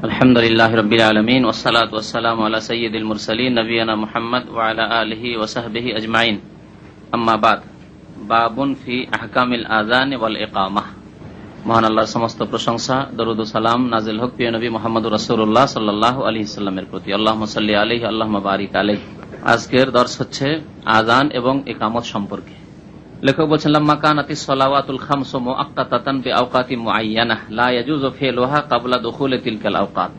আলহামদুলিল্লাহ রাব্বিল আলামিন ওয়াসসালাতু ওয়াসসালামু আলা সাইয়্যিদিল মুরসালিন নবিয়ানা মুহাম্মদ ওয়া আলা আলিহি ওয়া সাহবিহি আজমাইন। আম্মা বাদ। বাবুন ফি আহকামিল আযান ওয়াল ইকামাহ। মহান আল্লাহর সমস্ত প্রশংসা, দরুদ ও সালাম নাযিল হোক প্রিয় নবী মুহাম্মদুর রাসূলুল্লাহ সাল্লাল্লাহু আলাইহি সাল্লামের প্রতি। আল্লাহুম্মা সাল্লি আলাইহি আল্লাহুম্মা বারিক আলাইহি। আজকের দর্স হচ্ছে আযান এবং ইকামত সম্পর্কে। লেখক বলছেন, লাম্মা কানাতিস সালাওয়াতুল খামসু মুআক্কাতাতান বিআওকাতি মুআয়্যানাহ লা ইয়াজুযু ফি'লুহা ক্বাবলা দুখুলি তিলকাল আওকাত।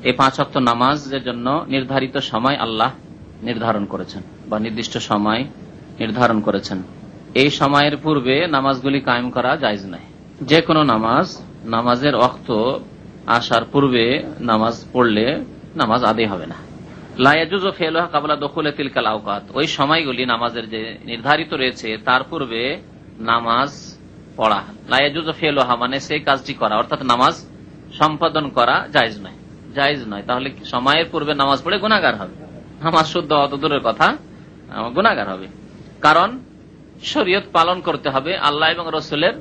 এই 5 ওয়াক্ত নামাজের জন্য নির্ধারিত সময় আল্লাহ নির্ধারণ করেছেন বা নির্দিষ্ট সময় নির্ধারণ করেছেন। এই সময়ের পূর্বে নামাজগুলি কায়েম করা জায়েজ নয়। যে কোনো নামাজের ওয়াক্ত আসার পূর্বে নামাজ পড়লে নামাজ আদায় হবে না। লা ইয়াজুযু ফি'লুহা ক্বাবলা দুখুলি তিলকাল আওকাত। ওই সময়গুলি নামাজের যে নির্ধারিত রয়েছে তার পূর্বে নামাজ পড়া, লা ইয়াজুযু ফি'লুহা মানে সেই কাজটি করা, অর্থাৎ নামাজ সম্পাদন করা জায়েজ নয়। তাহলে সময়ের পূর্বে নামাজ পড়ে গুনাহগার হবে। নামাজ শুদ্ধ অত দূরের কথা, গুনাহগার হবে। কারণ শরীয়ত পালন করতে হবে আল্লাহ এবং রাসূলের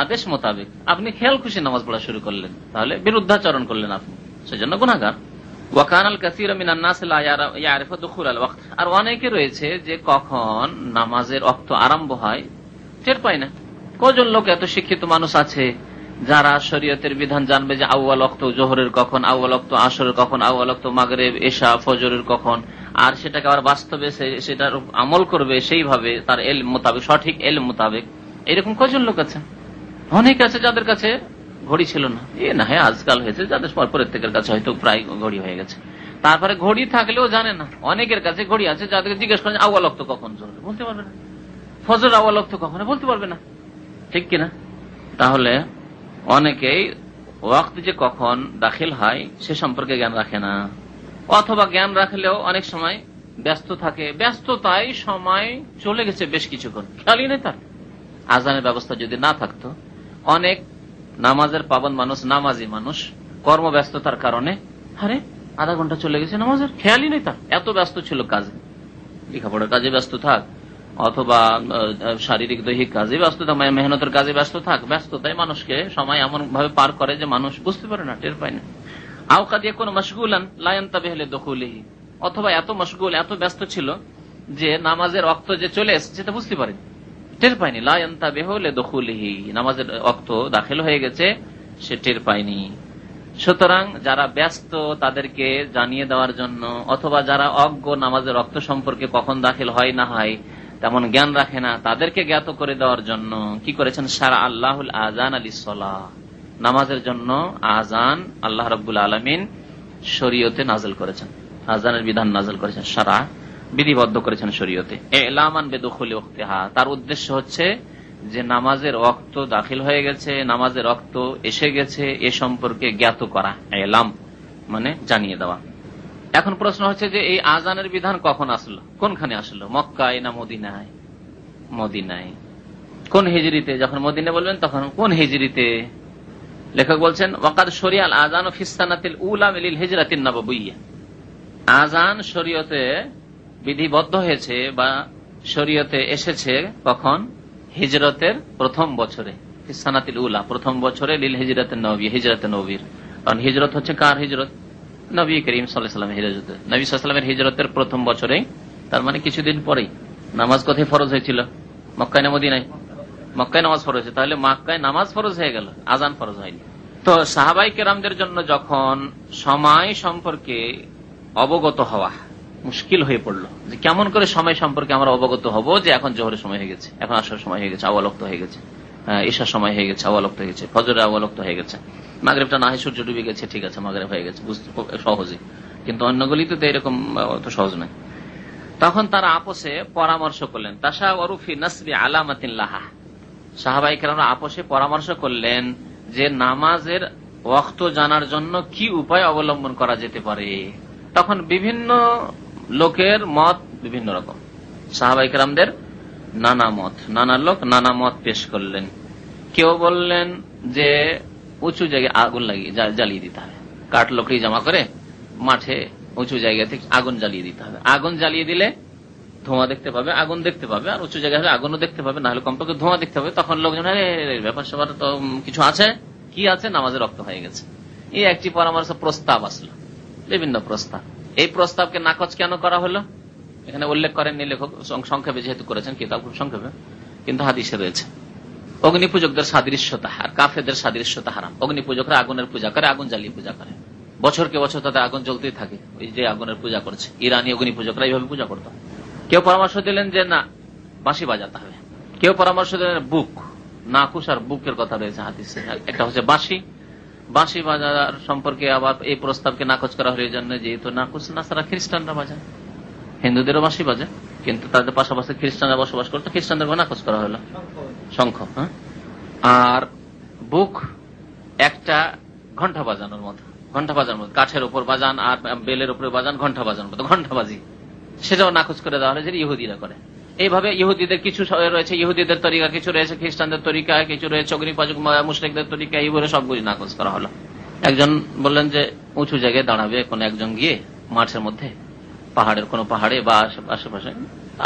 আদেশ মোতাবেক। আপনি খেয়াল খুশি নামাজ পড়া শুরু করলেন, তাহলে বিরুদ্ধাচরণ করলেন আপনি, সেজন্য গুনাহগার। আর অনেকে রয়েছে যে কখন নামাজের ওয়াক্ত আরম্ভ হয় টের পায় না। কজন লোক এত শিক্ষিত মানুষ আছে যারা শরীয়তের বিধান জানবে যে আউয়াল ওয়াক্ত জোহরের কখন, আউয়াল ওয়াক্ত আসরের কখন, আউয়াল ওয়াক্ত মাগরিব এশা ফজরের কখন, আর সেটাকে আবার বাস্তবে সেটার আমল করবে সেইভাবে তার ইলম মোতাবেক, সঠিক ইলম মোতাবেক। এরকম কজন লোক আছে? অনেক আছে যাদের কাছে ঘড়ি ছিল না। হ্যাঁ আজকাল হয়েছে যাদের প্রত্যেকের কাছে হয়তো প্রায় ঘড়ি হয়ে গেছে। তারপরে ঘড়ি থাকলেও জানে না। অনেকের কাছে ঘড়ি আছে যাদেরকে জিজ্ঞেস করেন আউয়াল ওয়াক্ত কখন, বলতে পারবে না। ফজর আউয়াল ওয়াক্ত কখন বলতে পারবে না, ঠিক কিনা? তাহলে অনেকেই ওয়াক্ত যে কখন দাখিল হয় সে সম্পর্কে জ্ঞান রাখে না, অথবা জ্ঞান রাখলেও অনেক সময় ব্যস্ত থাকে। ব্যস্ততায় সময় চলে গেছে বেশ কিছুক্ষণ, খেয়ালই নেই তার। আজানের ব্যবস্থা যদি না থাকতো, অনেক নামাজের পাবন মানুষ, নামাজি মানুষ কর্মব্যস্ততার কারণে আধা ঘন্টা চলে গেছে নামাজের, খেয়ালই নেই তার। এত ব্যস্ত ছিল কাজে, লেখাপড়ার কাজে ব্যস্ত থাক, অথবা শারীরিক দৈহিক কাজে ব্যস্ত থাক, মেহনতের কাজে ব্যস্ত থাক। ব্যস্ততায় মানুষকে সময় এমন ভাবে পার করে যে মানুষ বুঝতে পারে না, টের পায় না। আওকা দিয়ে কোন মশগুলান লা ইয়ানতাবিহু লিদুখুলিহি, অথবা এত মশগুল, এত ব্যস্ত ছিল যে নামাজের ওয়াক্ত যে চলে এসেছে সেটা বুঝতে পারেনি, টের পায়নি। লা ইয়ানতাবিহু লিদুখুলিহি, নামাজের ওয়াক্ত দাখিল হয়ে গেছে সে টের পায়নি। সুতরাং যারা ব্যস্ত তাদেরকে জানিয়ে দেওয়ার জন্য, অথবা যারা অজ্ঞ নামাজের ওয়াক্ত সম্পর্কে কখন দাখিল হয় না হয় তেমন জ্ঞান রাখে না, তাদেরকে জ্ঞাত করে দেওয়ার জন্য কি করেছেন? সারা আল্লাহুল আযান লিস-সালাহ, নামাজের জন্য আযান আল্লাহ রাব্বুল আলামিন শরীয়তে নাযিল করেছেন, আযানের বিধান নাযিল করেছেন, সারা বিধিবদ্ধ করেছেন শরীয়তে। ইলামান বিদুখুলি ওয়াক্তিহা, তার উদ্দেশ্য হচ্ছে যে নামাজের ওয়াক্ত দাখিল হয়ে গেছে, নামাজের ওয়াক্ত এসে গেছে, এ সম্পর্কে জ্ঞাত করা। ইলাম মানে জানিয়ে দেওয়া। এখন প্রশ্ন হচ্ছে যে এই আযানের বিধান কখন আসলো, কোনখানে আসলো? মক্কায় না মদিনায়? মদিনায়। কোন হিজরিতে? যখন মদিনা বলবেন তখন কোন হিজরিতে? লেখক বলছেন, ওয়াকাদ শরিআল আযানু ফিস সানাতিল উলা মিনাল হিজরাতিন নববিয়্যাহ, আযান শরীয়তে বিধিবদ্ধ হয়েছে বা শরীয়তে এসেছে কখন? হিজরতের প্রথম বছরে। ফিস সানাতিল উলা, প্রথম বছরে, লিল হিজরাতিন নববিয়্যাহ, হিজরতে নববীর। কারণ হিজরত হচ্ছে কার হিজরত? নবী করিম সাল্লাল্লাহু আলাইহি ওয়াসাল্লামের হিজরত। নবী সাল্লাল্লাহু আলাইহি ওয়াসাল্লামের হিজরতের প্রথম বছরে, তার মানে কিছুদিন পরেই। নামাজ কোথায় ফরজ হয়েছিল? মক্কায় না মদিনায়? মক্কায় নামাজ ফরজ হয়েছে, তাহলে মক্কায় নামাজ ফরজ হয়ে গেল, আযান ফরজ হয়নি। তো সাহাবায়ে কেরামদের জন্য যখন সময় সম্পর্কে অবগত হওয়া মুশকিল হয়ে পড়লো, যে কেমন করে সময় সম্পর্কে আমরা অবগত হব যে এখন জোহরের সময় হয়ে গেছে, এখন আসরের সময় হয়ে গেছে, আউয়াল ওয়াক্ত হয়ে গেছে, ঈশার সময় হয়ে গেছে, আউয়াল ওয়াক্ত হয়ে গেছে, ফজরের আউয়াল ওয়াক্ত হয়ে গেছে, মাগরিবটা না হয় সূর্য ডুবে গেছে, ঠিক আছে মাগরিব হয়ে গেছে, বুঝতে সহজে। কিন্তু অন্যগুলিতে তো এরকম অত সহজ নয়। তখন তারা আপোষে পরামর্শ করলেন, তাশাওয়ারু ফি নাসবি আলামাতিন লাহা, সাহাবায়ে কেরামরা আপোষে পরামর্শ করলেন যে নামাজের ওয়াক্ত জানার জন্য কি উপায় অবলম্বন করা যেতে পারে। তখন বিভিন্ন লোকের মত বিভিন্ন রকম, সাহাবায়ে কেরামদের নানা মত, নানা লোক নানা মত পেশ করলেন। কেউ বললেন যে উঁচু জায়গায় আগুন লাগিয়ে জ্বালিয়ে দিতে হবে, কাঠ লকড়ি জমা করে মাঠে উঁচু জায়গা থেকে আগুন জ্বালিয়ে দিতে হবে। আগুন জ্বালিয়ে দিলে ধোঁয়া দেখতে পাবে, আগুন দেখতে পাবে, আর উঁচু জায়গায় আগুনও দেখতে পাবে, না হলে কমপক্ষে ধোঁয়া দেখতে পাবে। তখন লোকজন ব্যাপার স্যাপার তো কিছু আছে, কি আছে, নামাজের ওয়াক্ত হয়ে গেছে। এই একটি পরামর্শ প্রস্তাব আসলো, বিভিন্ন প্রস্তাব। এই প্রস্তাবকে নাকচ কেন করা হলো এখানে উল্লেখ করেননি লেখক, সংক্ষেপে যেহেতু করেছেন কিতাব খুব সংক্ষেপে, কিন্তু হাদিসে রয়েছে অগ্নি পূজকদের সাদৃশ্যতা আর কাফেরদের সাদৃশ্যতা হারাম। অগ্নি পূজকরা আগুনের পূজা করে, আগুন জ্বালিয়ে পূজা করে, বছরকে বছর তাদের আগুন জ্বলতেই থাকে, ওই যে আগুনের পূজা করছে। ইরানি অগ্নি পূজকরা এইভাবে পূজা করত। কেউ পরামর্শ দিলেন যে না, বাঁশি বাজাতে হবে। কেউ পরামর্শ দিলেন বুক, নাকুশ আর বুকের কথা রয়েছে হাদিসে। একটা হচ্ছে বাঁশি, বাঁশি বাজার সম্পর্কে আবার এই প্রস্তাবকে নাকচ করা হলো এই জন্য যেহেতু নাকুশ নাসারা খ্রিস্টানরা বাজায়, হিন্দুদেরও বাঁশি বাজে, কিন্তু তাদের পাশাপাশি খ্রিস্টানরা বসবাস করতো, খ্রিস্টানদের নাকচ করা হলো। শঙ্খ, হ্যাঁ। আর বুক একটা ঘন্টা বাজানোর মতো, ঘন্টা বাজানোর মতো, কাঠের উপর বাজান আর বেলের উপরে বাজান, ঘন্টা বাজানোর মতো ঘন্টা বাজি, সেটাও নাকচ করে দেওয়া হলো, যেটা ইহুদিরা করে। এইভাবে ইহুদিদের কিছু রয়েছে, ইহুদিদের তরিকা কিছু রয়েছে, খ্রিস্টানদের তরিকা কিছু রয়েছে, অগ্নিপাজক মুশরিকদের তরিকা, এইভাবে সবগুলি নাকচ করা হলো। একজন বললেন যে উঁচু জায়গায় দাঁড়াবে কোন একজন গিয়ে মাঠের মধ্যে, পাহাড়ের কোন পাহাড়ে বা আশেপাশে,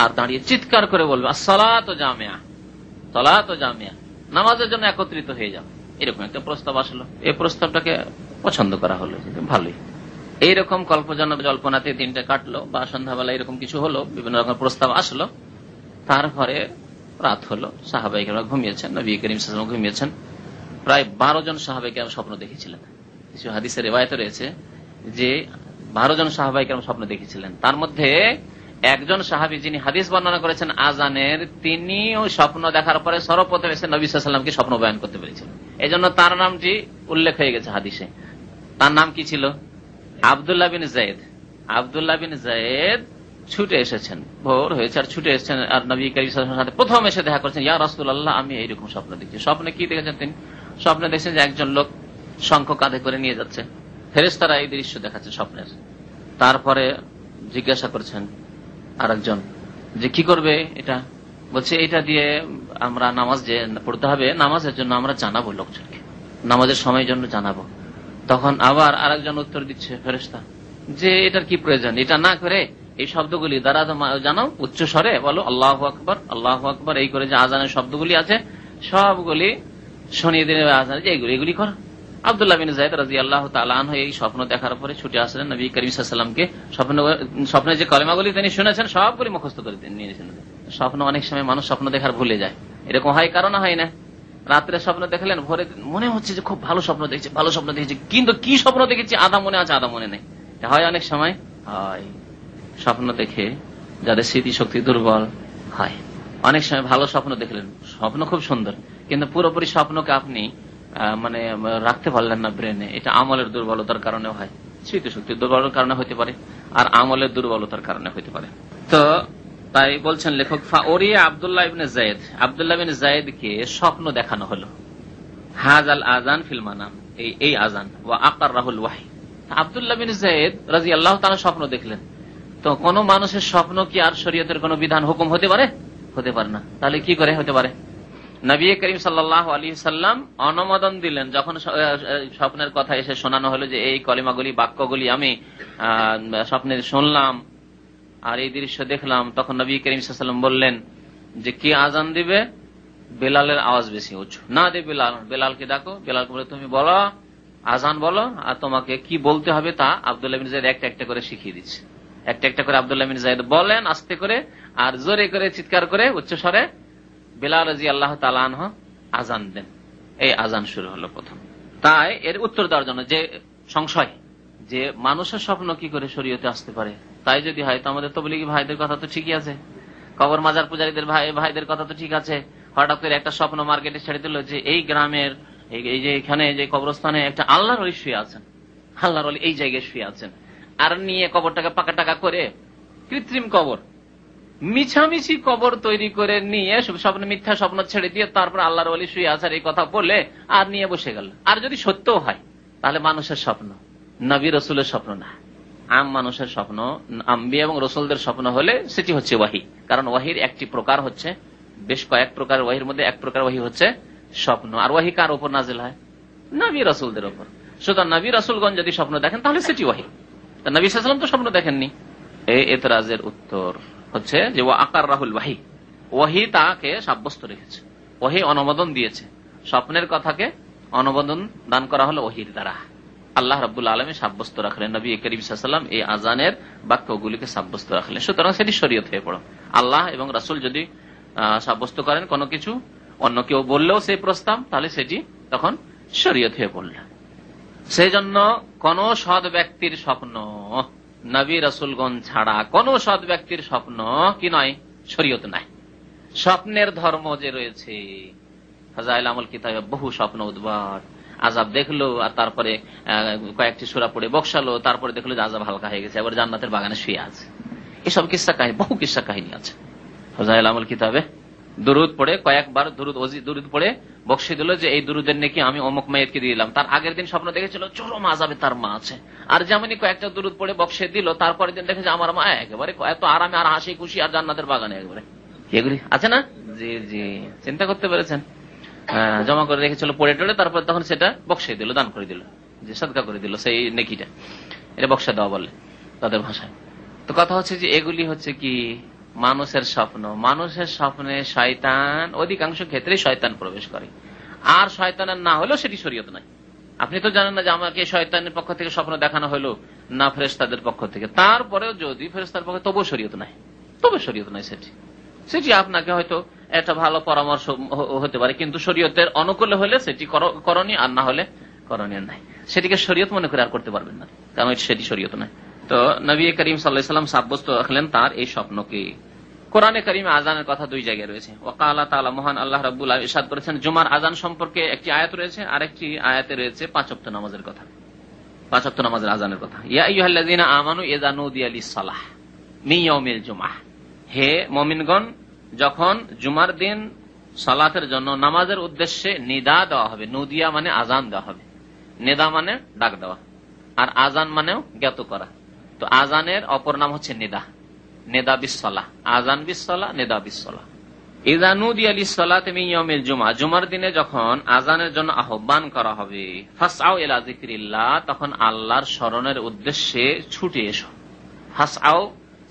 আর দাঁড়িয়ে চিৎকার করে বলবে আসসালাতু জামিয়া, সালাতু জামিয়া, নামাজের জন্য একত্রিত হয়ে যাও। এরকম একটা প্রস্তাব আসলো। এই প্রস্তাবটাকে পছন্দ করা হলো, ভালোই। এইরকম জল্পনাতে দিনটা কাটলো, বা সন্ধ্যাবেলা এরকম কিছু হলো, বিভিন্ন রকম প্রস্তাব আসলো। তারপরে রাত হলো, সাহাবায়ে কেরাম ঘুমিয়েছেন, নবী করিম সাল্লাল্লাহু আলাইহি ওয়াসাল্লাম ঘুমিয়েছেন। প্রায় 12 জন সাহাবায়ে কেরাম স্বপ্ন দেখেছিলেন। কিছু হাদিসের রিওয়ায়াতে রয়েছে যে 12 জন সাহাবায়ে কেরাম স্বপ্ন দেখেছিলেন। তার মধ্যে একজন সাহাবী যিনি হাদিস বর্ণনা করেছেন আজানের, তিনি ওই স্বপ্ন দেখার পরে সর্বপ্রথম এসে নবী সাল্লাল্লাহু আলাইহি ওয়াসাল্লামকে স্বপ্ন বয়ান করতে পেরেছিলেন। এই জন্য তার নামটি উল্লেখ হয়ে গেছে হাদিসে। তার নাম কি ছিল? আব্দুল্লাহ বিন যায়েদ। আব্দুল্লাহ বিন যায়েদ ছুটে এসেছেন, ভোর হয়েছে আর ছুটে এসেছেন, আর নবী করিম সাল্লাল্লাহু আলাইহি ওয়াসাল্লামের সাথে প্রথম এসে দেখা করেছেন। ইয়া রাসূলুল্লাহ, আমি এইরকম স্বপ্ন দেখছি। স্বপ্নে কি দেখেছেন তিনি? স্বপ্নে দেখছেন যে একজন লোক শঙ্খ কাঁধে করে নিয়ে যাচ্ছে, ফেরেশতারা এই দৃশ্য দেখাচ্ছে স্বপ্নের। তারপরে জিজ্ঞাসা করছেন আরেকজন যে কি করবে এটা? বলছে এটা দিয়ে আমরা নামাজ যে পড়তে হবে, নামাজের জন্য আমরা জানাবো লোকজনকে, নামাজের সময়ের জন্য জানাবো। তখন আবার আরেকজন উত্তর দিচ্ছে ফেরেশতা যে এটার কি প্রয়োজন, এটা না করে এই শব্দগুলি দ্বারা জানাও, উচ্চ স্বরে বলো আল্লাহু আকবার, আল্লাহু আকবার, এই করে যে আজানের শব্দগুলি আছে সবগুলি শুনিয়ে দিলে আজান, যে এগুলি করো। আব্দুল্লাহ বিন যায়েদ রাদিয়াল্লাহু তাআলা আনহু এই স্বপ্ন দেখার পরে ছুটে আসলেন নবী করিম সাল্লাল্লাহু আলাইহি ওয়াসাল্লামকে, স্বপ্নে যে কলেমাগুলি তিনি শুনেছেন সবগুলি মুখস্থ করে নিয়েছেন। স্বপ্ন অনেক সময় মানুষ স্বপ্ন দেখার ভুলে যায়, এরকম হয় কারণ হয় না। রাত্রে স্বপ্ন দেখলেন, ভোরে মনে হচ্ছে যে খুব ভালো স্বপ্ন দেখছি, ভালো স্বপ্ন দেখেছি, কিন্তু কি স্বপ্ন দেখেছি আধা মনে আছে আধা মনে নেই। হয় অনেক সময় হয়। স্বপ্ন দেখে যাদের স্মৃতি শক্তি দুর্বল হয়, অনেক সময় ভালো স্বপ্ন দেখলেন, স্বপ্ন খুব সুন্দর, কিন্তু পুরোপুরি স্বপ্নকে আপনি মানে রাখতে পারলেন না ব্রেনে, এটা আমলের দুর্বলতার কারণে হয়, স্মৃতি শক্তির দুর্বলতার কারণে হতে পারে, আর আমলের দুর্বলতার কারণে হতে পারে। তো তাই বলছেন লেখক, ফাওরিয়া আব্দুল্লাহ ইবনে যায়েদ, আব্দুল্লাহ ইবনে যায়েদকে স্বপ্ন দেখানো হলো, হাযাল আযান ফিল মানাম, এই আযান, ওয়া আকাররাহুল ওয়াহী। আব্দুল্লাহ বিন যায়েদ রাদিয়াল্লাহু তাআলা স্বপ্ন দেখলেন। তো কোন মানুষের স্বপ্ন কি আর শরীয়তের কোন বিধান হুকুম হতে পারে? হতে পারে না। তাহলে কি করে হতে পারে? নবী করিম সাল্লাল্লাহু আলাইহি সাল্লাম অনুমোদন দিলেন যখন স্বপ্নের কথা এসে শোনানো হলো যে এই কলিমাগুলি, বাক্যগুলি আমি স্বপ্নে শুনলাম আর এই দৃশ্য দেখলাম, তখন নবী করিম সাল্লাল্লাহু আলাইহি ওয়াসাল্লাম বললেন যে কি আজান দিবে? বেলালের আওয়াজ বেশি উঁচু না দে, বেলালকে ডাকো, বেলালকে বলে তুমি বলো, আজান বলো, আর তোমাকে কি বলতে হবে তা আব্দুল্লাহ বিন যায়েদ একটা একটা করে শিখিয়ে দিচ্ছে। একটা একটা করে আব্দুল্লাহ বিন যায়েদ বলেন আস্তে করে, আর জোরে করে চিৎকার করে উচ্চ স্বরে বেলাল রাদিয়াল্লাহু তাআলা আনহু আজান দেন। এই আজান শুরু হলো প্রথম। তাই এর উত্তর দেওয়ার জন্য যে সংশয় যে মানুষের স্বপ্ন কি করে শরীয়তে আসতে পারে, তাই যদি হয় তো আমাদের তবলিগী ভাইদের কথা তো ঠিকই আছে, কবর মাজার পূজারীদের ভাইদের কথা তো ঠিক আছে। হঠাৎ করে একটা স্বপ্ন মার্কেটে ছেড়ে দিল যে এই গ্রামের এই যে এখানে যে কবরস্থানে একটা আল্লাহর ওলি শুয়ে আছেন, আল্লাহর ওলি এই জায়গায় শুয়ে আছেন, আর নিয়ে কবরটাকে পাকা টাকা করে কৃত্রিম কবর, মিছামিছি কবর তৈরি করে নিয়ে স্বপ্ন, মিথ্যা স্বপ্ন ছেড়ে দিয়ে তারপর আল্লাহর ওলি শুয়ে আছেন এই কথা বলে আর নিয়ে বসে গেল। আর যদি সত্যও হয় তাহলে মানুষের স্বপ্ন, নবী রসুলের স্বপ্ন না, আম মানুষের স্বপ্ন, আম্বিয়া এবং রসুলদের স্বপ্ন হলে সেটি হচ্ছে ওয়াহি। কারণ ওয়াহির একটি প্রকার হচ্ছে, বেশ কয়েক প্রকার ওয়াহির মধ্যে এক প্রকার ওয়াহি হচ্ছে স্বপ্ন। আর ওয়াহি কার উপর নাজিল হয়? নবী রাসূলদের উপর। সুতরাং নবী রাসূলগণ যদি স্বপ্ন দেখেন তাহলে সেটি ওয়াহি। তা নবী সাল্লাল্লাহু আলাইহি ওয়াসাল্লাম তো স্বপ্ন দেখেননি। এই এতরাজের উত্তর হচ্ছে যে ওয়া আকাররাহুল ওয়াহি, ওয়াহি তাকে সাব্যস্ত রেখেছে, ওয়াহি অনুমোদন দিয়েছে, স্বপ্নের কথাকে অনুমোদন দান করা হলো ওয়াহির দ্বারা। আল্লাহ রাব্বুল আলামিন সাব্যস্ত রাখলেন, নবী করিম সাল্লাল্লাহু আলাইহি ওয়াসাল্লাম এই আযানের বাক্যগুলিকে সাব্যস্ত রাখলেন, সুতরাং সেটি শরীয়ত হয়ে পড়ে। আল্লাহ এবং রাসূল যদি সাব্যস্ত করেন কোনো কিছু, অন্য কেউ বললেও সেই প্রস্তাব, তাহলে সেটি তখন শরীয়ত হয়ে পড়ল। সেই জন্য কোন সৎ ব্যক্তির স্বপ্ন, নবী রাসূলগণ ছাড়া কোন সৎ ব্যক্তির স্বপ্ন কি নয়, শরীয়ত নাই। স্বপ্নের ধর্ম যে রয়েছে, ফাজাইল আমল কিতাবে বহু স্বপ্ন উদ্ভট, আযাব দেখলো আর তারপরে কয়েকটি সূরা পড়ে বকশালো, তারপরে দেখলো যে আযাব হালকা হয়ে গেছে, এবার জান্নাতের বাগানে শুয়ে আছে। এসব কিস্সা কাহিনী, বহু কিস্সা কাহিনী আছে ফাজাইল আমল কিতাবে। দুরুদ পড়ে কয়েকবার দুরুদ পড়ে বকশি দিল যে এই দুরুদের নাকি আমি অমুক মাইয়িতকে দিয়ে দিলাম, তার আগের দিন স্বপ্ন দেখেছিল চরম আযাবে তার মা আছে, আর যেমনই কয়েকটা দুরুদ পড়ে বকশে দিল, তারপরের দিন দেখেছে আমার মা একেবারে এত আরামে আর হাসি খুশি আর জান্নাতের বাগানে একেবারে। এগুলি আছে না? জি জি, চিন্তা করতে পেরেছেন? জমা করে রেখেছিল পড়ে টড়ে, তারপর তখন সেটা বকশে দিল, দান করে দিল, যে সদকা করে দিল সেই নেকিটা, এটা বকশা দেওয়া বলে তাদের ভাষায়। তো কথা হচ্ছে যে এগুলি হচ্ছে কি মানুষের স্বপ্ন। মানুষের স্বপ্নে শয়তান, অধিকাংশ ক্ষেত্রে শয়তান প্রবেশ করে, আর শয়তানের না হলেও সেটি শরীয়ত নাই। আপনি তো জানেন না যে আমাকে শয়তানের পক্ষ থেকে স্বপ্ন দেখানো হলো না ফেরেশতাদের পক্ষ থেকে, তারপরেও যদি ফেরেশতার পক্ষে, তবু শরীয়ত নাই, তবে শরীয়ত নাই। সেটি আপনাকে হয়তো একটা ভালো পরামর্শ হতে পারে, কিন্তু শরীয়তের অনুকূলে হলে সেটি করণীয়, আর না হলে করণীয় নাই। সেটিকে শরীয়ত মনে করে আর করতে পারবেন না, কারণ সেটি শরীয়ত নাই। তো নবী করিম সাল্লাল্লাহু আলাইহি ওয়াসাল্লাম সাব্যস্ত রাখলেন তার এই স্বপ্নকে। কোরআনে কারিমে আযানের কথা দুই জায়গায় রয়েছে। ওয়াকালা তাআলা, মহান আল্লাহ রাব্বুল আলামিন ইরশাদ করেছেন, জুমার আযান সম্পর্কে একটি আয়াত রয়েছে, আরেকটি আয়াতে রয়েছে 5 ওয়াক্ত নামাজের কথা, 5 ওয়াক্ত নামাজের আযানের কথা। ইয়া আইয়ুহাল্লাযীনা আমানু ইযা নুদিয়া লিস-সালাহ মিন ইয়াউমিল জুমআহ, হে মুমিনগণ, যখন জুমার দিন সালাতের জন্য নামাজের উদ্দেশ্যে নিদা দেওয়া হবে, নুদিয়া মানে আযান দেওয়া হবে, নিদা মানে ডাক দেওয়া, আর আযান মানেও জ্ঞাত করা। তো আযানের অপর নাম হচ্ছে নিদা, নেদা বিসসালাহ, আযান বিসসালাহ, নেদা বিসসালাহ। ইযা নুদিয়া লিস-সালাতি মিন ইয়াউমিল জুমআহ, জুমার দিনে যখন আযানের জন্য আহ্বান করা হবে, ফাসআউ ইলা যিকরিল্লাহ, তখন আল্লাহর স্মরণের উদ্দেশ্যে ছুটে এসো। ফাসআউ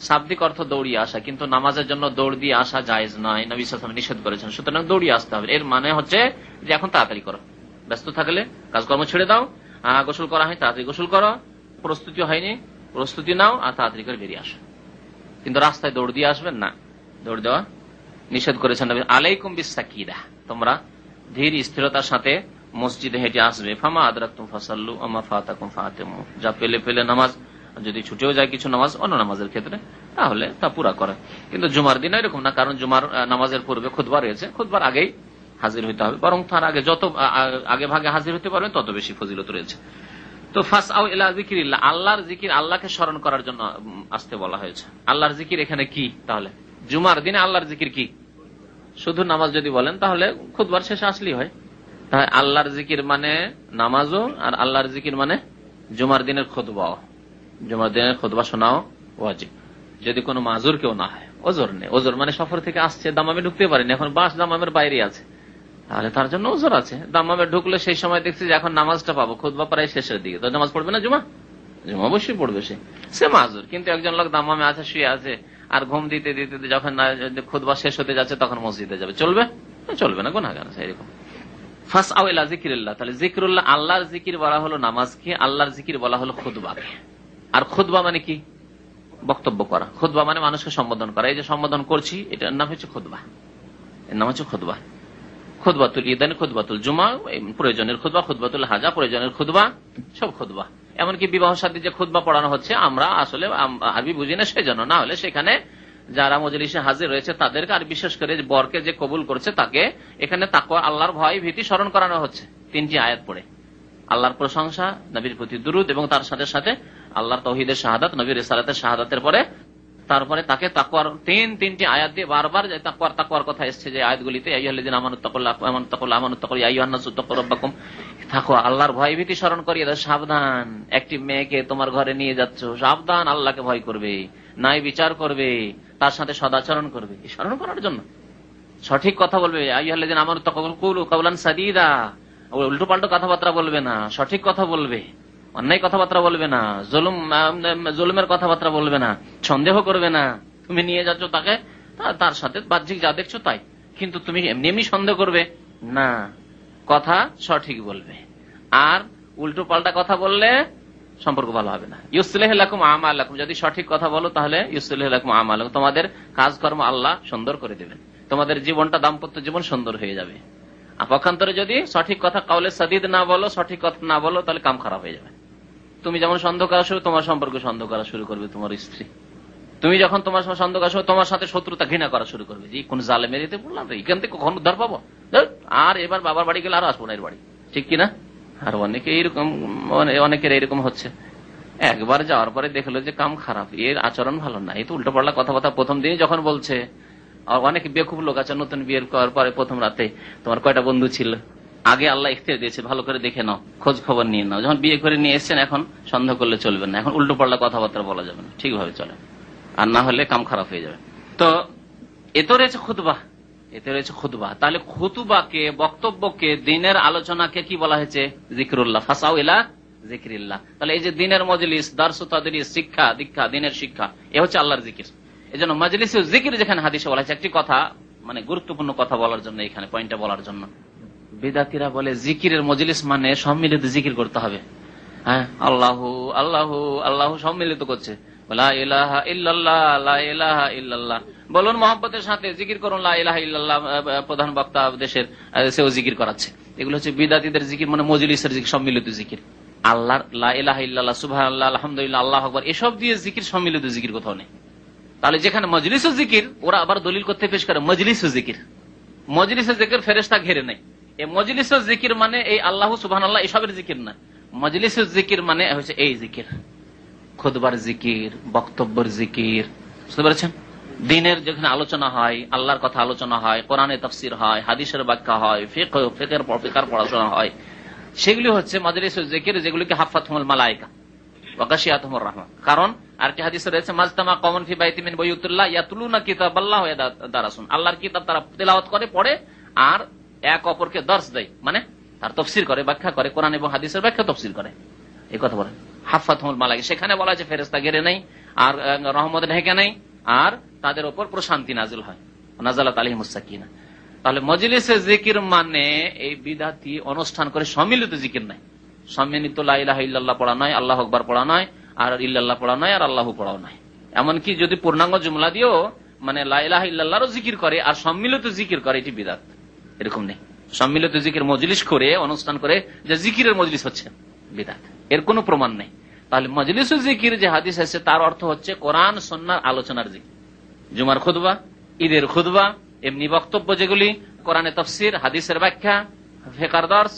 শাব্দিক অর্থ দৌড়িয়ে আসা, কিন্তু নামাজের জন্য দৌড় দিয়ে আসা জায়েজ নয়, নবী সাল্লাল্লাহু আলাইহি ওয়াসাল্লাম নিষেধ করেছেন। সুতরাং দৌড়িয়ে আসতে হবে, এর মানে হচ্ছে যে এখন তাড়াতাড়ি করো, ব্যস্ত থাকলে কাজকর্ম ছেড়ে দাও, গোসল করা হয় তাড়াতাড়ি গোসল করো, প্রস্তুতি হয়নি প্রস্তুতি নাও, আর তাড়াতাড়ি করে বেরিয়ে আসো। কিন্তু রাস্তায় দৌড় দিয়ে আসবেন না, দৌড় দেওয়া নিষেধ করেছেন নবী। আলাইকুম বিস-সাকিনাহ, তোমরা ধীর স্থিরতার সাথে মসজিদে হেঁটে আসবে। ফামা আদরাকতুম ফাসাল্লু ওয়া মা ফাতাকুম ফাতিমু, যা পেলে পেলে নামাজ, যদি ছুটেও যায় কিছু নামাজ অন্য নামাজের ক্ষেত্রে, তাহলে তা পুরা করে। কিন্তু জুমার দিন এরকম না, কারণ জুমার নামাজের পূর্বে খুতবা রয়েছে, খুতবার আগেই হাজির হইতে হবে, বরং তার আগে যত আগে ভাগে হাজির হতে পারবেন তত বেশি ফজিলত রয়েছে। তো ফাসআউ ইলা যিকরিল্লাহ, আল্লাহর জিকির, আল্লাহকে স্মরণ করার জন্য আসতে বলা হয়েছে। আল্লাহর জিকির এখানে কি? তাহলে জুমার দিনে আল্লাহর জিকির কি? শুধু নামাজ যদি বলেন তাহলে খুতবার শেষে আসলেই হয়। তাহলে আল্লাহর জিকির মানে নামাজও, আর আল্লাহর জিকির মানে জুমার দিনের খুতবাও। জুমার দিনের খুতবা শোনাও ওয়াজিব, যদি কোনো মাজুর কেউ না হয়, ওজোর নেই, ওজোর মানে সফর থেকে আসছে, দামামে ঢুকতে পারেনি, এখন বাস দামামের বাইরে আছে, তাহলে তার জন্য ওজোর আছে। দামামে ঢুকলে সেই সময় দেখছি যে এখন নামাজটা পাবো, খুতবা প্রায় শেষের দিকে, তো নামাজ পড়বে না জুমা? জুমা অবশ্যই পড়বে, সে মাজুর। কিন্তু একজন লোক দামামে আছে, শুয়ে আছে, আর ঘুম দিতে দিতে যখন খুতবা শেষ হতে যাচ্ছে তখন মসজিদে যাবে, চলবে? চলবে না, গুনাহগার আছে এরকম। ফাসআউ ইলা যিকরিল্লাহ, তাহলে যিকরুল্লাহ, আল্লাহর জিকির বলা হলো নামাজকে, আল্লাহর জিকির বলা হলো খুতবাকে। আর খুতবা মানে কি? বক্তব্য করা। খুতবা মানে মানুষকে সম্বোধন করা। এই যে সম্বোধন করছি, এটার নাম হচ্ছে খুতবা, এর নাম হচ্ছে খুতবা। খুতবাতুল ঈদান, খুতবাতুল জুমা প্রয়োজনের খুতবা, খুতবাতুল হাজা প্রয়োজনের খুতবা, সব খুতবা। এমনকি বিবাহ শাদী যে খুতবা পড়ানো হচ্ছে, আমরা আসলে আরবি বুঝি না, সেজন্য না হলে সেখানে যারা মজলিসে হাজির রয়েছে তাদেরকে, আর বিশেষ করে বরকে যে কবুল করছে তাকে এখানে তাকওয়া, আল্লাহর ভয় ভীতি স্মরণ করানো হচ্ছে 3টি আয়াত পড়ে। আল্লাহর প্রশংসা, নবীর প্রতি দুরূদ, এবং তার সাথে সাথে আল্লাহর তাওহীদের শাহাদাত, নবীর রিসালাতের শাহাদাতের পরে তারপরে তাকে তাকওয়ার 3টি আয়াত দিয়ে বারবার তাকওয়ার কথা এসেছে যে আয়াতগুলিতে, ইয়া আইয়ুহাল্লাযীনা আমানুত্তাকুল্লাহ ইয়া আইয়ুহান নাসু ইত্তাকু রাব্বাকুম, তাকওয়া, আল্লাহর ভয় ভীতি স্মরণ করিয়ে দাও। সাবধান, একটি মেয়েকে তোমার ঘরে নিয়ে যাচ্ছ, সাবধান, আল্লাহকে ভয় করবে, ন্যায় বিচার করবে, তার সাথে সদাচরণ করবে, স্মরণ করার জন্য। সঠিক কথা বলবে, ইয়া আইয়ুহাল্লাযীনা আমানুত্তাকু কাওলান সাদীদা, উল্টো পাল্টো কথাবার্তা বলবে না, সঠিক কথা বলবে, অন্যায় কথাবার্তা বলবে না, জুলুমের কথাবার্তা বলবে না, সন্দেহ করবে না। তুমি নিয়ে যাচ্ছ তাকে, তার সাথে বাহ্যিক যা দেখছো তাই, কিন্তু তুমি এমনি এমনি সন্দেহ করবে না, কথা সঠিক বলবে। আর উল্টো পাল্টা কথা বললে সম্পর্ক ভালো হবে না। ইউসলিহ লাকুম আমালাকুম, যদি সঠিক কথা বলো তাহলে ইউসলিহ লাকুম আমালাকুম, তোমাদের কাজকর্ম আল্লাহ সুন্দর করে দেবেন, তোমাদের জীবনটা দাম্পত্য জীবন সুন্দর হয়ে যাবে। আর পক্ষান্তরে যদি সঠিক কথা কাউলে সাদিদ না বলো, সঠিক কথা না বলো, তাহলে কাম খারাপ হয়ে যাবে। তুমি যেমন সন্দেহ করা শুরু, তোমার সম্পর্ক সন্দেহ করা শুরু করবে তোমার স্ত্রী। তুমি যখন তোমার সন্দেহ করা শুরু, তোমার সাথে শত্রুতা ঘৃণা করা শুরু করবে, যে কোন জালে মেরিতে পড়লাম, এখান থেকে কখন উদ্ধার পাবো, আর এবার বাবার বাড়ি গেলে আর আসবো না এর বাড়ি, ঠিক কিনা? আর অনেকে এইরকম, অনেকের এইরকম হচ্ছে। একবার যাওয়ার পরে দেখলো যে কাম খারাপ, এর আচরণ ভালো না, এই তো উল্টো পাল্টা কথাবার্তা প্রথম দিনই যখন বলছে। অনেক বেকুব লোক আছে, নতুন বিয়ের করার পরে প্রথম রাতে তোমার কয়টা বন্ধু ছিল, আগে আল্লাহ ইখতিয়ার দিয়েছে, ভালো করে দেখে নাও, খোঁজ খবর নিয়ে নাও। যখন বিয়ে করে নিয়ে এসছেন এখন সন্দেহ করলে চলবে না, এখন উল্টো পাল্টা কথাবার্তা বলা যাবে না, ঠিকভাবে চলে, আর না হলে কাম খারাপ হয়ে যাবে। তো এতে রয়েছে খুতবা, এতে রয়েছে খুতবা। তাহলে খুতবাকে, বক্তব্যকে, দিনের আলোচনাকে কি বলা হয়েছে? জিকরুল্লাহ, ফাসাউ ইলা জিকরিল্লাহ। তাহলে এই যে দিনের মজলিস, দারস তাদরিস, শিক্ষা দীক্ষা, দিনের শিক্ষা, এ হচ্ছে আল্লাহর জিকির। এই জন্য মজলিসে জিকির যেখানে হাদিসে বলা হয়েছে, একটি কথা মানে গুরুত্বপূর্ণ কথা বলার জন্য, এখানে পয়েন্টটা বলার জন্য, বিদাতিরা বলে জিকিরের মজলিস মানে সম্মিলিত জিকির করতে হবে। হ্যাঁ, আল্লাহু আল্লাহু আল্লাহু সম্মিলিত করছে, লা ইলাহা ইল্লাল্লাহ লা ইলাহা ইল্লাল্লাহ বলুন মহব্বতের সাথে জিকির করুন, লা ইলাহা ইল্লাল্লাহ প্রধান বক্তা দেশের, সেও জিকির করাচ্ছে। এগুলো হচ্ছে বিদাতিদের জিকির, মানে মজলিসের জিকির, সম্মিলিত জিকির। আল্লাহর লা ইলাহা ইল্লাল্লাহ, সুবহানাল্লাহ, আলহামদুলিল্লাহ, আল্লাহু আকবার, এসব দিয়ে জিকির, সম্মিলিত জিকির কোথাও নেই। তাহলে যেখানে মজলিস জিকির, ওরা আবার দলিল করতে পেশ করে মজলিস জিকির, মজলিসের জিকির ফেরেশতা ঘিরে নেই। এই মজলিস জিকির মানে এই আল্লাহ সুবহানাল্লাহ এসবের জিকির না, মজলিস জিকির মানে হচ্ছে এই জিকির, খুতবার জিকির, বক্তব্যের জিকির, বুঝতে পেরেছেন? দিনের যেখানে আলোচনা হয়, আল্লাহর কথা আলোচনা হয়, কোরআনে তাফসীর হয়, হাদিসের ব্যাখ্যা হয়, ফিকহের পড়াশোনা হয়, সেগুলি হচ্ছে মজলিস জিকির, যেগুলিকে হাফাতুল মালায়েকা ওয়া গাশিয়াতুহুর রাহমা। কারণ আরেকটি হাদিসে রয়েছে, মাজতামা কওমুন ফি বাইতিন মিন বুয়ুতিল্লাহ ইয়াতলুনা কিতাবাল্লাহ ওয়া ইয়াদারাসুন, আল্লাহর কিতাব তারা তেলাওয়াত করে, পড়ে, আর এক অপরকে দর্শ দেয়, মানে তার তাফসীর করে, ব্যাখ্যা করে, কোরআন এবং হাদিসের ব্যাখ্যা তাফসীর করে, এই কথা বলেন হাফাতুল মালায়েকা। সেখানে বলা আছে ফেরেশতা ঘিরে নেই, আর রহমত ঢেকে নেই, আর তাদের উপর প্রশান্তি নাজিল হয়, নাযালাত আলাইহিমুস সাকিনা। তাহলে মজলিসে জিকির মানে এই বিদাতি অনুষ্ঠান করে সম্মিলিত জিকির নাই, সম্মিলিত লা ইলাহা ইল্লাল্লাহ পড়া নয়, আল্লাহু আকবার পড়া নয়, আর ইল্লাল্লাহ পড়া নয়, আর আল্লাহু পড়াও নয়। এমনকি যদি পূর্ণাঙ্গ জুমলা দিয়েও মানে লা ইলাহা ইল্লাল্লাহরও জিকির করে আর সম্মিলিত জিকির করে, এটি বিদাত, এরকম নেই। সম্মিলিত জিকির মজলিস করে, অনুষ্ঠান করে যে জিকিরের মজলিস হচ্ছে বিদাত, এর কোনো প্রমাণ নেই। তাহলে মজলিস জিকির যে হাদিস আছে তার অর্থ হচ্ছে কোরআন সুন্নাহর আলোচনার জিকির, জুমার খুতবা, ঈদের খুতবা, এমনি বক্তব্য যেগুলি, কোরআনে তাফসীর, হাদিসের ব্যাখ্যা, ফিকহের দর্স,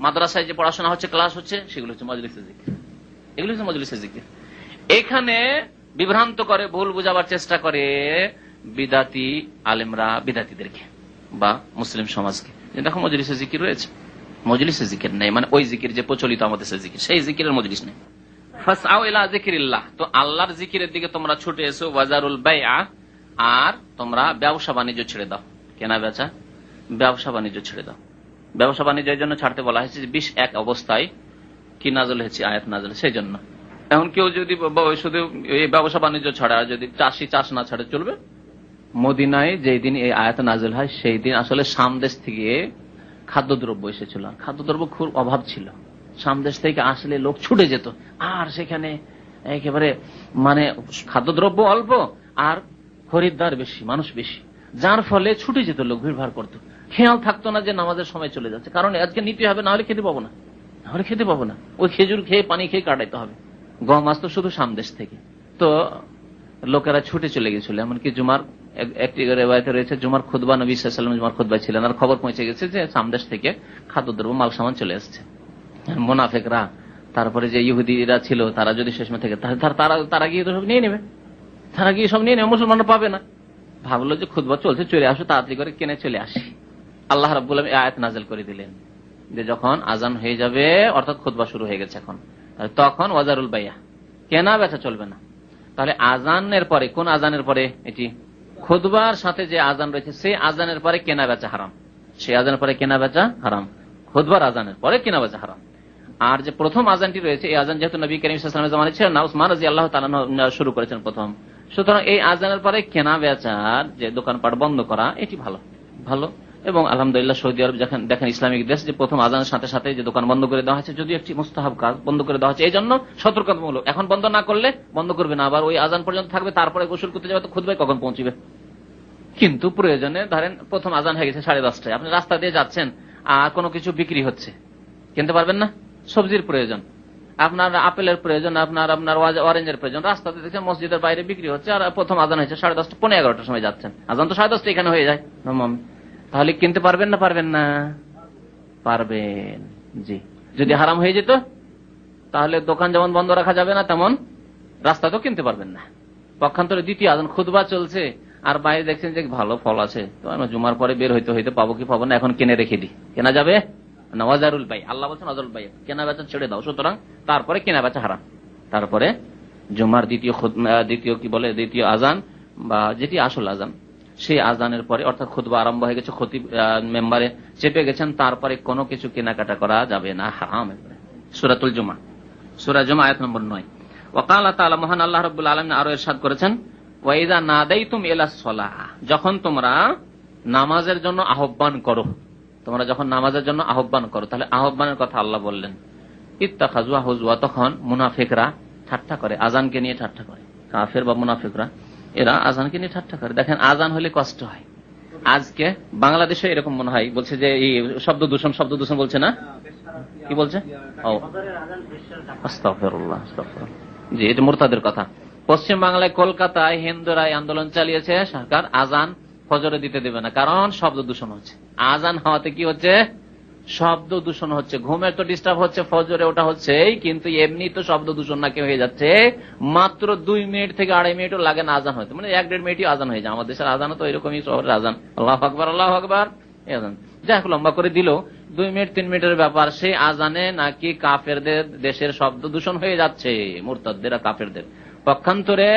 মাদ্রাসায় যে পড়াশোনা হচ্ছে, ক্লাস হচ্ছে, সেগুলো হচ্ছে মজলিসের জিকির, এগুলো হচ্ছে মজলিসের জিকির। এখানে বিভ্রান্ত করে, ভুল বুঝাবার চেষ্টা করে বিদাতি আলেমরা বিদাতিদেরকে বা মুসলিম সমাজকে, যে দেখো মজলিসের জিকির রয়েছে, মজলিসের জিকির নেই, মানে ওই জিকির যে প্রচলিত আমাদের জিকির, সেই জিকিরের মজলিস নেই। ফাসআউ ইলা যিকরিল্লাহ, তো আল্লাহর জিকিরের দিকে তোমরা ছুটে এসো, ওয়াজারুল বাইআ, আর তোমরা ব্যবসা বাণিজ্য ছেড়ে দাও, কেনা বেচা, ব্যবসা বাণিজ্য ছেড়ে দাও। ব্যবসা বাণিজ্যের জন্য ছাড়তে বলা হয়েছে, 21 অবস্থায় কি নাযিল হয়েছে, আয়াত নাযিল, সেই জন্য। এখন কেউ যদি শুধু এই ব্যবসা বাণিজ্য ছাড়া, যদি চাষি চাষ না ছাড়ে চলবে? মদিনায় যেই দিন এই আয়াত নাযিল হয় সেই দিন আসলে সামদেশ থেকে খাদ্যদ্রব্য এসেছিল, খাদ্যদ্রব্য খুব অভাব ছিল, সামদেশ থেকে আসলে লোক ছুটে যেত, আর সেখানে একেবারে মানে খাদ্যদ্রব্য অল্প আর খরিদ্দার বেশি, মানুষ বেশি, যার ফলে ছুটে যেত লোক, ভিড়ভাড় করতো, খেয়াল থাকতো না যে নামাজের সময় চলে যাচ্ছে, কারণ আজকে নিতে হবে, না হলে খেতে পাবো না, নাহলে খেতে পাবো না, ওই খেজুর খেয়ে পানি খেয়ে কাটাইতে হবে। গম আসতো শুধু সামদেশ থেকে, তো লোকেরা ছুটে চলে গেছিল। এমনকি জুমার একটি রিওয়ায়াতে রয়েছে, জুমার খুতবা, নবী সাল্লাল্লাহু আলাইহি ওয়াসাল্লাম জুমার খুতবায় ছিলেন, আর খবর পৌঁছে গেছে যে সামদেশ থেকে খাদ্যদ্রব্য মাল সামান চলে আসছে। মুনাফিকরা, তারপরে যে ইহুদিরা ছিল, তারা যদি শেষ থেকে তারা গিয়ে তো সব নিয়ে নেবে, তারা গিয়ে সব নিয়ে নেবে, মুসলমানরা পাবে না। ভাবলো যে খুতবা চলছে, চলে আসো, তাড়াতাড়ি করে কিনে চলে আসি। আল্লাহ রাব্বুল আলামিন আয়াত নাযিল করে দিলেন যে যখন আজান হয়ে যাবে, অর্থাৎ খুতবা শুরু হয়ে গেছে এখন, তখন ওয়াজারুল বাইয়া, কেনা বেচা চলবে না। তাহলে আজানের পরে, কোন আজানের পরে? এটি খুতবার সাথে যে আজান রয়েছে সেই আজানের পরে কেনা বেচা হারাম, সেই আজানের পরে কেনা বেচা হারাম, খুতবার আজানের পরে কেনা বেচা হারাম। আর যে প্রথম আজানটি রয়েছে, এই আজান যেহেতু নবী করিম সাল্লাল্লাহু আলাইহি ওয়াসাল্লামের জামানায় ছিল না, উসমান রাদিয়াল্লাহু তাআলা শুরু করেছেন প্রথম, সুতরাং এই আজানের পরে কেনা বেচার যে দোকানপাট বন্ধ করা, এটি ভালো, ভালো। এবং আলহামদুলিল্লাহ সৌদি আরব দেখেন ইসলামিক দেশ, যে প্রথম আজানের সাথে সাথে যে দোকান বন্ধ করে দেওয়া হয়েছে, যদি একটি মুস্তাহাব কাজ বন্ধ করে দেওয়া হয়েছে, এই জন্য সতর্কতামূলক। এখন বন্ধ না করলে বন্ধ করবে না, আবার ওই আজান পর্যন্ত থাকবে, তারপরে গোসল করতে যাবে, তো খুতবায় কখন পৌঁছবে। কিন্তু প্রয়োজনে ধরেন প্রথম আজান হয়ে গেছে 10:30টায়, আপনি রাস্তা দিয়ে যাচ্ছেন আর কোনো কিছু বিক্রি হচ্ছে, কিনতে পারবেন না। সবজির প্রয়োজন, আপনার আপেলের প্রয়োজন, আপনার অরেঞ্জের প্রয়োজন, রাস্তাতে দেখছেন মসজিদের বাইরে বিক্রি হচ্ছে, আর প্রথম আজান হয়েছে 10:30, 11:15 সময় যাচ্ছেন, আজান তো 10:30 এখানে হয়ে যায়, তাহলে কিনতে পারবেন না পারবেন না? পারবেন। জি, যদি হারাম হয়ে যেত তাহলে দোকান যেমন বন্ধ রাখা যাবে না, তেমন রাস্তা তো কিনতে পারবেন না। পক্ষান্তরে দ্বিতীয় আজান, খুতবা চলছে আর বাইরে দেখছেন যে ভালো ফল আছে, তো আমরা জুমার পরে বের হইতে হইতে পাবো কি পাবো না, এখন কিনে রেখে দিই, কেনা যাবে না। ওয়াজারুল বাই, আল্লাহ বলছেন ওয়াজারুল বাই, কেনা বেচা ছেড়ে দাও। সুতরাং তারপরে কেনা বেচা হারাম। তারপরে জুমার দ্বিতীয় আজান বা যেটি আসল আজান, সেই আজানের পরে অর্থাৎ খুতবা আরম্ভ হয়ে গেছে, খতিব মেম্বারে চেপে গেছেন, তারপরে কোনো কিছু কেনাকাটা করা যাবে না, হারাম। সূরাতুল জুমা, সূরা জুমা আয়াত নম্বর 9। ওয়াকালা তাআলা, মহান আল্লাহ রাব্বুল আলামিন আরো ইরশাদ করেছেন, ওয়াইদা নাদাইতুম ইলাস সালাহ, যখন তোমরা নামাজের জন্য আহ্বান করো, তোমরা যখন নামাজের জন্য আহ্বান করো, তাহলে আহ্বানের কথা আল্লাহ বললেন। ইত্তাখাযুহা হুজওয়া, তখন মুনাফিকরা ঠাট্টা করে, আজানকে নিয়ে ঠাট্টা করে। কাফের বা মুনাফিকরা এরা আজানকে নিয়ে ঠাট্টা করে। দেখেন আজান হলে কষ্ট হয়। আজকে বাংলাদেশে এরকম মনে হয়, বলছে যে এই শব্দ দূষণ বলছে না, কি বলছে? ও আস্তাগফিরুল্লাহ, আস্তাগফিরুল্লাহ। জি, এটা মুরতাদের কথা। পশ্চিম বাংলায় কলকাতায় হিন্দুরা আন্দোলন চালিয়েছে, সরকার আজান ফজরে দিতে দেবে না, কারণ শব্দ দূষণ হচ্ছে। আজান হওয়াতে কি হচ্ছে? শব্দ দূষণ হচ্ছে। ঘুমের তো ডিস্টার্ব হচ্ছে, ফজরে ওটা হচ্ছে, কিন্তু এমনি তো শব্দ দূষণ নাকি হয়ে যাচ্ছে। মাত্র 2 মিনিট থেকে 2.5 মিনিটও লাগে না আজান হইতে, মানে 1-1.5 মিনিটই আজান হয়ে যায়। আমাদের দেশের আজানও তো এরকমই, শহরের আজান আল্লাহু আকবার আল্লাহু আকবার আজান, যাই হোক লম্বা করে দিল 2 মিনিট 3 মিনিটের ব্যাপার, সেই আজানে নাকি কাফেরদের দেশের শব্দ দূষণ হয়ে যাচ্ছে, মুরতাদদের কাফেরদের। পক্ষান্তরে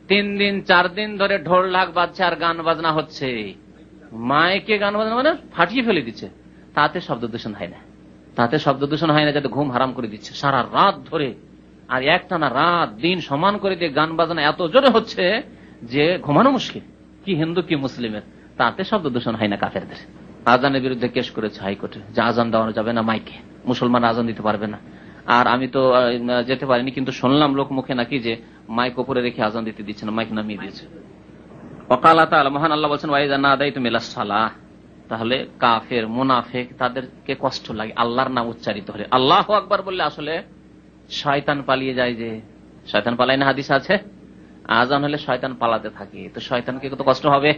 3 দিন 4 দিন ধরে ঢোল ঢাক বাজছে আর গান বাজনা হচ্ছে, মাইকে গান বাজনা মানে ফাটিয়ে ফেলে দিচ্ছে, তাতে শব্দ দূষণ হয় না, তাতে শব্দ দূষণ হয় না, যাতে ঘুম হারাম করে দিচ্ছে সারা রাত ধরে। আর একটানা রাত দিন সমান করে দিয়ে গান বাজনা এত জোরে হচ্ছে যে ঘুমানো মুশকিল, কি হিন্দু কি মুসলিমের, তাতে শব্দ দূষণ হয় না কাফেরদের। আজানের বিরুদ্ধে কেস করেছে হাইকোর্টে, যে আজান দেওয়ানো যাবে না মাইকে, মুসলমান আজান দিতে পারবে না। আর আমি তো যেতে পারিনি, কিন্তু শুনলাম লোক মুখে নাকি যে মাইক উপরে রেখে আজান দিতে দিচ্ছে না, মাইক নামিয়ে দিয়েছে। ওয়াকালা তাআলা, মহান আল্লাহ বলেন, ওয়াইযা নাদাইতুম ইলাস সালাহ, তাহলে কাফের মুনাফিক তাদেরকে কষ্ট লাগে আল্লাহর নাম উচ্চারিত হলে। আল্লাহু আকবার বললে আসলে শয়তান পালিয়ে যায়, যে শয়তান পালায় না, হাদিস আছে, আজান হলে শয়তান পালাতে থাকে, তো শয়তানকে তো কষ্ট হবে,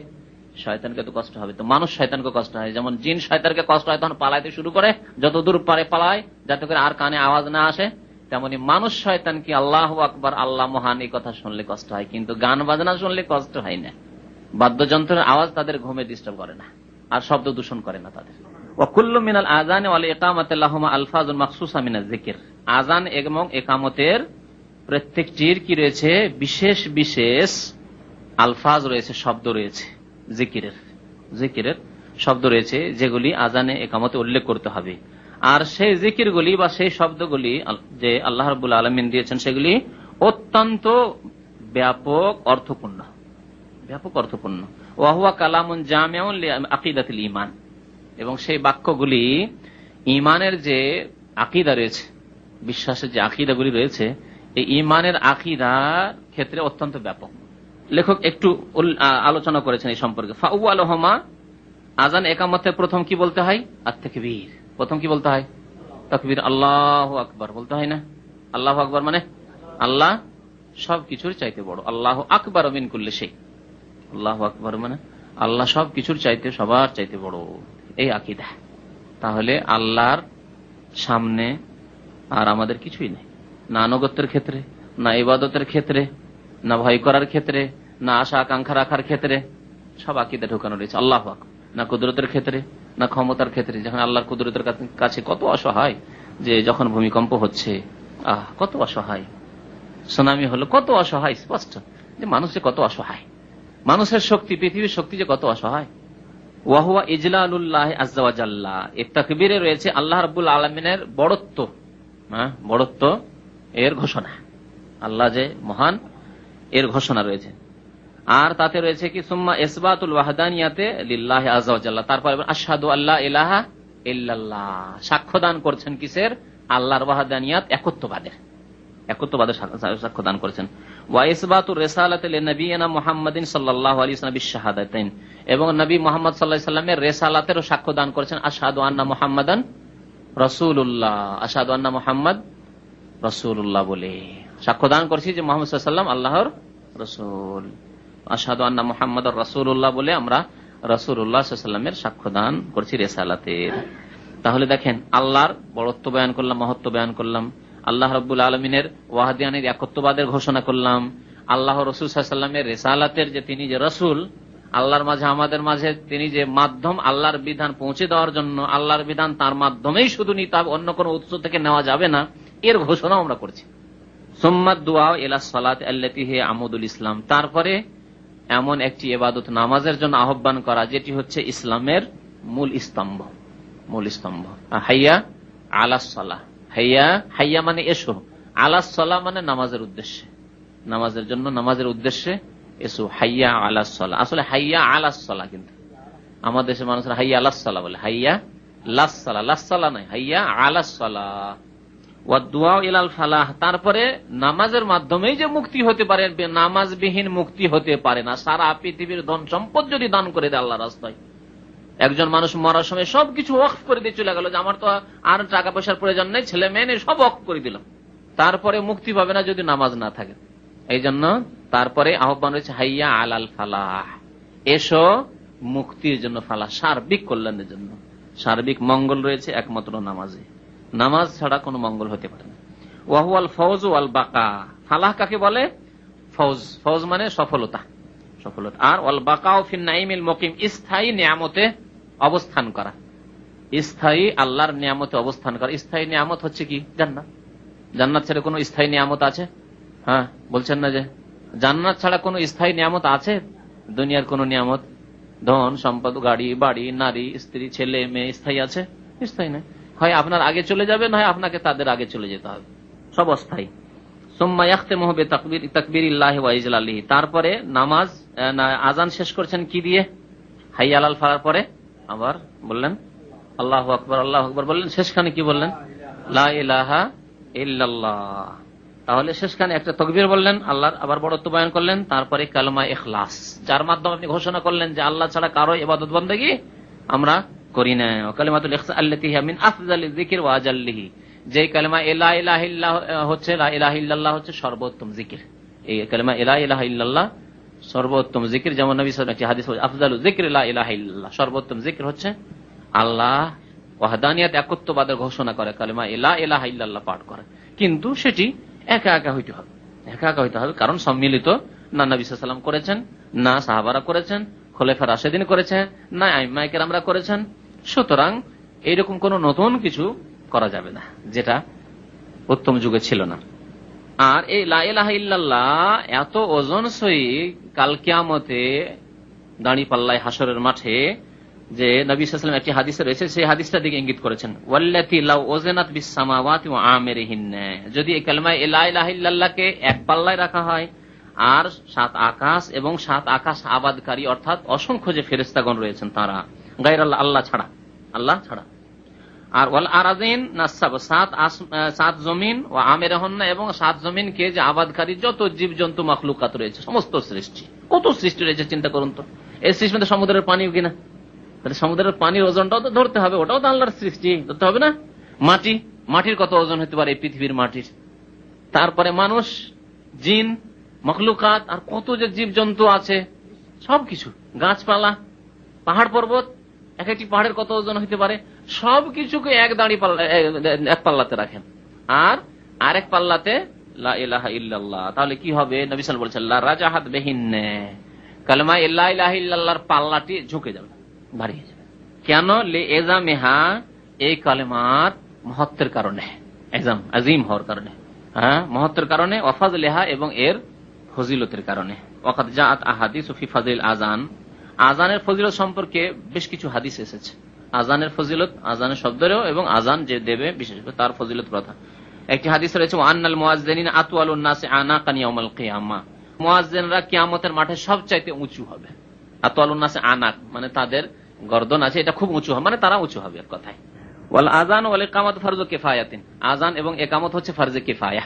শয়তানকে তো কষ্ট হবে, তো মানুষ শয়তানকে কষ্ট হয়। যেমন জিন শয়তানকে কষ্ট হয় তখন পালাইতে শুরু করে, যত দূর পারে পালায় যাতে করে আর কানে আওয়াজ না আসে, তেমনি মানুষ শয়তানকে আল্লাহু আকবার আল্লাহ মহান এই কথা শুনলে কষ্ট হয়, কিন্তু গান বাজনা শুনলে কষ্ট হয় না। বাদ্যযন্ত্রের আওয়াজ তাদের ঘুমে ডিস্টার্ব করে না, আর শব্দ দূষণ করে না তাদের। ওয়াকুল্লু মিনাল আযান ওয়াল ইকামাতি লাহুমা আলফাজুন মাখসুসা মিনাজ যিকর, আযান এবং ইকামতের প্রত্যেকটির কি রয়েছে? বিশেষ বিশেষ আলফাজ রয়েছে, শব্দ রয়েছে, জিকিরের শব্দ রয়েছে, যেগুলি আযানে ইকামতে উল্লেখ করতে হবে। আর সেই জিকিরগুলি বা সেই শব্দগুলি যে আল্লাহ রাব্বুল আলামিন দিয়েছেন, সেগুলি অত্যন্ত ব্যাপক অর্থপূর্ণ, ব্যাপক অর্থপূর্ণ। ওয়া হুয়া কালামুন জামিউন লিআকিদাতিল ঈমান, এবং সেই বাক্যগুলি ঈমানের যে আকীদা রয়েছে, বিশ্বাসের যে আকীদাগুলি রয়েছে, এই ঈমানের আকীদার ক্ষেত্রে অত্যন্ত ব্যাপক। লেখক একটু আলোচনা করেছেন এই সম্পর্কে। ফাউয়ালুহুমা, আযান ইকামতে প্রথম কি বলতে হয়? আত-তাকবীর, প্রথম কি বলতে হয়? তাকবীর, আল্লাহু আকবার বলতে হয় না? আল্লাহু আকবার মানে আল্লাহ সবকিছুর চাইতে বড়, আল্লাহু আকবার মিন কুল্লি শাই, আল্লাহু আকবার মানে আল্লাহ সবকিছুর চাইতে, সবার চাইতে বড়, এই আকীদা। তাহলে আল্লাহর সামনে আর আমাদের কিছুই নেই, না আনুগত্যের ক্ষেত্রে, না ইবাদতের ক্ষেত্রে, না ভয় করার ক্ষেত্রে, না আশা আকাঙ্ক্ষা রাখার ক্ষেত্রে, সব আকীদা ঢোকানো রয়েছে আল্লাহু আকবার। না কুদরতের ক্ষেত্রে, না ক্ষমতার ক্ষেত্রে, যখন আল্লাহর কুদরতের কাছে কত অসহায়, যে যখন ভূমিকম্প হচ্ছে কত অসহায়, সুনামি হলো কত অসহায়, স্পষ্ট যে মানুষ যে কত অসহায়, মানুষের শক্তি, পৃথিবীর শক্তি যে কত অসহায়। ওয়া হুয়া ইজলালুল্লাহ আযজা ওয়া জাল্লা, এই তাকবীরে রয়েছে আল্লাহ রাব্বুল আলামিনের বড়ত্ব, বড়ত্ব এর ঘোষণা, আল্লাহ যে মহান এর ঘোষণা রয়েছে। আর তাতে রয়েছে কি সুম্মা ইসবাতুল ওয়াহদানিয়াতে লিল্লাহি আযজা ওয়া জাল্লা, তারপর আশহাদু আল্লা ইলাহা ইল্লাল্লাহ, সাক্ষ্যদান করছেন কিসের? আল্লাহর ওয়াহদানিয়াত, একত্ববাদের সাক্ষ্য দান করেছেন। ওয়া ইসবাতুর রিসালাতি লিনবিয়িনা মুহাম্মাদিন সাল্লাল্লাহু আলাইহি ওয়াসাল্লাম বিশহাদাতাইন, এবং নবী মুহাম্মদ সাল্লাল্লাহু আলাইহি ওয়াসাল্লামের রিসালাতেরও সাক্ষ্য দান করেছেন আশহাদু আন্না মুহাম্মাদান রাসূলুল্লাহ, আশহাদু আন্না মুহাম্মদ রাসূলুল্লাহ বলে সাক্ষ্য দান করেছি যে মুহাম্মদ সাল্লাল্লাহু আলাইহি ওয়াসাল্লাম আল্লাহর রাসূল। আশহাদু আন্না মুহাম্মাদার রাসূলুল্লাহ বলে আমরা রাসূলুল্লাহ সাল্লাল্লাহু আলাইহি ওয়াসাল্লামের সাক্ষ্য দান করছি রিসালাতের। তাহলে দেখেন, আল্লাহর বড়ত্ব বয়ান করলাম, মহত্ব বয়ান করলাম, আল্লাহ রাব্বুল আলামিনের ওয়াহদানিয়াতের একত্ববাদের ঘোষণা করলাম, আল্লাহ রাসূল সাল্লাল্লাহু আলাইহি ওয়াসাল্লামের রিসালাতের যে তিনি যে রাসূল, আল্লাহর মাঝে আমাদের মাঝে তিনি যে মাধ্যম আল্লাহর বিধান পৌঁছে দেওয়ার জন্য, আল্লাহর বিধান তার মাধ্যমেই শুধু নিতে হবে, অন্য কোনো উৎস থেকে নেওয়া যাবে না, এর ঘোষণা আমরা করছি। সুম্মা দুআ ইলা সালাত আল্লাতী হিয়া আমুদুল ইসলাম, তারপরে এমন একটি ইবাদত নামাজের জন্য আহ্বান করা যেটি হচ্ছে ইসলামের মূল স্তম্ভ। হাইয়া আলাস সালাহ, হাইয়া মানে এসো, আলাস সালাহ মানে নামাজের উদ্দেশ্যে, নামাজের জন্য, নামাজের উদ্দেশ্যে এসো, হাইয়া আলাস সালাহ। আসলে হাইয়া আলাস সালাহ, কিন্তু আমাদের দেশের মানুষরা হাইয়া আলাস সালাহ বলে, হাইয়া লাস সালাহ নয়, হাইয়া আলাস সালাহ। ওয়া দুআ ইলাল ফালাহ, তারপরে নামাজের মাধ্যমেই যে মুক্তি হতে পারে, নামাজবিহীন মুক্তি হতে পারে না। সারা পৃথিবীর ধন সম্পদ যদি দান করে দেয় আল্লাহর রাস্তায়, একজন মানুষ মরার সময় সবকিছু ওয়াকফ করে দিয়ে চলে গেল, যে আমার তো আর টাকা পয়সার প্রয়োজন নেই, ছেলে মেয়ে নেই, সব ওয়াকফ করে দিলাম, তারপরে মুক্তি পাবে না যদি নামাজ না থাকে। এই জন্য তারপরে আহ্বান রয়েছে হাইয়া আলাল ফালাহ, এসো মুক্তির জন্য, ফালাহ সার্বিক কল্যাণের জন্য। সার্বিক মঙ্গল রয়েছে একমাত্র নামাজে, নামাজ ছাড়া কোনো মঙ্গল হতে পারে না। ওয়াহুয়াল ফওজ ওয়াল বাকা, ফালাহ কাকে বলে? ফওজ মানে সফলতা। আর ওয়াল বাকাও ফিন নাইমিল মুকিম, স্থায়ী নিয়ামতে অবস্থান করা, স্থায়ী আল্লাহর নিয়ামতে অবস্থান করা। স্থায়ী নিয়ামত হচ্ছে কি? জান্নাত। জান্নাত ছাড়া কোনো স্থায়ী নিয়ামত আছে? হ্যাঁ, বলছেন না যে জান্নাত ছাড়া কোনো স্থায়ী নিয়ামত আছে? দুনিয়ার কোন নিয়ামত, ধন সম্পদ, গাড়ি বাড়ি, নারী স্ত্রী ছেলে মেয়ে স্থায়ী আছে? স্থায়ী নয়, হয় আপনার আগে চলে যাবে, নয় আপনাকে তাদের আগে চলে যেতে হবে, সব অস্থায়ী। সুম্মা ইয়াখতিমুহু বিতাকবীরিল্লাহি ওয়া ইজলালিহি, তারপরে নামাজ আজান শেষ করছেন কি দিয়ে? হাইয়া আলাল ফালাহর পরে আবার বললেন আল্লাহু আকবার, আল্লাহু আকবার বললেন, শেষখানে কি বললেন? লা ইলাহা ইল্লাল্লাহ। তাহলে শেষখানে একটা তাকবীর বললেন, আল্লাহর আবার বড়ত্ব বয়ান করলেন, তারপরে কালেমা ইখলাস, যার মাধ্যমে আপনি ঘোষণা করলেন যে আল্লাহ ছাড়া কারো ইবাদত বন্দেগী আমরা করি না। কালিমাতুল ইখলাস আল্লাতী হিয়া মিন আফযালিয যিকর ওয়া আজাল্লিহি, যে কালেমা লা ইলাহা ইল্লাল্লাহ হচ্ছে, লা ইলাহা ইল্লাল্লাহ হচ্ছে সর্বোত্তম জিকির। এই কালেমা লা ইলাহা ইল্লাল্লাহ সর্বোত্তম জিকির, যেমন নবী সাল্লাল্লাহু আলাইহি ওয়াসাল্লাম হাদিস বলেছেন আফযালু যিকর লা ইলাহা ইল্লাল্লাহ, সর্বোত্তম জিকির হচ্ছে আল্লাহ ওয়াহদানিয়াত একত্ববাদের ঘোষণা করে, কালেমা লা ইলাহা ইল্লাল্লাহ পাঠ করে। কিন্তু সেটি একা একা হইতে হবে, কারণ সম্মিলিত না নবী সাল্লাল্লাহু আলাইহি ওয়াসাল্লাম করেছেন, না সাহাবারা করেছেন, খোলাফা রাশেদিন করেছেন, না আইম্মায়ে কেরামরা করেছেন। সুতরাং এইরকম কোন নতুন কিছু করা যাবে না যেটা উত্তম যুগে ছিল না। আর এই লা ইলাহা ইল্লাল্লাহ এত ওজনসই, কাল কিয়ামতে দাঁড়ি পাল্লায় হাসরের মাঠে, যে নবী সাল্লাল্লাহু আলাইহি ওয়াসাল্লাম একটি হাদিসে রয়েছে, সেই হাদিসটার দিকে ইঙ্গিত করেছেন, ওয়াল্লাতী লাউ ওযানাত বিস সামাওয়াতি ওয়া আমিরিহিন্না, যদি এই কালেমা লা ইলাহা ইল্লাল্লাহকে এক পাল্লায় রাখা হয়, আর 7 আকাশ এবং 7 আকাশ আবাদকারী অর্থাৎ অসংখ্য যে ফেরেশতাগণ রয়েছেন তারা, গায়রাল্লাহ, আল্লাহ ছাড়া, আর ওয়াল আরাযিন নাসাব, 7 জমিন ও আমিরহুন্না, এবং 7 জমিনকে যে আবাদকারী যত জীবজন্তু মাখলুকাত রয়েছে, সমস্ত সৃষ্টি, কত সৃষ্টি রয়েছে চিন্তা করুন তো। এই সৃষ্টির মধ্যে সমুদ্রের পানিও কিনা, তাহলে সমুদ্রের পানির ওজনটাও তো ধরতে হবে, ওটাও তো আল্লাহর সৃষ্টি, ধরতে হবে না? মাটির কত ওজন হতে পারে এই পৃথিবীর মাটির, তারপরে মানুষ, জিন, মখলুকাত, আর কত যে জীবজন্তু আছে, সবকিছু, গাছপালা, পাহাড় পর্বত, এক একটি পাহাড়ের কত ওজন হতে পারে, সবকিছুকে এক পাল্লাতে রাখেন, আর আরেক পাল্লাতে লা ইলাহা ইল্লাল্লাহ। তাহলে কি হবে? নবী সাল্লাল্লাহু আলাইহি ওয়াসাল্লাম বলছেন লা রাজাহাত বিহিন্না, কালেমা লা ইলাহা ইল্লাল্লাহর পাল্লাটি ঝুঁকে যাবে, ভারী হয়ে যাবে। কেন? লি এজামিহা, এই কালেমার মহত্বের কারণে, এজাম আজিম হওয়ার কারণে, হ্যাঁ মহত্বের কারণে, ওয়াফাজলিহা, এবং এর ফজিলতের কারণে। ওয়াকাদ জাআত আহাদিসু ফি ফাযিল আযান, আজানের ফজিলত সম্পর্কে বেশ কিছু হাদিস এসেছে, আজানের ফজিলত, আজানের শব্দেরও, এবং আজান যে দেবে বিশেষ করে তার ফজিলত কথা। একটি হাদিস রয়েছে, আন্নাল মুয়াজ্জিনিন আতওয়ালুন নাসি আনাকান ইয়াউমাল কিয়ামা, মুয়াজ্জিনরা কিয়ামতের মাঠে সবচাইতে উঁচু হবে। আতওয়ালুন নাসি আনাক মানে তাদের গর্দন আছে, এটা খুব উঁচু হবে, মানে তারা উঁচু হবে এর কথায়। ওয়াল আযান ওয়াল ইকামাত ফারযু কিফায়াতিন, আযান এবং ইকামত হচ্ছে ফরজে কিফায়া।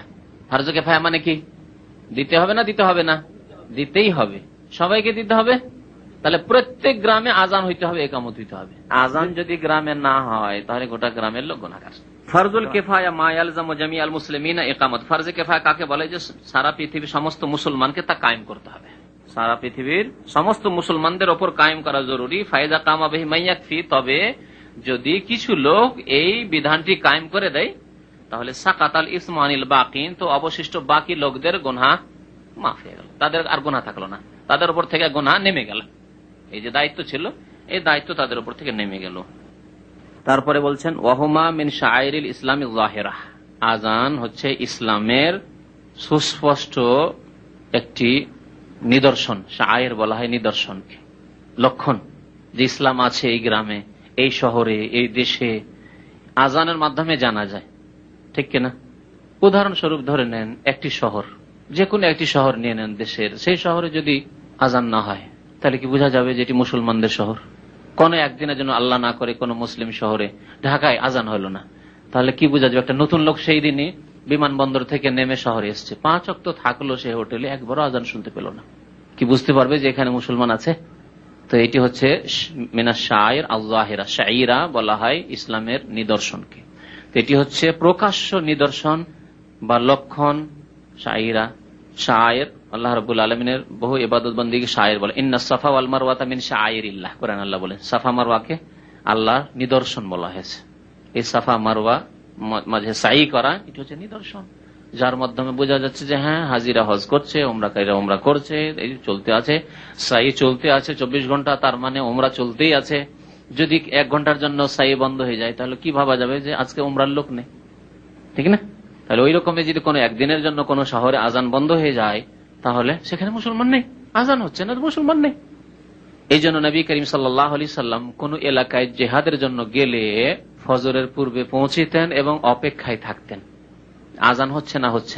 ফরজে কিফায়া মানে কি? দিতে হবে না দিতে হবে না? দিতেই হবে, সবাইকে দিতে হবে। তাহলে প্রত্যেক গ্রামে আযান হইতে হবে, ইকামত হইতে হবে। আযান যদি গ্রামে না হয় তাহলে গোটা গ্রামের লোক গুনাহগার। ফরজুল কিফায়া মা ইয়ালজামু জামিআল মুসলিমিনা ইকামত, ফরজে কিফায়া কাকে বলে? যে সারা পৃথিবীর সমস্ত মুসলমানকে তা কায়েম করতে হবে, সারা পৃথিবীর সমস্ত মুসলমানদের ওপর কায়েম করা জরুরি। ফায়দা কামা বিহি মান ইয়াকফি, তবে যদি কিছু লোক এই বিধানটি কায়েম করে দেয় তাহলে সাকাতাল ইসমু আনিল বাকিন, তো অবশিষ্ট বাকি লোকদের গুনাহ মাফ হয়ে গেল, তাদের আর গুনাহ থাকলো না, তাদের উপর থেকে গুনাহ নেমে গেল। এই যে দায়িত্ব ছিল এই দায়িত্ব তাদের উপর থেকে নেমে গেল। তারপরে বলছেন ওয়াহুমা মিন শাআইরিল ইসলামি যাহিরা, আযান হচ্ছে ইসলামের সুস্পষ্ট একটি নিদর্শন। শাআইর বলা হয় নিদর্শনকে, লক্ষণ, যে ইসলাম আছে এই গ্রামে, এই শহরে, এই দেশে, আযানের মাধ্যমে জানা যায়, ঠিক কিনা? উদাহরণস্বরূপ ধরে নেন একটি শহর, যে কোনো একটি শহর নিয়ে নেন দেশের, সেই শহরে যদি আযান না হয় তাহলে কি বোঝা যাবে যে এটি মুসলমানদের শহর? কোন একদিনের জন্য আল্লাহ না করে কোন মুসলিম শহরে, ঢাকায় আযান হলো না, তাহলে কি বোঝা যাবে? একটা নতুন লোক সেই দিনই বিমানবন্দর থেকে নেমে শহরে এসছে, 5 ওয়াক্ত থাকলো সে হোটেলে, একবারও আযান শুনতে পেল না, কি বুঝতে পারবে যে এখানে মুসলমান আছে? তো এটি হচ্ছে মিনাশ শাআইর আল যাহিরা, শাইরা বলা হয় ইসলামের নিদর্শনকে। তো এটি হচ্ছে প্রকাশ্য নিদর্শন বা লক্ষণ, শাইরা। শায়ের আল্লাহ রাব্বুল আলামিনের বহু ইবাদত বন্দেগী শায়ের বলে। ইন্নাস সাফা ওয়াল মারওয়াতা মিন শাআইরিল্লাহ, কোরআন আল্লাহ বলেন সাফা মারওয়াকে আল্লাহর নিদর্শন বলা হয়েছে। এই সাফা মারওয়া মাঝে সাই করা এটি হচ্ছে নিদর্শন, যার মাধ্যমে বোঝা যাচ্ছে যে হ্যাঁ হাজিরা হজ করছে, ওমরাকারীরা ওমরা করছে, এই চলতে আছে, সাই চলতে আছে 24 ঘন্টা, তার মানে ওমরা চলতেই আছে। যদি 1 ঘন্টার জন্য সাই বন্ধ হয়ে যায় তাহলে কি ভাবা যাবে যে আজকে ওমরার লোক নেই, ঠিক না? তাহলে ওই রকমের যদি কোনো একদিনের জন্য কোন শহরে আযান বন্ধ হয়ে যায় তাহলে সেখানে মুসলমান নেই, আযান হচ্ছে না, মুসলমান নেই। এই জন্য নবী করিম সাল্লাল্লাহু আলাইহি সাল্লাম কোন এলাকায় জিহাদের জন্য গেলে ফজরের পূর্বে পৌঁছিতেন এবং অপেক্ষায় থাকতেন, আযান হচ্ছে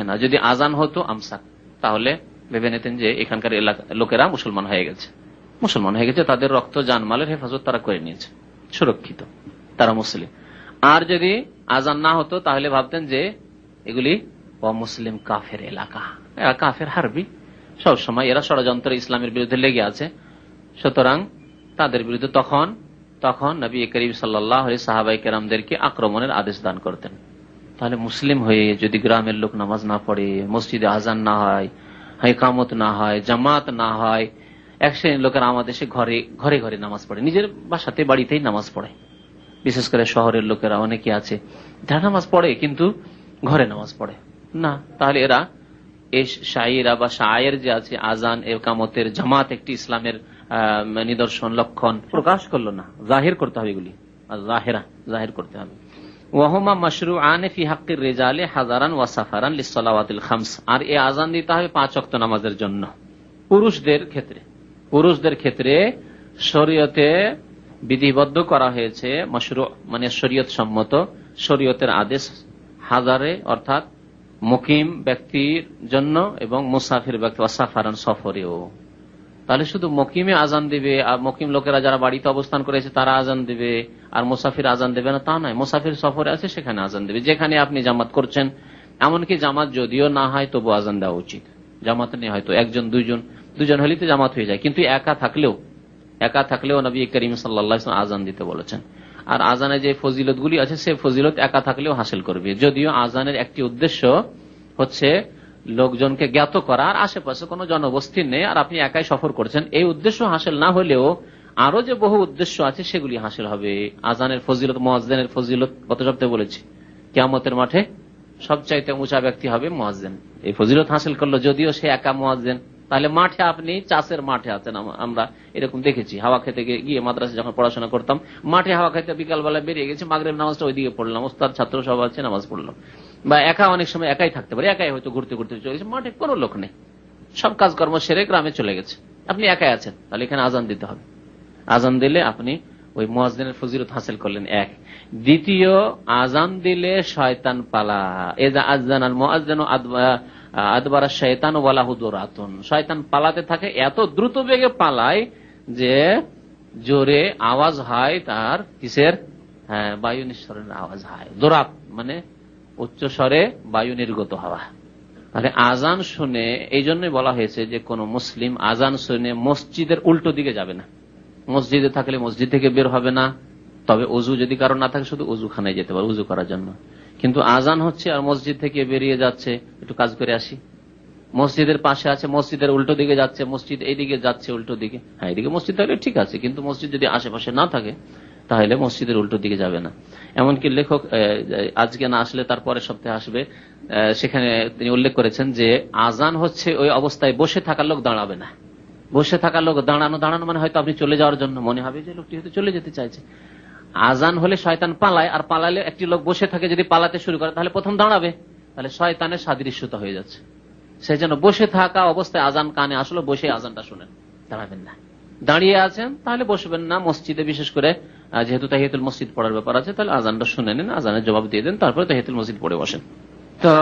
না। যদি আযান হতো আমসাক, তাহলে ভেবে নিতেন যে এখানকার লোকেরা মুসলমান হয়ে গেছে, তাদের রক্ত জানমালের হেফাজত তারা করে নিয়েছে, সুরক্ষিত, তারা মুসলিম। আর যদি আযান না হতো তাহলে ভাবতেন যে এগুলি অমুসলিম কাফের এলাকা, কাফের হারবি, সবসময় এরা ষড়যন্ত্র ইসলামের বিরুদ্ধে লেগে আছে, সুতরাং তাদের বিরুদ্ধে তখন নবী করিম সাল্লাল্লাহু আলাইহি সাহাবায়ে কেরামদেরকে আক্রমণের আদেশ দান করতেন। তাহলে মুসলিম হয়ে যদি গ্রামের লোক নামাজ না পড়ে, মসজিদে আযান না হয়, ইকামত না হয়, জামাত না হয়, এক শ্রেণীর লোকেরা আমাদের দেশে ঘরে ঘরে নামাজ পড়ে, নিজের বাসাতে বাড়িতেই নামাজ পড়ে। বিশেষ করে শহরের লোকেরা অনেকে আছে যারা নামাজ পড়ে কিন্তু ঘরে নামাজ পড়ে না, তাহলে এরা এই শাইরা বা শায়ের যে আছে আযান, ইকামতের, জামাত একটি ইসলামের নিদর্শন, লক্ষণ প্রকাশ করলো না, জাহির করতে হবে, এগুলি জাহির করতে হবে। ওয়াহুমা মাশরুআন ফি হাক্কির রিজালি হাযারান ওয়া সাফারান লিসসালাওয়াতিল খামস, আর এই আযান দিতে হবে 5 ওয়াক্ত নামাজের জন্য। পুরুষদের ক্ষেত্রে শরীয়তে বিধিবদ্ধ করা হয়েছে, মাশরু মানে শরীয়ত সম্মত, শরীয়তের আদেশ হাজারে অর্থাৎ মুকিম ব্যক্তির জন্য এবং মুসাফির ব্যক্তি সাফারান সফরেও। তাহলে শুধু মুকিমে আযান দিবে আর মুকিম লোকেরা যারা বাড়িতে অবস্থান করেছে তারা আযান দিবে আর মুসাফির আযান দেবে না তা নয়, মুসাফির সফরে আছে সেখানে আযান দেবে, যেখানে আপনি জামাত করছেন। এমনকি জামাত যদিও না হয় তবু আযান দেওয়া উচিত। জামাত নেই হয়তো একজন দুজন হলেই তো জামাত হয়ে যায়, কিন্তু একা থাকলেও নবী করিম সাল্লাল্লাহু আলাইহি ওয়াসাল্লাম আযান দিতে বলেছেন। আর আযানের যে ফজিলত গুলি আছে সে ফজিলত একা থাকলেও হাসিল করবে, যদিও আযানের একটি উদ্দেশ্য হচ্ছে লোকজনকে জ্ঞাত করা, আর আশেপাশে কোনো জনবস্তি নেই আর আপনি একাই সফর করছেন, এই উদ্দেশ্য হাসিল না হলেও আরো যে বহু উদ্দেশ্য আছে সেগুলি হাসিল হবে। আযানের ফজিলত, মুয়াজ্জিনের ফজিলত গত সপ্তাহে বলেছি, কিয়ামতের মাঠে সবচাইতে উঁচা ব্যক্তি হবে মুয়াজ্জিন, এই ফজিলত হাসিল করলো যদিও সে একা মুয়াজ্জিন। তাহলে মাঠে আপনি চাষের মাঠে আছেন, আমরা এরকম দেখেছি, হাওয়া খেতে গিয়ে মাদ্রাসা যখন পড়াশোনা করতাম মাঠে হাওয়া খেতে বিকালবেলা বেরিয়ে গেছি, মাগরিব নামাজটা ওইদিকে পড়লাম, ওস্তাদ ছাত্র সব আছে নামাজ পড়লাম, বা একা অনেক সময় একাই থাকতে পারে, একাই হয়তো ঘুরতে চলে গেছে, মাঠে কোনো লোক নেই, সব কাজকর্ম সেরে গ্রামে চলে গেছে, আপনি একাই আছেন, তাহলে এখানে আযান দিতে হবে। আযান দিলে আপনি ওই মুয়াজ্জিনের ফজিলত হাসিল করলেন, এক। দ্বিতীয়, আযান দিলে শয়তান পালা, এযা আযানাল মুয়াজ্জিনু আদবারা শয়তান ওয়ালাহু দুরাতুন, শয়তান পালাতে থাকে, এত দ্রুত বেগে পালায় যে জোরে আওয়াজ হয় তার কিসের, বায়ু নিঃসরণের আওয়াজ হয়। দুরাত মানে উচ্চ স্বরে বায়ু নির্গত হওয়া। তাহলে আজান শুনে এই জন্যই বলা হয়েছে যে কোন মুসলিম আজান শুনে মসজিদের উল্টো দিকে যাবে না। মসজিদে থাকলে মসজিদ থেকে বের হবে না, তবে অজু যদি কারণ না থাকে শুধু অজুখানায় যেতে পারে উজু করার জন্য। কিন্তু আজান হচ্ছে আর মসজিদ থেকে বেরিয়ে যাচ্ছে, একটু কাজ করে আসি, মসজিদের পাশে আছে, মসজিদের উল্টো দিকে যাচ্ছে, মসজিদ এইদিকে যাচ্ছে উল্টো দিকে, হ্যাঁ এইদিকে মসজিদ থাকলে ঠিক আছে, কিন্তু মসজিদ যদি আশেপাশে না থাকে তাহলে মসজিদের উল্টো দিকে যাবে না। এমনকি লেখক আজকে না আসলে তারপরের সপ্তাহে আসবে, সেখানে তিনি উল্লেখ করেছেন যে আজান হচ্ছে ওই অবস্থায় বসে থাকার লোক দাঁড়াবে না। বসে থাকার লোক দাঁড়ানো মানে হয়তো আপনি চলে যাওয়ার জন্য মনে হবে যে লোকটি হয়তো চলে যেতে চাইছে। আজান হলে শয়তান পালায়, আর পালালে একটি লোক বসে থাকে, যদি পালাতে শুরু করে তাহলে প্রথম দাঁড়াবে, তাহলে শয়তানের সাদৃশ্যতা হয়ে যাচ্ছে। সেই জন্য বসে থাকা অবস্থায় আজান কানে আসলে বসে আজানটা শুনেন, দাঁড়াবেন না। দাঁড়িয়ে আছেন তাহলে বসবেন না, মসজিদে বিশেষ করে যেহেতু তাহিয়াতুল মসজিদ পড়ার ব্যাপার আছে, তাহলে আজানটা শুনে নেন, আজানের জবাব দিয়ে দেন, তারপরে তাহিয়াতুল মসজিদ পড়ে বসেন। তো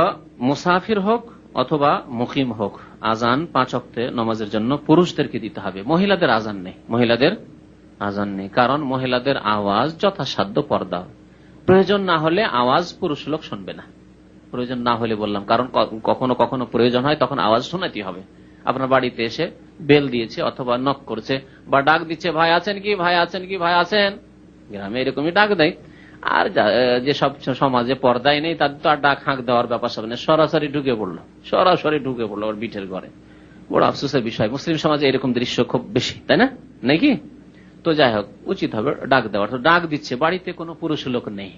মুসাফির হোক অথবা মুকিম হোক, আজান 5 ওয়াক্তে নামাজের জন্য পুরুষদেরকে দিতে হবে, মহিলাদের আজান নেই। মহিলাদের আজান নেই, কারণ মহিলাদের আওয়াজ যথাসাধ্য পর্দা, প্রয়োজন না হলে আওয়াজ পুরুষ লোক শুনবে না। প্রয়োজন না হলে বললাম, কারণ কখনো কখনো প্রয়োজন হয়, তখন আওয়াজ শোনাতে হবে। আপনার বাড়িতে এসে বেল দিয়েছে অথবা নক করছে বা ডাক দিচ্ছে, ভাই আছেন কি, ভাই আছেন কি, ভাই আছেন, গ্রামে এরকমই ডাক দেয়। আর যে সব সমাজে পর্দায় নেই তাদের তো আর ডাক হাঁক দেওয়ার ব্যাপার সব নেই, সরাসরি ঢুকে পড়লো ওর বিটের ঘরে। বড় আফসোসের বিষয়, মুসলিম সমাজে এরকম দৃশ্য খুব বেশি, তাই না, নাকি? তো যাই হোক, উচিত হবে ডাক দেওয়ার। তো ডাক দিচ্ছে, বাড়িতে কোনো পুরুষ লোক নেই,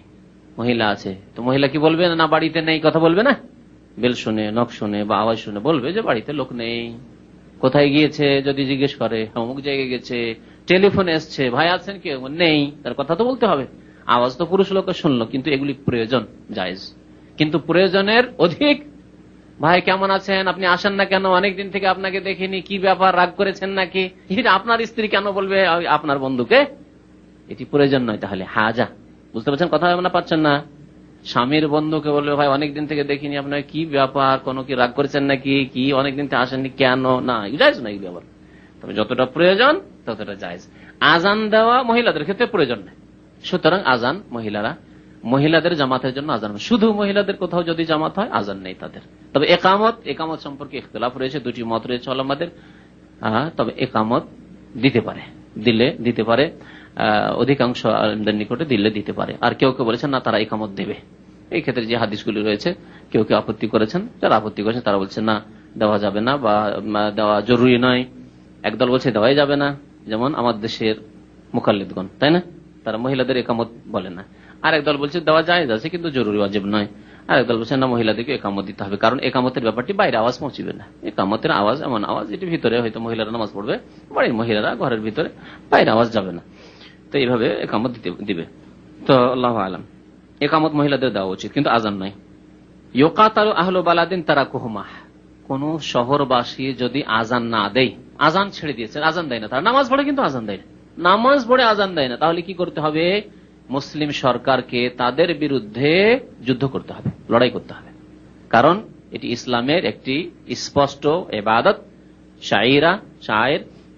মহিলা আছে, তো মহিলা কি বলবে না বাড়িতে নেই, কথা বলবে না? বেল শুনে, নখ শুনে বা আওয়াজ শুনে বলবে যে বাড়িতে লোক নেই। কোথায় গিয়েছে যদি জিজ্ঞেস করে, অমুক জায়গায় গেছে, টেলিফোন এসছে, ভাই আছেন কি, নেই, তার কথা তো বলতে হবে। আওয়াজ তো পুরুষ লোক শুনলো, কিন্তু এগুলি প্রয়োজন জায়েজ, কিন্তু প্রয়োজনের অধিক। ভাই কেমন আছেন, আপনি আসেন না কেন, অনেকদিন থেকে আপনাকে দেখিনি, কি ব্যাপার, রাগ করেছেন নাকি, এটা আপনার স্ত্রী কেন বলবে আপনার বন্ধুকে? এটি প্রয়োজন নয়। তাহলে হাজা, বুঝতে পারছেন কথা না, পাচ্ছেন না? স্বামীর বন্ধুকে বলবে, ভাই অনেকদিন থেকে দেখিনি, আপনার কি ব্যাপার, কোনো কি রাগ করেছেন নাকি, কি অনেকদিন থেকে আসেননি কেন, না জায়েজ না এই ব্যাপার। তবে যতটা প্রয়োজন ততটা জায়েজ। আজান দেওয়া মহিলাদের ক্ষেত্রে প্রয়োজন নেই, সুতরাং আজান মহিলাদের জামাতের জন্য আজান, শুধু মহিলাদের কোথাও যদি জামাত হয় আজান নেই তাদের। তবে একামত সম্পর্কে ইখতিলাফ রয়েছে, 2টি মত রয়েছে ওলামাদের। তবে একামত দিতে পারে, অধিকাংশ আলেমদের নিকটে দিতে পারে। আর কেউ কেউ বলেছেন না, তারা একামত দেবে। এই ক্ষেত্রে যে হাদিসগুলি রয়েছে, কেউ কেউ আপত্তি করেছেন, যারা আপত্তি করেছেন তারা বলছেন না, দেওয়া যাবে না বা দেওয়া জরুরি নয়। একদল বলছে দেওয়াই যাবে না, যেমন আমার দেশের মুকাল্লিদগণ, তাই না, তারা মহিলাদের একামত বলে না। আর একদল বলছে দেওয়া জায়েজ আছে কিন্তু জরুরি ওয়াজিব নয়। আর একদল বলছে না, মহিলাদেরকে একামত দিতে হবে, কারণ একামতের ব্যাপারটি বাইরে আওয়াজ পৌঁছবে না। একামতের আওয়াজ এমন আওয়াজ, এটি ভিতরে হয়তো মহিলারা নামাজ পড়বে, বাড়ির মহিলারা ঘরের ভিতরে, বাইরে আওয়াজ যাবে না। তো এইভাবে একামত দিবে। তো আল্লাহু আলাম, একামত মহিলাদের দেওয়া উচিত, কিন্তু আজান নাই। ইউকাতালু আহলু বালাদিন তারাকুহুমা, কোন শহরবাসী যদি আজান না দেয়, আজান ছেড়ে দিয়েছে, আজান দেয় না, তারা নামাজ পড়ে কিন্তু আজান দেয় না, নামাজ পড়ে আজান দেয় না, তাহলে কি করতে হবে? মুসলিম সরকারকে তাদের বিরুদ্ধে যুদ্ধ করতে হবে, লড়াই করতে হবে। কারণ এটি ইসলামের একটি স্পষ্ট ইবাদত, শায়ের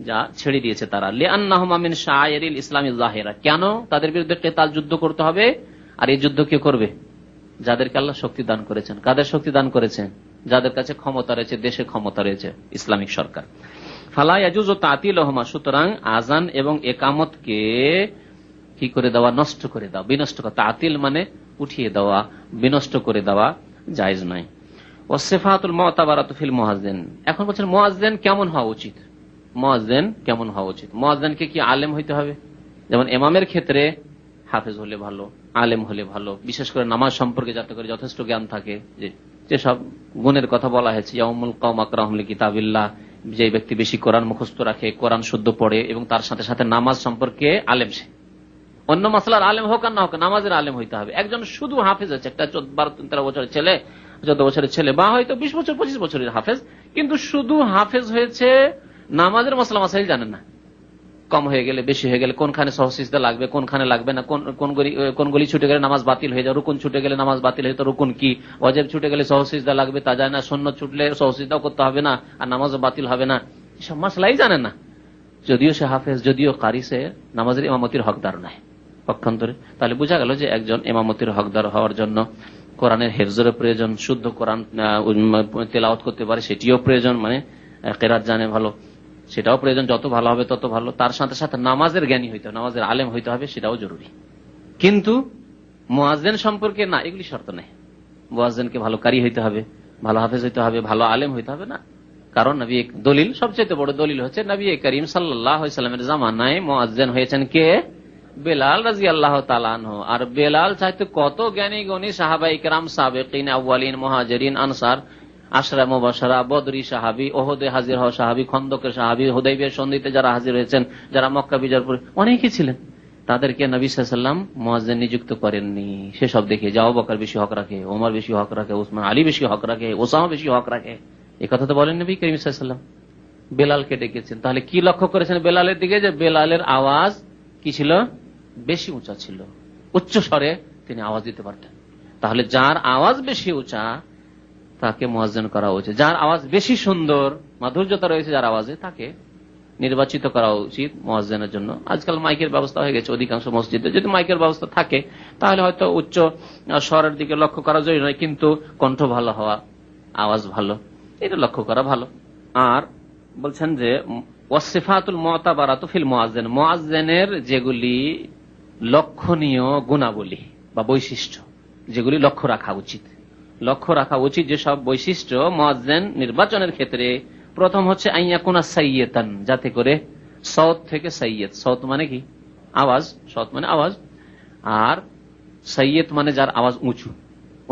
যা ছেড়ে দিয়েছে তারা। লিআন্নাহুমা মিন শাআইরিল ইসলামি যাহিরা, কেন তাদের বিরুদ্ধে কেতাল যুদ্ধ করতে হবে? আর এই যুদ্ধ কে করবে? যাদেরকে আল্লাহ শক্তি দান করেছেন। কাদের শক্তি দান করেছেন? যাদের কাছে ক্ষমতা রয়েছে, দেশে ক্ষমতা রয়েছে, ইসলামিক সরকার। ফালা ইয়াজুজু তা'তিলুহুমা, সুতরাং আজান এবং একামতকে কি করে দেওয়া? নষ্ট করে দেওয়া, বিনষ্ট করা। তা'তিল মানে উঠিয়ে দেওয়া, বিনষ্ট করে দেওয়া জায়েজ নয়। ওয়াসিফাতুল মুতাবারাতু ফিল মুয়াজ্জিন, এখন বলছেন মুয়াজ্জিন কেমন হওয়া উচিত? মুয়াজ্জিনকে কি আলেম হইতে হবে? যেমন ইমামের ক্ষেত্রে হাফেজ হলে ভালো, আলেম হলে ভালো, বিশেষ করে নামাজ সম্পর্কে যাতে করে যথেষ্ট জ্ঞান থাকে। যেসব গুণের কথা বলা হয়েছে, ইয়াউমুল কওম আকরাহুম লিকিতাবিল্লাহ, যে ব্যক্তি বেশি কোরআন মুখস্থ রাখে, কোরআন শুদ্ধ পড়ে এবং তার সাথে সাথে নামাজ সম্পর্কে আলেম, সে অন্য মাসলার আলেম হোক আর না হোক, নামাজের আলেম হইতে হবে। একজন শুধু হাফেজ আছে, একটা 12-13 বছরের ছেলে, 14 বছরের ছেলে, বা হয়তো 20 বছর 25 বছরের হাফেজ, কিন্তু শুধু হাফেজ হয়েছে, নামাজের মাসলা মাসাইল জানেন না, কম হয়ে গেলে, বেশি হয়ে গেলে, কোনখানে সহসিজদা লাগবে, কোনখানে লাগবে না, কোন গলি ছুটে গেলে নামাজ বাতিল হয়ে যায়, রুকুন ছুটে গেলে নামাজ বাতিল হয়ে, তো রুকুন কি, ওয়াজিব ছুটে গেলে সহসিজদা লাগবে তা যায় না, সুন্নাত ছুটলে সহসিজদাও করতে হবে না, আর নামাজও বাতিল হবে না, এসব মাসলাই জানে না। যদিও সে হাফেজ, যদিও কারি, সে নামাজের ইমামতির হকদার নাই পক্ষান্তরে। তাহলে বোঝা গেল যে একজন ইমামতির হকদার হওয়ার জন্য কোরআনের হেফজের প্রয়োজন, শুদ্ধ কোরআন তেলাওয়াত করতে পারে সেটিও প্রয়োজন, মানে কেরাত জানে ভালো সেটাও প্রয়োজন, যত ভালো হবে তত ভালো। তার সাথে সাথে নামাজের জ্ঞানী হইতে হবে, নামাজের আলেম হইতে হবে, সেটাও জরুরি। কিন্তু মুয়াজ্জিন সম্পর্কে না, এগুলি শর্ত নেই। মুয়াজ্জিনকে ভালো কারি হইতে হবে, ভালো হাফেজ হইতে হবে, ভালো আলেম হইতে হবে না। কারণ নবী দলিল, সবচেয়ে বড় দলিল হচ্ছে নবী করিম সাল্লাল্লাহু আলাইহি ওয়াসাল্লামের জামানায় মুয়াজ্জিন হয়েছেন কে? বেলাল রাদিয়াল্লাহু তাআলা আনহু। আর বেলাল চাইতে কত জ্ঞানী গুণী সাহাবায়ে কেরাম, সাবেকিন, আউয়ালিন, মুহাজিরিন, আনসার, আশরা মুবাশশারা, বদরি সাহাবী, ওহদে হাজির হওয়া সাহাবী, খন্দকের সাহাবী, হুদাইবিয়ার সন্ধিতে যারা হাজির হয়েছেন, যারা মক্কা বিজয়ের পরে অনেকেই ছিলেন, তাদেরকে নবী সাল্লাল্লাহু আলাইহি ওয়াসাল্লাম মুয়াজ্জিন নিযুক্ত করেননি। সেসব দেখে যে আবু বকর বেশি হক রাখে, ওমর বেশি হক রাখে, উসমান আলী বেশি হক রাখে, ওসামা বেশি হক রাখে, এই কথা তো বলেন নবী করিম সাল্লাল্লাহু আলাইহি ওয়াসাল্লাম। বেলালকে ডেকেছেন, তাহলে কি লক্ষ্য করেছেন বেলালের দিকে? যে বেলালের আওয়াজ কি ছিল? বেশি উঁচা ছিল, উচ্চ স্বরে তিনি আওয়াজ দিতে পারতেন। তাহলে যার আওয়াজ বেশি উঁচা তাকে মুয়াজ্জিন করা উচিত। যার আওয়াজ বেশি সুন্দর, মাধুর্যতা রয়েছে যার আওয়াজে, তাকে নির্বাচিত করা উচিত মুয়াজ্জিনের জন্য। আজকাল মাইকের ব্যবস্থা হয়ে গেছে অধিকাংশ মসজিদে, যদি মাইকের ব্যবস্থা থাকে তাহলে হয়তো উচ্চ স্বরের দিকে লক্ষ্য করা জরুরি নয়, কিন্তু কণ্ঠ ভালো হওয়া, আওয়াজ ভালো, এটা লক্ষ্য করা ভালো। আর বলছেন যে ওয়াসিফাতুল মুতাবারাতু ফিল মুয়াজ্জিন, মুয়াজ্জিনের যেগুলি লক্ষণীয় গুণাবলী বা বৈশিষ্ট্য, যেগুলি লক্ষ্য রাখা উচিত যেসব বৈশিষ্ট্য মুয়াজ্জিন নির্বাচনের ক্ষেত্রে, প্রথম হচ্ছে আইয়াকুনা সাইয়্যিদান, যাতে করে সওত থেকে সাইয়্যিদ, সওত মানে কি? আওয়াজ, সওত মানে আওয়াজ, আর সাইয়্যিদ মানে যার আওয়াজ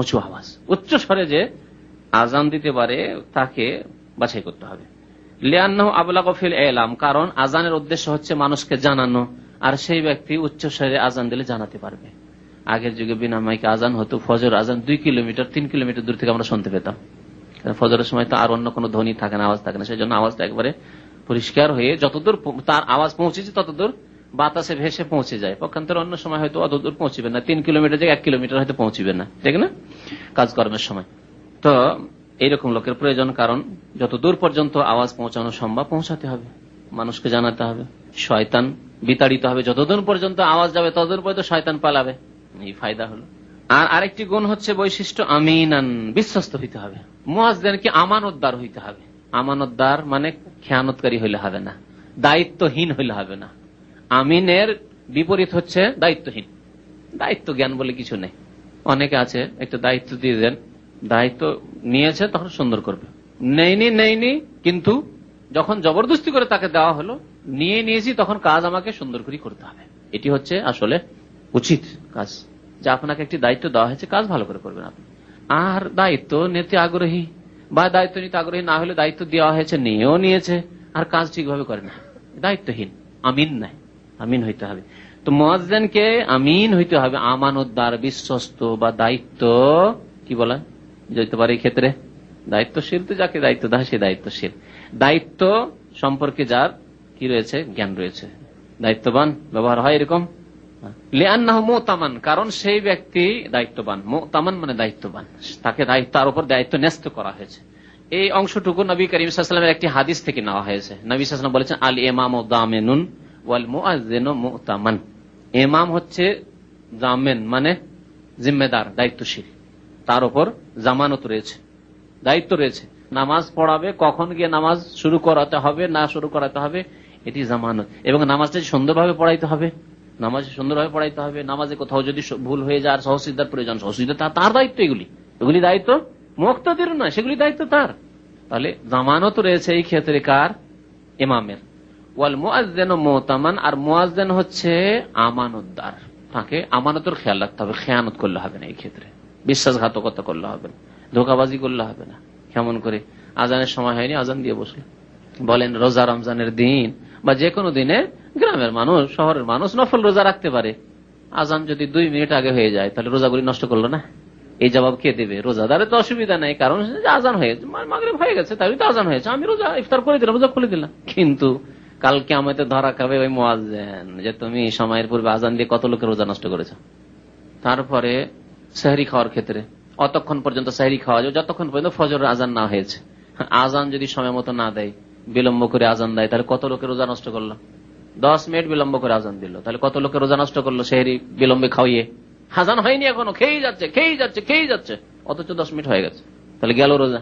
উঁচু আওয়াজ, উচ্চ স্বরে যে আজান দিতে পারে তাকে বাছাই করতে হবে। লিআন্নাহু আবলাগু ফিল ইলাম, কারণ আজানের উদ্দেশ্য হচ্ছে মানুষকে জানানো, আর সেই ব্যক্তি উচ্চ স্বরে আজান দিলে জানাতে পারবে। আগের যুগে বিনা মাইকে আজান হতো, ফজর আজান 2 কিলোমিটার 3 কিলোমিটার দূর থেকে আমরা শুনতে পেতাম। ফজরের সময় তো আর অন্য কোনো ধ্বনি থাকে না, আওয়াজ থাকে না, সেই জন্য আওয়াজটা একবারে পরিষ্কার হয়ে যতদূর তার আওয়াজ পৌঁছেছে ততদূর বাতাসে ভেসে পৌঁছে যায়। পক্ষান্তরে অন্য সময় হয়তো অতদূর পৌঁছবে না, 3 কিলোমিটার থেকে 1 কিলোমিটার হয়তো পৌঁছবে না, ঠিক না, কাজকর্মের সময়। তো এইরকম লোকের প্রয়োজন, কারণ যত দূর পর্যন্ত আওয়াজ পৌঁছানো সম্ভব পৌঁছাতে হবে, মানুষকে জানাতে হবে। শয়তান বিতাড়িত হবে, যতদূর পর্যন্ত আওয়াজ যাবে ততদূর পর্যন্ত শয়তান পালাবে, এই ফায়দা হলো। আর আরেকটি গুণ হচ্ছে বৈশিষ্ট্য আমিনান, বিশ্বস্ত হইতে হবে। মুয়াজ্জিনকে আমানতদার হইতে হবে। আমানতদার মানে খেয়ানতকারী হইলে হবে না, দায়িত্বহীন হইলে হবে না। আমিনের বিপরীত হচ্ছে দায়িত্বহীন। দায়িত্ব জ্ঞান বলে কিছু নেই। অনেকে আছে একটা দায়িত্ব দিয়ে দেন, দায়িত্ব নিয়েছে তখন সুন্দর করবে, নেইনি কিন্তু যখন জবরদস্তি করে তাকে দেওয়া হলো, নিয়েছি তখন কাজ আমাকে সুন্দর করে করতে হবে। এটি হচ্ছে আসলে উচিত কাজ, যে আপনাকে একটি দায়িত্ব দেওয়া হয়েছে, কাজ ভালো করে করবেন আপনি। আর দায়িত্ব নিতে আগ্রহী বা দায়িত্ব নিতে আগ্রহী না হলে, দায়িত্ব দেওয়া হয়েছে নিয়েও নিয়েছে আর কাজ ঠিকভাবে করে না, দায়িত্বহীন, আমিন নাই, আমিন হইতে হবে। তো মুয়াজ্জিনকে আমিন হইতে হবে, আমানতদার, বিশ্বস্ত বা দায়িত্ব কি বলা যেতে পারে এই ক্ষেত্রে, দায়িত্বশীল। তো যাকে দায়িত্ব দেয় সে দায়িত্বশীল, দায়িত্ব সম্পর্কে যার কি রয়েছে, জ্ঞান রয়েছে, দায়িত্ববান ব্যবহার হয় এরকম। লিআন্নাহু মুতামান, কারণ সেই ব্যক্তি দায়িত্ববান। মুতামান মানে দায়িত্ববান, তাকে তার উপর দায়িত্ব ন্যস্ত করা হয়েছে। এই অংশটুকু নবী করিম সাল্লাল্লাহু আলাইহি ওয়াসাল্লামের একটি হাদিস থেকে নেওয়া হয়েছে। নবী সাল্লাল্লাহু আলাইহি ওয়াসাল্লাম বলেছেন, আল ইমামু দামিনুন ওয়াল মুআজ্জিনু মুতামান। ইমাম হচ্ছে জামিন মানে জিম্মেদার, দায়িত্বশীল, তার উপর জামানত রয়েছে, দায়িত্ব রয়েছে। নামাজ পড়াবে, কখন গিয়ে নামাজ শুরু করাতে হবে না শুরু করাতে হবে, এটি জামানত। এবং নামাজটা সুন্দরভাবে পড়াইতে হবে, নামাজে কোথাও যদি ভুল হয়ে যায়, সহসিদ্ধার প্রয়োজন, সহসিদ্ধা তার দায়িত্ব। এগুলি দায়িত্ব মুক্তাদির নয়, সেগুলি দায়িত্ব তার। তাহলে জামানত রয়েছে এই ক্ষেত্রে কার? ইমামের। ওয়াল মুআজ্জিনু মুতামান, আর মুআজ্জিন হচ্ছে আমানতদার, তাকে আমানতের খেয়াল রাখতে হবে, খেয়ানত করলে হবে না এই ক্ষেত্রে, বিশ্বাসঘাতকতা করলে হবে না, ধোঁকাবাজি করলে হবে না। কেমন করে আজানের সময় হয়নি, আজান দিয়ে বসলো। বলেন রোজা রমজানের দিন বা যে কোনো দিনে গ্রামের মানুষ, শহরের মানুষ নফল রোজা রাখতে পারে, আজান যদি 2 মিনিট আগে হয়ে যায় তাহলে রোজাগুলি নষ্ট করলো না? এই জবাব কে দেবে? রোজাদারের তো অসুবিধা নেই, কারণ আজান হয়েছে, মাগরিব হয়ে গেছে, তাই তো আজান হয়েছে, আমি রোজা ইফতার করে দিলাম, রোজা খুলে দিলাম। কিন্তু কালকে আমাদের ধরা খাবে ওই মুয়াজ্জিন যে তুমি সময়ের পূর্বে আজান দিয়ে কত লোকের রোজা নষ্ট করেছো। তারপরে সেহরি খাওয়ার ক্ষেত্রে অতক্ষণ পর্যন্ত সেহরি খাওয়া যাবে যতক্ষণ পর্যন্ত ফজরের আজান না হয়েছে। আজান যদি সময় মতো না দেয়, বিলম্ব করে আজান দেয়, তাহলে কত লোকের রোজা নষ্ট করলো। 10 মিনিট বিলম্ব করে আজান দিল, তাহলে কত লোকের রোজা নষ্ট করলো সেহরি বিলম্বে খাওয়িয়ে। আজান হয়নি এখনো, খেয়েই যাচ্ছে অথচ 10 মিনিট হয়ে গেছে, তাহলে গেল রোজা।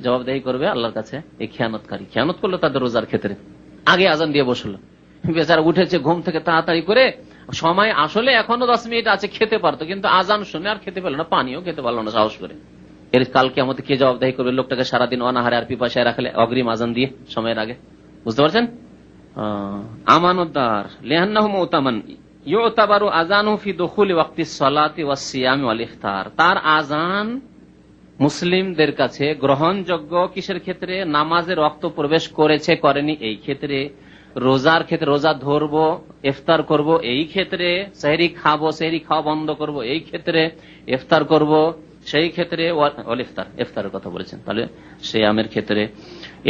জবাবদেহি করবে আল্লাহর কাছে এই খেয়ানতকারী। খেয়ানত করলো তাদের রোজার ক্ষেত্রে, আগে আজান দিয়ে বসলো, বেচারা উঠেছে ঘুম থেকে তাড়াতাড়ি করে, সময় আসলে এখনো 10 মিনিট আছে, খেতে পারতো, কিন্তু আজান শুনে আর খেতে পারলো না, পানিও খেতে পারলো না সাহস করে। এর কালকে আমাদের কে জবাবদেহি করবে? লোকটাকে সারাদিন অনাহারে আর পিপাসায় রাখলে অগ্রিম আজান দিয়ে সময়ের আগে। বুঝতে পারছেন? আমানতদার লিআন্নাহু মুতামান ইউতাবারু আযানুহু ফি দুখুলি ওয়াক্তিস সালাতি ওয়াস সিয়ামি ওয়াল ইফতার। তার আজান মুসলিমদের কাছে গ্রহণযোগ্য কিসের ক্ষেত্রে? নামাজের ওয়াক্ত প্রবেশ করেছে করেনি এই ক্ষেত্রে, রোজার ক্ষেত্রে রোজা ধরবো ইফতার করব এই ক্ষেত্রে, সেহরি খাবো সেহরি খাওয়া বন্ধ করব এই ক্ষেত্রে, ইফতার করব সেই ক্ষেত্রে, ইফতারের কথা বলেছেন, তাহলে সিয়ামের ক্ষেত্রে,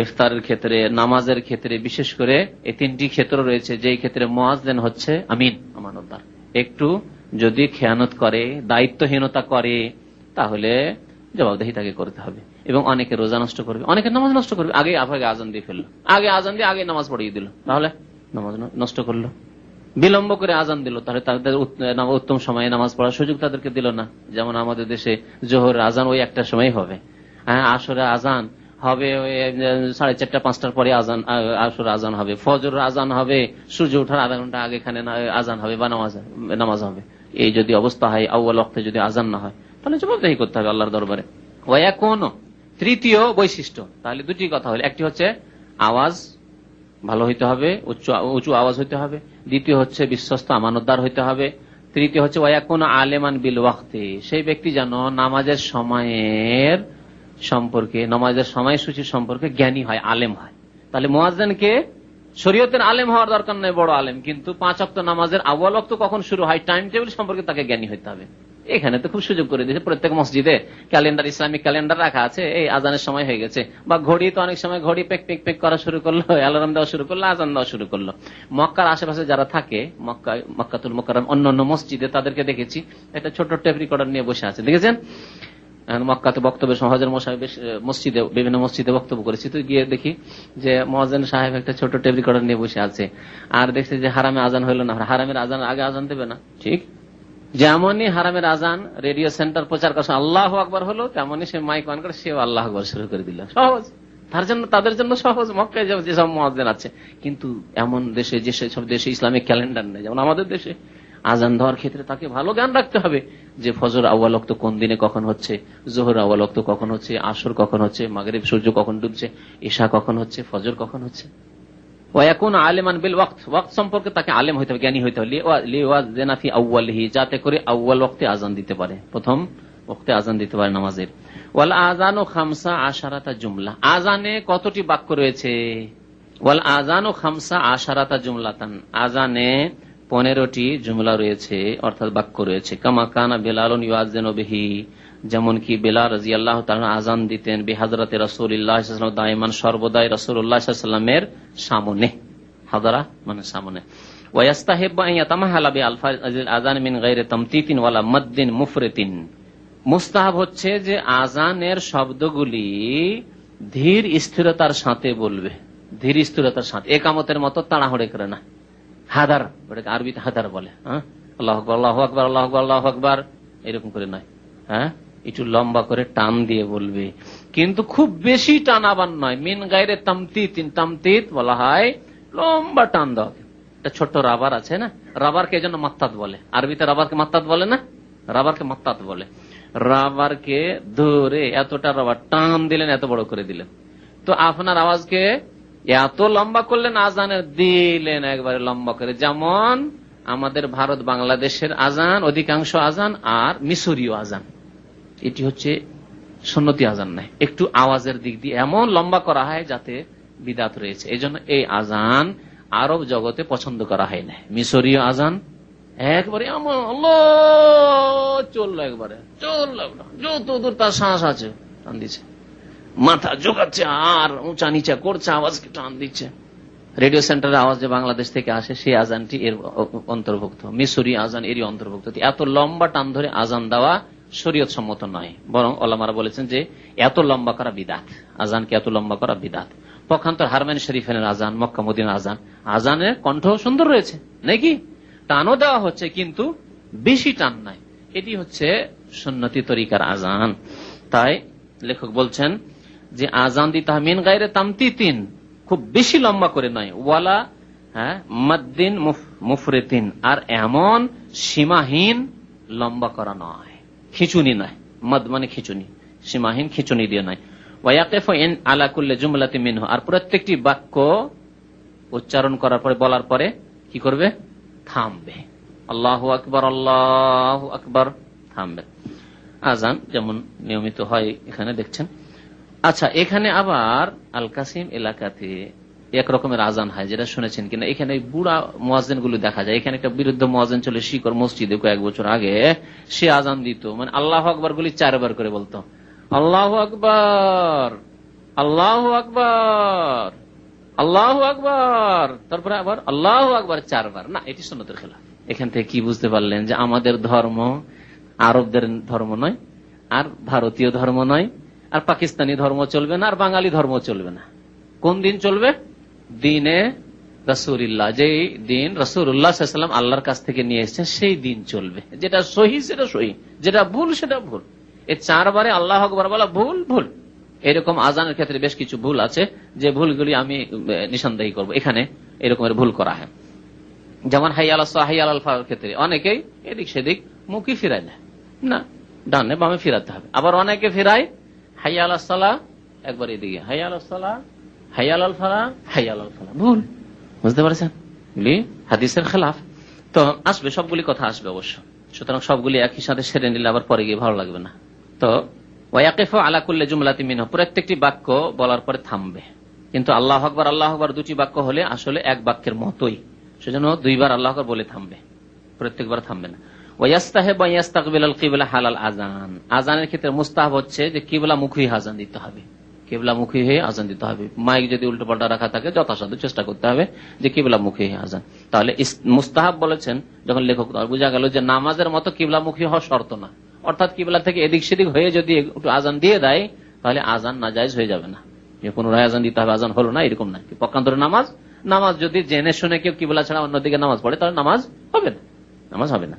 ইফতারের ক্ষেত্রে, নামাজের ক্ষেত্রে, বিশেষ করে এই 3টি ক্ষেত্র রয়েছে যেই ক্ষেত্রে মুয়াজ্জিন হচ্ছে আমিন, আমানতদার। একটু যদি খেয়ানত করে, দায়িত্বহীনতা করে, তাহলে জবাবদেহি তাকে করতে হবে। এবং অনেকে রোজা নষ্ট করবে, অনেকে নামাজ নষ্ট করবে, আগে আজান দিয়ে ফেললো, আগে আজান দিয়ে আগে নামাজ পড়িয়ে দিল, তাহলে নামাজ নষ্ট করলো। বিলম্ব করে আজান দিল, তাহলে তাদের উত্তম সময়ে নামাজ পড়ার সুযোগ তাদেরকে দিল না। যেমন আমাদের দেশে জোহর আজান ওই একটা সময় হবে, হ্যাঁ, আসরে আজান হবে 4:30 5টার পরে আজান, আসর আজান হবে, ফজর আজান হবে সূর্য ওঠার আধা ঘন্টা আগে এখানে আজান হবে বা নামাজ হবে। এই যদি অবস্থা হয়, আউয়াল ওয়াক্তে যদি আজান না হয়, তাহলে জবাবদেহি করতে হবে আল্লাহর দরবারে। ওয়া কোন তৃতীয় বৈশিষ্ট্য, তাহলে দুটি কথা হলো, একটি হচ্ছে আওয়াজ ভালো হইতে হবে, উঁচু আওয়াজ হইতে হবে, দ্বিতীয় হচ্ছে বিশ্বস্ত আমানতদার হইতে হবে, তৃতীয় হচ্ছে ওয়া কোন আলেমান বিল ওয়াক্তি, সেই ব্যক্তি যেন নামাজের সময়ের সম্পর্কে, নামাজের সময়সূচি সম্পর্কে জ্ঞানী হয়, আলেম হয়। তাহলে মুয়াজ্জিনকে শরীয়তের আলেম হওয়ার দরকার নেই, বড় আলেম, কিন্তু 5 ওয়াক্ত নামাজের আউয়াল ওয়াক্ত কখন শুরু হয়, টাইম টেবিল সম্পর্কে তাকে জ্ঞানী হইতে হবে। এখানে তো খুব সুযোগ করে দিয়েছে, প্রত্যেক মসজিদে ক্যালেন্ডার, ইসলামিক ক্যালেন্ডার রাখা আছে, এই আজানের সময় হয়ে গেছে, বা ঘড়ি তো অনেক সময় ঘড়ি পেক পেক পেক করা শুরু করলো, অ্যালার্ম দেওয়া শুরু করলো, আজান দেওয়া শুরু করলো। মক্কার আশেপাশে যারা থাকে, মক্কাতুল মুকাররম অন্যান্য মসজিদে, তাদেরকে দেখেছি একটা ছোট টেপ রেকর্ডার নিয়ে বসে আছে, দেখেছেন? মক্কাতে বক্তব্য সহজের মসজিদে, বিভিন্ন মসজিদে বক্তব্য করেছি, তো গিয়ে দেখি যে মুয়াজ্জিন সাহেব একটা ছোট টেপ রেকর্ডার নিয়ে বসে আছে, আর দেখছি যে হারামে আজান হইলো না, হারামের আজান আগে আজান দেবে না, ঠিক যেমনই হারামের আজান রেডিও সেন্টার প্রচার করছে আল্লাহু আকবার হলো, তেমনই সে মাইক অন করে সেও আল্লাহু আকবার শুরু করে দিল। সহজ, তাদের জন্য সহজ, মক্কায় যেসব মুয়াজ্জিন আছে। কিন্তু এমন দেশে, যেসব দেশে ইসলামিক ক্যালেন্ডার নেই, যেমন আমাদের দেশে, আজান দেওয়ার ক্ষেত্রে তাকে ভালো জ্ঞান রাখতে হবে যে ফজর আউয়াল ওয়াক্ত কোন দিনে কখন হচ্ছে, যোহর আউয়াল ওয়াক্ত কখন হচ্ছে, আসর কখন হচ্ছে, মাগরিব সূর্য কখন ডুবছে, ইশা কখন হচ্ছে, ফজর কখন হচ্ছে। ওয়াকুন আলেমান বিল ওয়াক্ত, ওয়াক্ত সম্পর্কে তাকে আলেম হইতে হবে, জ্ঞানী হইতে হবে, লিওয়াযিনা ফি আউয়ালিহি, যাতে করে আউয়াল ওয়াক্তে আজান দিতে পারে, প্রথম ওয়াক্তে আজান দিতে পারে নামাজের। ওয়াল আযানু 15 জুমলা, আজানে কতটি বাক্য রয়েছে? ওয়াল আযানু 15 জুমলাতান, আজানে 15টি জুমলা রয়েছে, অর্থাৎ বাক্য রয়েছে। কামা কানা বেলালুন ইউআযিনু বিহি, যেমন কি বেলাল রাদিয়াল্লাহু তাআলা আজান দিতেন বিহাদরাতে রাসূলুল্লাহ সাল্লাল্লাহু আলাইহি ওয়াসাল্লাম, দাইমান সর্বদাই রাসূলুল্লাহ সাল্লাল্লাহু আলাইহি ওয়াসাল্লামের সামনে, হাদরা মানে সামনে। ওয়া ইস্তাহিব্বু আন ইয়াতামাহালা বি আলফাজিল আযান মিন গায়রি তামতিতিন ওয়ালা মাদ্দিন মুফরিতিন, মুস্তাহাব হচ্ছে যে আজানের শব্দগুলি ধীর স্থিরতার সাথে বলবে, ধীর স্থিরতার সাথে, একামতের মতো তাড়াহুড়ো করে না। হাদার, ওটাকে আরবিতে হাদার বলে, হ্যাঁ, আল্লাহু আকবার আল্লাহু আকবার আল্লাহু আকবার আল্লাহু আকবার, এরকম করে নয়, হ্যাঁ, একটু লম্বা করে টান দিয়ে বলবে, কিন্তু খুব বেশি টান আবার নয়। মিন গায়রে তামতিতিন, তামতিত বলা হয় লম্বা টান দেওয়া। একটা ছোট্ট রাবার আছে না, রাবারকে এজন্য মাত্তাত বলে, আরবিতে রাবারকে মাত্তাত বলে না, রাবারকে মাত্তাত বলে। রাবারকে ধরে এতটা রাবার টান দিলেন, এত বড় করে দিলেন, তো আপনার আওয়াজকে এত লম্বা করলেন, আজানের দিলেন একবারে লম্বা করে। যেমন আমাদের ভারত বাংলাদেশের আজান, অধিকাংশ আজান আর মিশরীয় আজান, এটি হচ্ছে সুন্নতি আজান নাই, একটু আওয়াজের দিক দিয়ে এমন লম্বা করা হয় যাতে বিদাত রয়েছে। এই জন্য এই আজান আরব জগতে পছন্দ করা হয় না। মিশরীয় আজান একবারে এমন চললো, একবারে চললো, যত দূর তার শ্বাস আছে টান দিচ্ছে, মাথা জোগাচ্ছে আর উঁচা নিচা করছে, আওয়াজকে টান দিচ্ছে, রেডিও সেন্টারের আওয়াজ যে বাংলাদেশ থেকে আসে সেই আজানটি এর অন্তর্ভুক্ত, মিশরি আজান এরই অন্তর্ভুক্ত। এত লম্বা টান ধরে আজান দেওয়া শরীয়ত সম্মত নয়, বরং ওলামারা বলেছেন যে এত লম্বা করা বিদাত, আজানকে এত লম্বা করা বিদাত। পক্ষান্তর হারমাইন শরীফের আজান, মক্কা মদিনার আজান, আজানের কণ্ঠ সুন্দর রয়েছে নাকি, টানও দেওয়া হচ্ছে কিন্তু বেশি টান নাই, এটি হচ্ছে সুন্নতি তরিকার আজান। তাই লেখক বলছেন যে আজান দিতে হবে মিন গায়রে তামতিতিন, খুব বেশি লম্বা করে নয়, ওয়ালা মাদ্দিন মুফরিতিন, আর এমন সীমাহীন লম্বা করা নয়, খিচুনি নয়, মদ মানে খিচুনি, সীমাহীন খিচুনি দিয়ে নয়। ওয়াকিফু ইন আলা কুল্লি জুমলাতিন মিনহু, আর প্রত্যেকটি বাক্য উচ্চারণ করার পরে, বলার পরে কি করবে, থামবে। আল্লাহু আকবার, আল্লাহু আকবার, থামবে। আজান যেমন নিয়মিত হয় এখানে দেখছেন। আচ্ছা, এখানে আবার আল কাসিম এলাকাতে এক রকমের আজান হয়, যেটা শুনেছেন কিনা, এখানে বুড়া মুয়াজ্জিন গুলো দেখা যায়। এখানে একটা বিরুদ্ধ মুয়াজ্জিন চলে শিকর মসজিদে কয়েক বছর আগে, সে আজান দিত, মানে আল্লাহু আকবার গুলি 4 বার করে বলতো, আল্লাহু আকবার, আল্লাহু আকবার, আল্লাহু আকবার, তারপরে আবার আল্লাহু আকবার 4 বার। না, এটি সুন্নতের খেলাফ। এখান থেকে কি বুঝতে পারলেন যে আমাদের ধর্ম আরবদের ধর্ম নয়, আর ভারতীয় ধর্ম নয়, আর পাকিস্তানি ধর্ম চলবে না, আর বাঙালি ধর্ম চলবে না। কোন দিন চলবে? দিনে রাসূলুল্লাহ, যে দিন রাসূলুল্লাহ সাল্লাল্লাহু আলাইহি ওয়াসাল্লাম আল্লাহর কাছ থেকে নিয়ে এসেছেন সেই দিন চলবে। যেটা সহিহ সেটা সহিহ, যেটা ভুল সেটা ভুল। এই 4 বারে আল্লাহু আকবার বলা ভুল ভুল। এরকম আজানের ক্ষেত্রে বেশ কিছু ভুল আছে, যে ভুলগুলি আমি নিঃসন্দেহী করব। এখানে এরকমের ভুল করা হয়, যেমন হাইয়া আলাস সালাহ, হাইয়া আলাল ফালাহর ক্ষেত্রে অনেকেই এদিক সেদিক মুখই ফিরায় না, ডানে বামে ফিরাতে হবে। আবার অনেকে ফিরায় হাইয়া আলাস সালাহ, একবার এদিকে হাইয়া আলাস সালাহ, হাইয়া আলাল ফালাহ, হাইয়া আলাল ফালাহ, ভুল। বুঝতে পারছেন? হাদিসের খেলাফ। তো আসবে, সবগুলি কথা আসবে অবশ্য। সুতরাং সবগুলি একই সাথে সেরে নিলে আবার পরে গিয়ে ভালো লাগবে না। তো ওয়াকিফু আলা কুল্লি জুমলাতিন মিনহু, প্রত্যেকটি বাক্য বলার পরে থামবে। কিন্তু আল্লাহু আকবার, আল্লাহু আকবার দুটি বাক্য হলে আসলে এক বাক্যের মতোই, সেজন্য 2 বার আল্লাহু আকবার বলে থামবে, প্রত্যেকবার থামবে না। ওয়াস্তাহিব ওয়া ইস্তাকবিলাল কিবলা হালাল আযান, আযানের ক্ষেত্রে মুস্তাহাব হচ্ছে যে কিবলা মুখী আযান দিতে হবে, কিবলা মুখী হয়ে আযান দিতে হবে। মাইক যদি উল্টো পাল্টা রাখা থাকে যথাসাধ্য চেষ্টা করতে হবে যে কিবলা মুখী আযান। তাহলে মুস্তাহাব বলেছেন যখন লেখক, বোঝা গেল যে নামাজের মতো কিবলা মুখী হওয়া শর্ত না, অর্থাৎ কিবলা থেকে এদিক সেদিক হয়ে যদি একটু আজান দিয়ে দেয় তাহলে আজান নাজায়েজ হয়ে যাবে না, যে পুনরায় আজান দিতে হবে, আজান হলো না, এরকম না। পক্ষান্তরে নামাজ যদি জেনে শুনে কেউ কিবলা ছাড়া অন্যদিকে নামাজ পড়ে তাহলে নামাজ হবে না, নামাজ হবে না।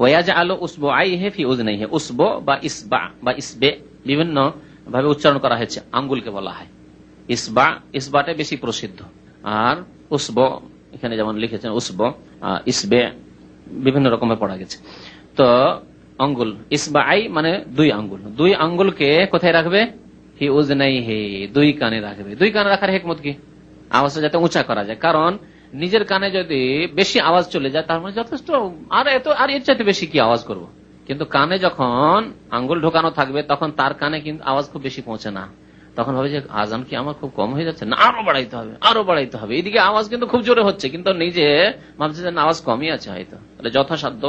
ওয়াজআলু উসবুআইহি ফি উযনাইহি, উসবু বা ইসবা বা ইসবে বিভিন্ন ভাবে উচ্চারণ করা হয়েছে, আঙ্গুলকে বলা হয় ইসবা, ইসবাটা বেশি প্রসিদ্ধ। আর উসবু এখানে যেমন লিখেছেন উসবু, ইসবে বিভিন্ন রকমের পড়া গেছে। তো আঙ্গুল ইসবাআই মানে 2 আঙ্গুল, 2 আঙ্গুলকে কোথায় রাখবে? হি উযনাইহি, 2 কানে রাখবে। 2 কানে রাখার হিকমত কি? আওয়াজটা যাতে উঁচা করা যায়, কারণ নিজের কানে যদি বেশি আওয়াজ চলে যায় তার মানে যথেষ্ট, আর এর চাইতে বেশি কি আওয়াজ করব। কিন্তু কানে যখন আঙ্গুল ঢোকানো থাকবে তখন তার কানে কিন্তু আওয়াজ খুব বেশি পৌঁছে না, তখন ভাবে যে আজান কি আমার খুব কম হয়ে যাচ্ছে, না আরো বাড়াইতে হবে, আরো বাড়াইতে হবে। এদিকে আওয়াজ কিন্তু খুব জোরে হচ্ছে, কিন্তু নিজে ভাবছে যে আওয়াজ কমই আছে হয়তো, তাহলে যথাসাধ্য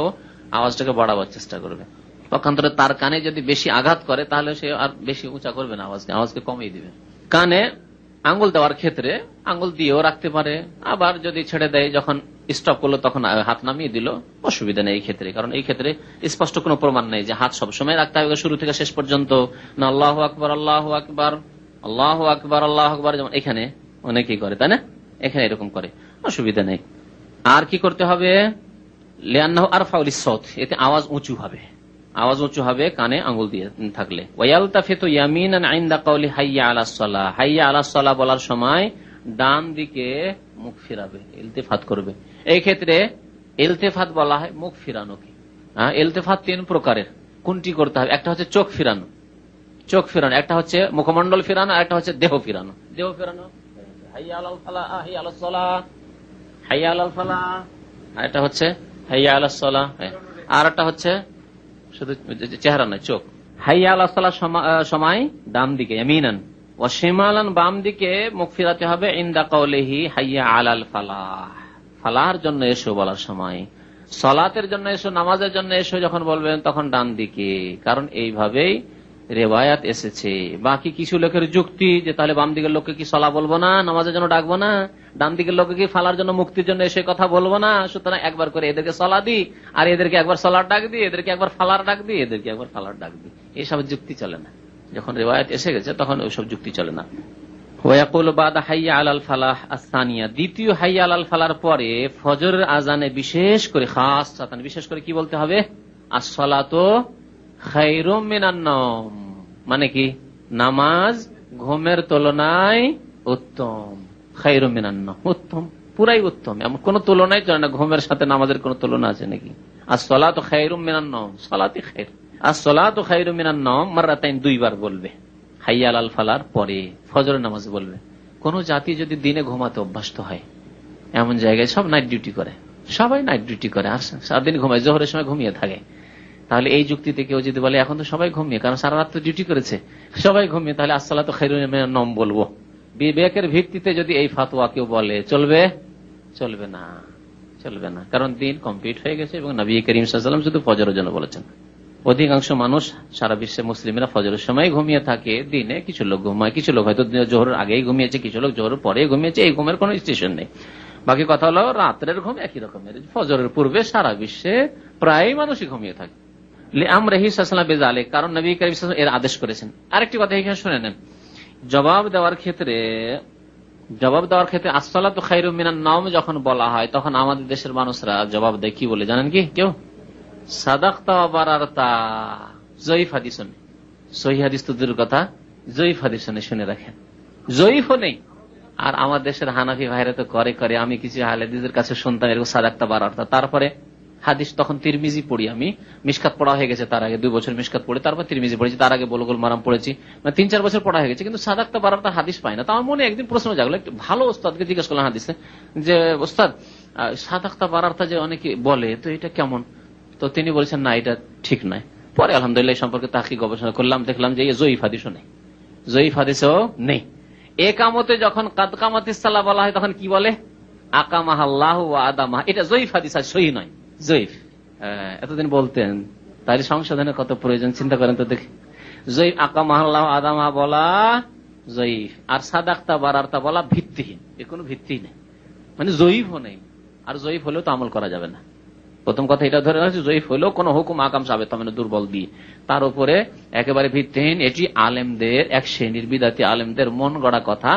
আওয়াজটাকে বাড়াবার চেষ্টা করবে। পক্ষান্তরে তার কানে যদি বেশি আঘাত করে তাহলে সে আর বেশি উঁচা করবে না, আওয়াজকে কমিয়ে দিবে। কানে আঙ্গুল দেওয়ার ক্ষেত্রে আঙ্গুল দিয়েও রাখতে পারে, আবার যদি ছেড়ে দেয় যখন স্টপ করলো তখন হাত নামিয়ে দিল, অসুবিধা নেই এই ক্ষেত্রে। কারণ এই ক্ষেত্রে স্পষ্ট কোনো প্রমাণ নেই যে হাত সবসময় রাখতে হবে শুরু থেকে শেষ পর্যন্ত, না আল্লাহু আকবার, আল্লাহু আকবার, আল্লাহু আকবার, আল্লাহু আকবার, যেমন এখানে অনেকেই করে, তাই না? এখানে এরকম করে, অসুবিধা নেই। আর কি করতে হবে? লিআন্নাহু আরফাউ লিস-সাউত, এতে আওয়াজ উঁচু হবে, আওয়াজ উঁচু হবে কানে আঙ্গুল দিয়ে থাকলে। ওয়ায়ালতাফিতু ইয়ামিনান ইনদা কাউলি হাইয়া আলাস সালাহ, হাইয়া আলাস সালাহ বলার সময় ডান দিকে মুখ ফিরাবে, ইলতিফাত করবে। এই ক্ষেত্রে ইলতিফাত বলা হয় মুখ ফিরানোকে। ইলতিফাত 3 প্রকারের, কোনটি করতে হবে? একটা হচ্ছে চোখ ফিরানো, চোখ ফিরানো, একটা হচ্ছে মুখমণ্ডল ফিরানো, আর একটা হচ্ছে দেহ ফিরানো। দেহ ফিরানো হাইয়া আলাল ফালাহ, হাইয়া আলাস সালাহ, হাইয়া আলাল ফালাহ, আর একটা হচ্ছে হাইয়া আলাস সালাহ, আর একটা হচ্ছে শুধু চেহারা নয়, চোখ। হাইয়া আলাস সালাহ সময় ডান দিকে ইয়ামিনান, ওয়া শিমালান বাম দিকে মুখ ফিরাতে হবে ইনদা কাউলিহি হাইয়া আলাল ফালাহ, ফালাহর জন্য এসো বলার সময়। সালাতের জন্য এসো, নামাজের জন্য এসো যখন বলবেন তখন ডান দিকে, কারণ এইভাবেই রেওয়ায়াত এসেছে। বাকি কিছু লোকের যুক্তি যে তাহলে বাম দিকের লোককে কি সলা বলবো না, নামাজের জন্য ডাকবো না, ডান দিকের লোককে কি ফালার জন্য, মুক্তির জন্য এসে কথা বলবো না, সুতরাং একবার করে এদেরকে সলা দিই, আর এদেরকে একবার সলার ডাক দিই, এদেরকে একবার ফালার ডাক দিই, এদেরকে একবার ফালার ডাক দিই। এইসব যুক্তি চলে না। যখন রেওয়ায়াত এসে গেছে তখন ওইসব যুক্তি চলে না। দ্বিতীয় হাইয়া আলাল ফালার পরে ফজরের আজানে বিশেষ করে বিশেষ করে কি বলতে হবে? আসসালাতু খায়রুম মিনান নওম, মানে কি? নামাজ ঘুমের তুলনায় উত্তম। খায়রুম মিনান নওম, উত্তম, পুরাই উত্তম, এমন কোন তুলনায় চলে না। ঘুমের সাথে নামাজের কোন তুলনা আছে নাকি? আসসালাতু খায়রুম মিনান নওম, সালাতই খায়র। আসসালাতু খায়রুম মিনান নওম মাররাতাইন, দুইবার বলবে হাইয়া আলাল ফালার পরে, ফজরের নামাজে বলবে। কোন জাতি যদি দিনে ঘুমাতে অভ্যস্ত হয়, এমন জায়গায় সব নাইট ডিউটি করে, সবাই নাইট ডিউটি করে, আর সারাদিন ঘুমায়, জোহরের সময় ঘুমিয়ে থাকে, তাহলে এই যুক্তিতে কেউ যদি বলে এখন তো সবাই ঘুমিয়ে, কারণ সারা রাত তো ডিউটি করেছে, সবাই ঘুমিয়ে, তাহলে আসসালাতু খায়রুম মিনান নওম বলবো। বিবেকের ভিত্তিতে যদি এই ফাতোয়া কেউ বলে, চলবে? চলবে না, চলবে না, কারণ দিন কমপ্লিট হয়ে গেছে এবং নবী করিম সাল্লাল্লাহু আলাইহি ওয়াসাল্লাম শুধু ফজরের জন্য বলেছেন। অধিকাংশ মানুষ সারা বিশ্বে মুসলিমরা ফজরের সময় ঘুমিয়ে থাকে। দিনে কিছু লোক ঘুমায়, কিছু লোক হয়তো জোহরের আগেই ঘুমিয়েছে, কিছু লোক জোহরের পরে ঘুমিয়েছে। এই ঘুমের কোন স্টেশন নেই। বাকি কথা হলো রাত্রের ঘুম একই রকমের। ফজরের পূর্বে সারা বিশ্বে প্রায় মানুষই ঘুমিয়ে থাকে। কারণ নবী কারীম সাল্লাল্লাহু আলাইহি ওয়াসাল্লাম এর আদেশ করেছেন। আরেকটি কথা এখানে শুনে নেন, জবাব দেওয়ার ক্ষেত্রে আসসালাতু খায়রুম মিনান নওম যখন বলা হয়, তখন আমাদের দেশের মানুষরা জবাব দেয় কি বলে জানেন কি? কেউ সাদাকতা ওয়া বারারতা, জয়ীফ হাদিস শুনে, সহিহ হাদিস তো দূরের কথা, জয়ীফ হাদিস শুনে রাখেন, জয়ীফও নেই। আর আমার দেশের হানাফি ভাইরা তো করে, আমি কিছু হাদিসের কাছে শুনতাম এরকম সাদাকতা বারারতা। তারপরে হাদিস তখন তিরমিজি পড়ি, আমি মিশকাত পড়া হয়ে গেছে তার আগে, 2 বছর মিশকাত পড়ি, তারপর তিরমিজি পড়েছি, তার আগে বুলুগুল মারাম পড়েছি, মানে 3-4 বছর পড়া হয়ে গেছে, কিন্তু সাদাকতা বারারতা হাদিস পাই না। তো আমার মনে একদিন প্রশ্ন জাগলো, একটু ভালো ওস্তাদকে জিজ্ঞেস করলাম হাদিসে, যে ওস্তাদ সাদাকতা বারারতা যে অনেকে বলে, তো এটা কেমন? তো তিনি বলেছেন না, এটা ঠিক নয়। পরে আলহামদুলিল্লাহ সম্পর্কে তাহকিক গবেষণা করলাম, দেখলাম যে জয়ীফ হাদিসও নেই, জয়ীফ হাদিসও নেই। একামতে যখন কাদ কামাতিস সালাহ বলা হয়, তখন কি বলে? আকামাহাল্লাহু ওয়া আদামাহা, এটা জয়ীফ হাদিস, আর সহিহ নয়, জয়ীফ। এতদিন বলতেন, তাহলে সংশোধনের কত প্রয়োজন, চিন্তা করেন তো দেখি। জয়ীফ, আকামাহাল্লাহু আদামাহা বলা জয়ীফ, আর সাদাকতা বারারতা বলা ভিত্তিহীন, এর কোনো ভিত্তি নেই, মানে জয়ীফও নেই। আর জয়ীফ হলেও তো আমল করা যাবে না। প্রথম কথা এটা ধরে রাখছি, জয়ীফ হলেও কোন হুকুম আকাম সাবেত হবে না, দুর্বল দিয়ে। তার উপরে একেবারে ভিত্তিহীন। এটি আলেমদের, এক শ্রেণীর বিদাতি আলেমদের মন গড়া কথা,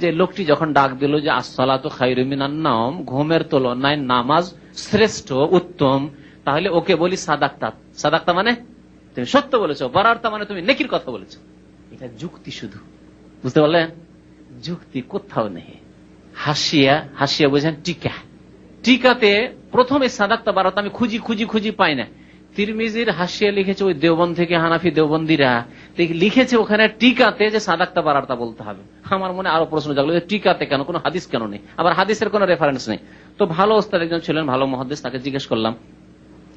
যে লোকটি যখন ডাক দিল যে আসসালাতু খায়রুম মিনান নওম, ঘুমের তুলনায় নামাজ শ্রেষ্ঠ, উত্তম, তাহলে ওকে বলি সাদাকতা। সাদাকতা মানে তুমি সত্য বলেছো, বারারতা মানে তুমি নেকির কথা বলেছো। এটা যুক্তি শুধু, বুঝতে পারলেন? যুক্তি কোথাও নেই। হাসিয়া বোঝেন, টিকা, টিকাতে প্রথমে সাদাকতা বারারতা আমি খুঁজি পাই না। তিরমিজির হাসিয়া লিখেছে ওই দেওবন্দ থেকে, হানাফি দেওবন্দিরা লিখেছে ওখানে টিকাতে যে সাদাকতা বারারতা বলতে হবে। আমার মনে আরো প্রশ্ন জাগলো, টিকাতে কেন, কোন হাদিস কেন নেই? আবার হাদিসের কোন রেফারেন্স নেই। তো ভালো ওস্তাদ একজন ছিলেন, ভালো মুহাদ্দিস, তাকে জিজ্ঞেস করলাম,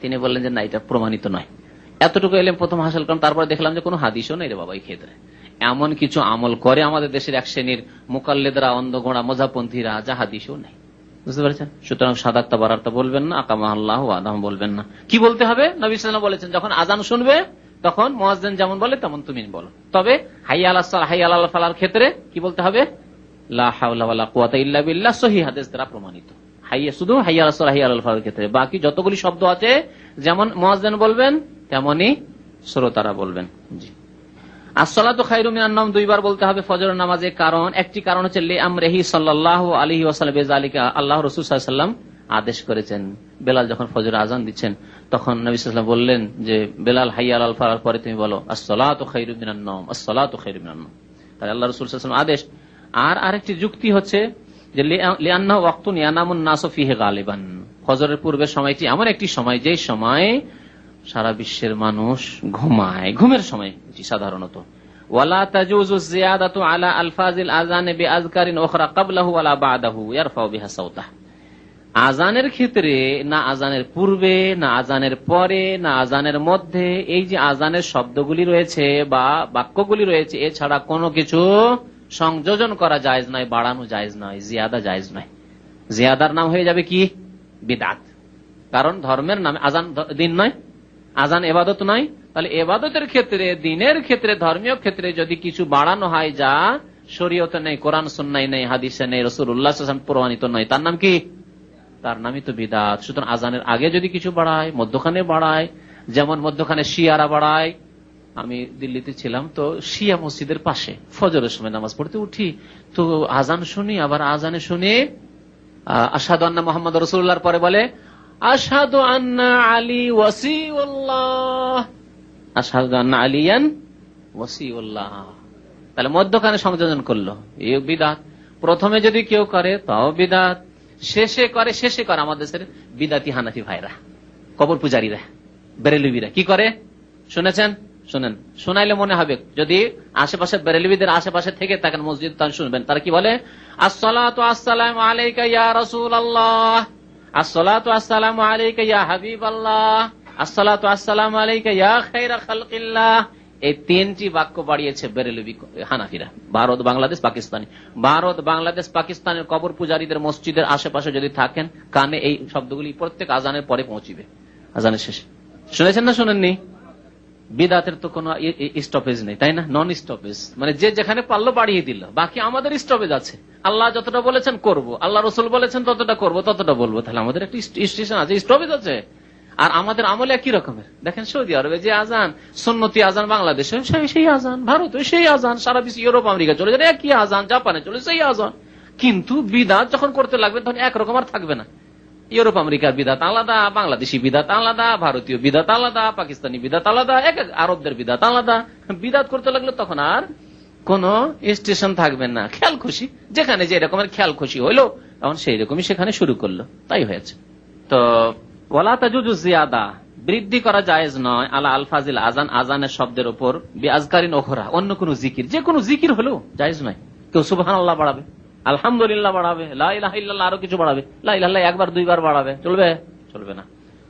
তিনি বললেন যে না, এটা প্রমাণিত নয়। এতটুকু এলেম প্রথম হাসিল করলাম, তারপরে দেখলাম যে কোনো হাদিসও নেই রে বাবা এই ক্ষেত্রে। এমন কিছু আমল করে আমাদের দেশের এক শ্রেণীর মুকাল্লিদরা, অন্ধগোড়া মজাপন্থীরা, যা হাদিসও নেই। বুঝতে পারছেন? সুতরাং সাদাকতা বারারতা বলবেন না, আকামাহাল্লাহু ওয়া আদামাহা বলবেন না। কি বলতে হবে? নবী সাল্লাল্লাহু আলাইহি ওয়াসাল্লাম বলেছেন, যখন আযান শুনবে তখন মুয়াজ্জিন যেমন বলে তেমন তুমি বলো। তবে হাইয়া আলাস সালাহ, হাইয়া আলাল ফালাহর ক্ষেত্রে কি বলতে হবে? লা হাওলা ওয়ালা কুওয়াতা ইল্লা বিল্লাহ, সহিহ হাদিস দ্বারা প্রমাণিত। হাইয়া, শুধু হাইয়া আলাস সালাহ, হাইয়া আলাল ফালাহর ক্ষেত্রে। বাকি যতগুলি শব্দ আছে, যেমন মুয়াজ্জিন বলবেন তেমনি শ্রোতারা বলবেন। জি। আসসালাতু খায়রুম মিনান নওম 2 বার বলতে হবে ফজরের নামাজে। কারণ, একটি কারণ হচ্ছে লিআমরিহি সাল্লাল্লাহু আলাইহি ওয়াসাল্লাম বিযালিকা, আল্লাহর রাসূল সাল্লাল্লাহু আলাইহি ওয়াসাল্লাম আদেশ করেছেন। বেলাল যখন ফজরের আযান দিচ্ছেন, তখন নবী সাল্লাল্লাহু আলাইহি ওয়াসাল্লাম বললেন যে বেলাল, হাইয়া আলাল ফালাহর পরে তুমি বলো আসসালাতু খায়রুম মিনান নওম, আসসালাতু খায়রুম মিনান নওম। তাহলে আল্লাহর রাসূল সাল্লাল্লাহু আলাইহি ওয়াসাল্লাম আদেশ। আর আরেকটি যুক্তি হচ্ছে যে লিআন্নাহু ওয়াক্তুন ইয়ানামুন নাসু ফীহি গালিবান, ফজরের পূর্বের সময়টি এমন একটি সময়, যে সময় সারা বিশ্বের মানুষ ঘুমায়, ঘুমের সময় এটি সাধারণত। ওয়ালা তাজুজু জিয়াদাতু আলা আলফাজিল আযান বিআযকারিন উখরা ক্বাবলাহু ওয়ালা বা'দাহু ইয়ারফাউ বিহা সাওতাহু। আযানের ক্ষেত্রে না আযানের পূর্বে, না আযানের পরে, না আযানের মধ্যে, এই যে আযানের শব্দগুলি রয়েছে বা বাক্যগুলি রয়েছে, এছাড়া কোনো কিছু সংযোজন করা জায়েজ নয়, বাড়ানো জায়েজ নয়, জিয়াদা জায়েজ নয়। জিয়াদার নাম হয়ে যাবে কি? বিদআত। কারণ ধর্মের নামে আযান দিন নয়, আযান ইবাদত নয়, তাহলে ইবাদতের ক্ষেত্রে, দিনের ক্ষেত্রে, ধর্মীয় ক্ষেত্রে যদি কিছু বাড়ানো হয় যা শরীয়তে নেই, কোরআন সুন্নাহ নেই, হাদিসে নেই, রাসূলুল্লাহ সাল্লাল্লাহু আলাইহি ওয়াসাল্লাম প্রমাণিত নয়, তার নাম কি? তার নামই তো বিদআত। সুতরাং আজানের আগে যদি কিছু বাড়ায়, মধ্যখানে বাড়ায়, যেমন মধ্যখানে শিয়ারা বাড়ায়। আমি দিল্লিতে ছিলাম, তো শিয়া মসজিদের পাশে ফজরের সময় নামাজ পড়তে উঠি, তো আজান শুনি, আবার আজানে শুনি আশহাদু আন্না মুহাম্মাদুর রাসূলুল্লাহর পরে বলে আশহাদু আন্না আলী ওয়াসিউল্লাহ, আশহাদু আন্না আলিয়ান ওয়াসিউল্লাহ। তাহলে মধ্যখানে সংযোজন করলো, এই বিদআত। প্রথমে যদি কেউ করে তাও বিদআত, শেষে করে আমাদের দেশের বিদআতি হানাফি ভাইরা, কবর পূজারীরা, বেরেলভিরা কি করে শুনেছেন? শুনেন, শোনাইলে মনে হবে। যদি আশেপাশে বেরেলভিদের আশেপাশে থেকে থাকেন মসজিদ, তাহলে শুনবেন তারা কি বলে, আসসালাতু আসসালামু আলাইকা ইয়া রাসূলুল্লাহ, আসসালাতু আসসালামু আলাইকা ইয়া হাবিবাল্লাহ, আসসালাতু আসসালামু আলাইকা ইয়া খায়রা খালকিল্লাহ। এই তিনটি বাক্য বাড়িয়েছে বেরেলভি হানাফিরা। ভারত, বাংলাদেশ, পাকিস্তানি। ভারত, বাংলাদেশ, পাকিস্তানের কবর পূজারীদের মসজিদের আশেপাশে যদি থাকেন, কানে এই শব্দগুলি প্রত্যেক আজানের পরে পৌঁছিবে, আজানের শেষে। শুনেছেন না শুনেননি? বিদআতের তো কোনো স্টপেজ নেই, তাই না? নন স্টপেজ, মানে যে যেখানে পারলো বাড়িয়ে দিল। বাকি আমাদের স্টপেজ আছে। আল্লাহ যতটা বলেছেন করব, আল্লাহ রসুল বলেছেন ততটা করব, ততটা বলবো। তাহলে আমাদের একটা স্টেশন আছে, স্টপেজ আছে। আর আমাদের আমলে একই রকমের। দেখেন সৌদি আরবে যে আজান, সুন্নতি আজান, বাংলাদেশে সেই আজান, ভারতে সেই আজান, সারা বিশ্ব, ইউরোপ, আমেরিকা চলে যায় একই আজান, জাপানে চলে সেই আজান। কিন্তু বিদআত যখন করতে লাগবে তখন একরকম আর থাকবে না। ইউরোপ আমেরিকার বিদআত আলাদা, বাংলাদেশি বিদআত আলাদা, ভারতীয় বিদআত আলাদা, পাকিস্তানি বিদআত আলাদা, এক আরবদের বিদআত আলাদা। বিদআত করতে লাগলে তখন আর কোন স্টেশন থাকবে না। খেয়াল খুশি, যেখানে যে রকমের খেয়াল খুশি হইলো তখন সেই রকমই সেখানে শুরু করলো, তাই হয়েছে। তো ওয়ালা তাজুজু জিয়াদা, বৃদ্ধি করা জায়েজ নয়, আলা আলফাজিল আজান, আজানের শব্দের উপর, বিআজকারিন ওখরা, অন্য কোন জিকির, যে কোনো জিকির হলেও জায়েজ নয়। কেউ সুবহানাল্লাহ বাড়াবে, আলহামদুলিল্লাহ বাড়াবে, লা ইলাহা ইল্লাল্লাহ আরো কিছু বাড়াবে, লা ইলাহা ইল্লাল্লাহ একবার দুইবার বাড়াবে, চলবে? চলবে না।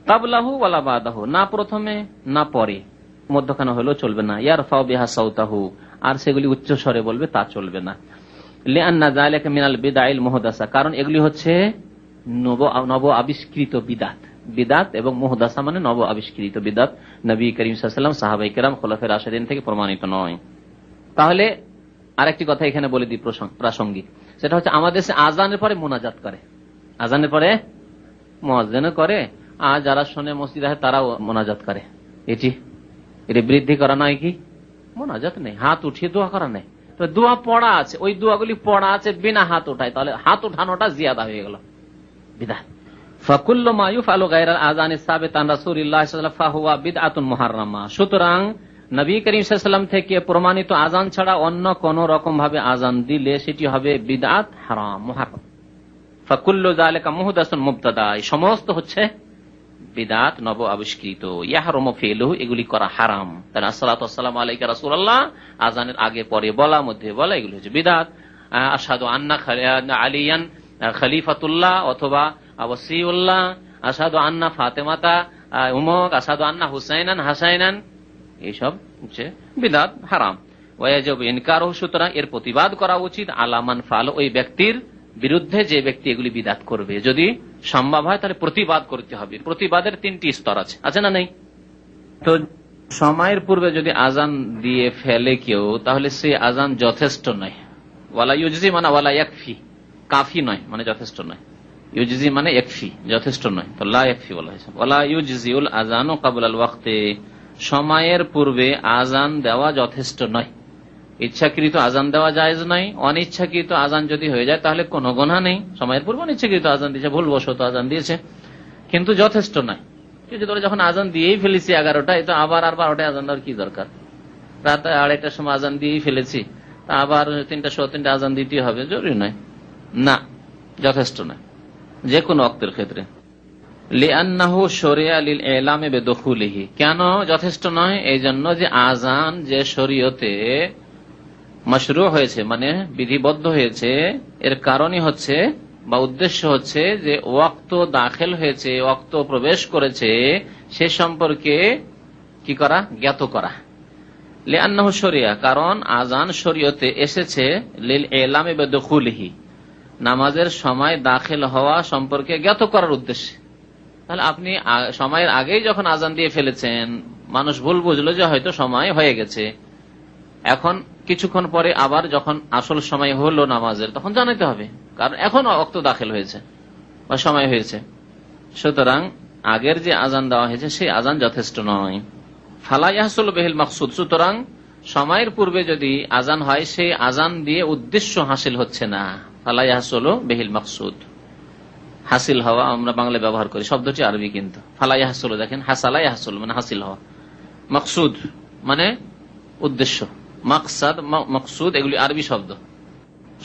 কাবলাহু ওয়ালা বাদাহু, না প্রথমে না পরে, মধ্যখানে হলেও চলবে না। ইয়ারফাউ বিহা সাউতাহু, আর সেগুলি উচ্চ স্বরে বলবে, তা চলবে না। লিআন্না যালিকা মিনাল বিদআইল মুহদাসা, কারণ এগুলি হচ্ছে নব আবিষ্কৃত বিদআত। বিদআত এবং মুহদাসা মানে নব আবিষ্কৃত বিদআত। নবী করিম সাল্লাল্লাহু আলাইহি ওয়াসাল্লাম, সাহাবায়ে কেরাম, খুলাফায়ে রাশিদিন থেকে প্রমাণিত নয়। তাহলে আরেকটি কথা এখানে বলে দিই প্রাসঙ্গিক, সেটা হচ্ছে আমাদের দেশে আজানের পরে মোনাজাত করে, আজানের পরে মুয়াজ্জিন করে, আর যারা শোনে মসজিদে তারাও মোনাজাত করে। এটি বৃদ্ধি করা নয় কি? মোনাজাত নেই, হাত উঠিয়ে দোয়া করা নেই। তো দোয়া পড়া আছে, ওই দোয়াগুলি পড়া আছে বিনা হাত উঠায়, তাহলে হাত উঠানোটা জিয়াদা হয়ে গেল, বিদআত। ফাকুল্লু মা ইউফআলু গায়রাল আযানি সাবিতান রাসূলিল্লাহ সাল্লাল্লাহু আলাইহি ওয়াসাল্লাম ফাহুয়া বিদআতুন মুহাররামা। সুতরাং নবী করিম সাল্লাল্লাহু আলাইহি ওয়াসাল্লাম থেকে প্রমাণিত আজান ছাড়া অন্য কোন রকম ভাবে আজান দিলে সেটি হবে বিদআত, হারাম, মুহাররম। ফাকুল্লু যালিকা মুহদাসুন মুবতাদা, এই সমস্ত হচ্ছে বিদআত, নব আবিষ্কৃত। ইয়াহরুমু ফিলুহু, এগুলি করা হারাম। তাহলে আসসালাতু ওয়াসসালামু আলাইকা রাসূলুল্লাহ, আজানের আগে পরে বলা, মধ্যে বলা, এগুলি হচ্ছে বিদআত। আশহাদু আন্না আলিয়ান খলিফাতুল্লাহ অথবা ওয়াসিউল্লাহ, আশহাদু আন্না ফাতেমাতা উমুক, আশহাদু আন্না হুসাইনান হাসাইনান, এইসব হচ্ছে বিদআত, হারাম। ওয়াজিবু ইনকারুহু, সুতরাং এর প্রতিবাদ করা উচিত। আলামান ফাল, ওই ব্যক্তির বিরুদ্ধে যে ব্যক্তি এগুলি বিদআত করবে, যদি সম্ভব হয় তাহলে প্রতিবাদ করতে হবে। প্রতিবাদের তিনটি স্তর আছে না নেই? তো সময়ের পূর্বে যদি আজান দিয়ে ফেলে কেউ, তাহলে সে আজান যথেষ্ট নয়। ওয়ালা ইউজি মানে ওয়ালা ইয়াকফি, কাফি নয় মানে যথেষ্ট নয়। ইউজি মানে ইয়াকফি, যথেষ্ট নয়, তো লা ইয়াকফি বলা হয়েছে। ওয়ালা ইউজিউল আযানু ক্বাবলাল ওয়াক্তি, সময়ের পূর্বে আজান দেওয়া যথেষ্ট নয়। ইচ্ছাকৃত আজান দেওয়া জায়েজ নাই। অনিচ্ছাকৃত আজান যদি হয়ে যায় তাহলে কোনো গুনাহ নেই। সময়ের পূর্বে অনিচ্ছাকৃত আজান দিয়েছে, ভুলবশত আজান দিয়েছে, কিন্তু যথেষ্ট নয়। যখন আজান দিয়েই ফেলেছি 11টায়, তো আবার আর 12টায় আজান দেওয়ার কি দরকার? রাত 2:30টার সময় আজান দিয়েই ফেলেছি, তা আবার 3:15 আজান দিতে হবে, জরুরি নয়, না, যথেষ্ট নয় যে কোনো ওয়াক্তের ক্ষেত্রে। লিআন্নাহু শরিয়া লিল ইলামি বিদুখুলিহি, কেন যথেষ্ট নয়? এই জন্য যে আজান যে শরীয়তে মাশরু হয়েছে, মানে বিধিবদ্ধ হয়েছে, এর কারণই হচ্ছে বা উদ্দেশ্য হচ্ছে যে ওয়াক্ত দাখিল হয়েছে, ওয়াক্ত প্রবেশ করেছে, সে সম্পর্কে কি করা? জ্ঞাত করা। লিআন্নাহু শরিয়া, কারণ আজান শরীয়তে এসেছে লিল ইলামি বিদুখুলিহি, নামাজের সময় দাখিল হওয়া সম্পর্কে জ্ঞাত করার উদ্দেশ্যে। তাহলে আপনি সময়ের আগেই যখন আজান দিয়ে ফেলেছেন, মানুষ ভুল বুঝলো যে হয়তো সময় হয়ে গেছে। এখন কিছুক্ষণ পরে আবার যখন আসল সময় হলো নামাজের, তখন জানাতে হবে, কারণ এখন ওয়াক্ত দাখিল হয়েছে বা সময় হয়েছে। সুতরাং আগের যে আজান দেওয়া হয়েছে সেই আজান যথেষ্ট নয়। ফালা ইয়াহসুল বিহিল মাকসুদ, সুতরাং সময়ের পূর্বে যদি আজান হয় সেই আজান দিয়ে উদ্দেশ্য হাসিল হচ্ছে না। ফালা ইয়াহসুল বিহিল মাকসুদ, হাসিল হওয়া আমরা বাংলায় ব্যবহার করি, শব্দটি আরবি কিন্তু। ফালা ইয়াহসুল, দেখেন হাসালা ইয়াহসুল মানে হাসিল হওয়া, মাকসুদ মানে উদ্দেশ্য, মাকসাদ মাকসুদ এগুলি আরবি শব্দ।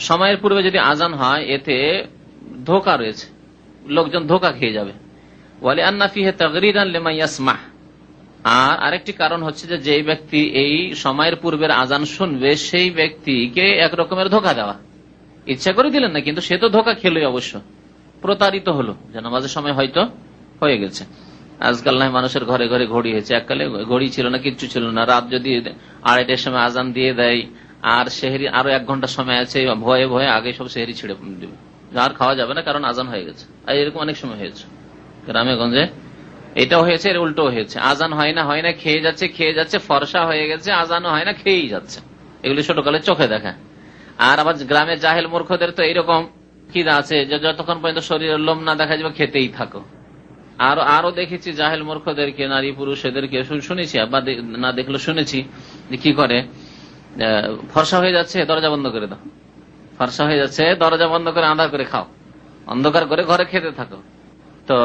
সময়ের পূর্বে যদি আজান হয় এতে ধোঁকা রয়েছে, লোকজন ধোঁকা খেয়ে যাবে। ওয়ালি আন্না ফিহি তাগরিরান লিমান ইয়াসমাহ, আর আরেকটি কারণ হচ্ছে যে যেই ব্যক্তি এই সময়ের পূর্বের আজান শুনবে সেই ব্যক্তিকে এক রকমের ধোঁকা দেওয়া। ইচ্ছা করে দিলেন না, কিন্তু সে তো ধোঁকা খেলোই, অবশ্য প্রতারিত হলো যে নামাজের সময় হয়তো হয়ে গেছে। আজকাল নয় মানুষের ঘরে ঘরে ঘড়ি হয়েছে, এককালে ঘড়ি ছিল না, কিচ্ছু ছিল না। রাত যদি 2:30টার সময় আজান দিয়ে দেয় আর সেহরি আরো 1 ঘন্টা সময় আছে, ভয়ে ভয়ে আগে সব সেহরি ছিঁড়ে দেবে, আর খাওয়া যাবে না কারণ আজান হয়ে গেছে। আর এরকম অনেক সময় হয়েছে গ্রামে গঞ্জে, এটাও হয়েছে, এর উল্টো হয়েছে। আজান হয় না খেয়ে যাচ্ছে, ফর্সা হয়ে গেছে, আজানও হয় না, খেয়েই যাচ্ছে। এগুলি ছোটকালে চোখে দেখা। আর আবার গ্রামের জাহেল মূর্খদের তো এইরকম খিদা আছে যে যতক্ষণ পর্যন্ত শরীরের লোম না দেখা যাবে খেতেই থাকো। আরো দেখেছি জাহেল মূর্খদেরকে, নারী পুরুষ এদেরকে শুনেছি, আবার না দেখলে শুনেছি যে কি করে, ফর্সা হয়ে যাচ্ছে দরজা বন্ধ করে দাও, ফর্সা হয়ে যাচ্ছে দরজা বন্ধ করে আন্ধার করে খাও, অন্ধকার করে ঘরে খেতে থাকো। তো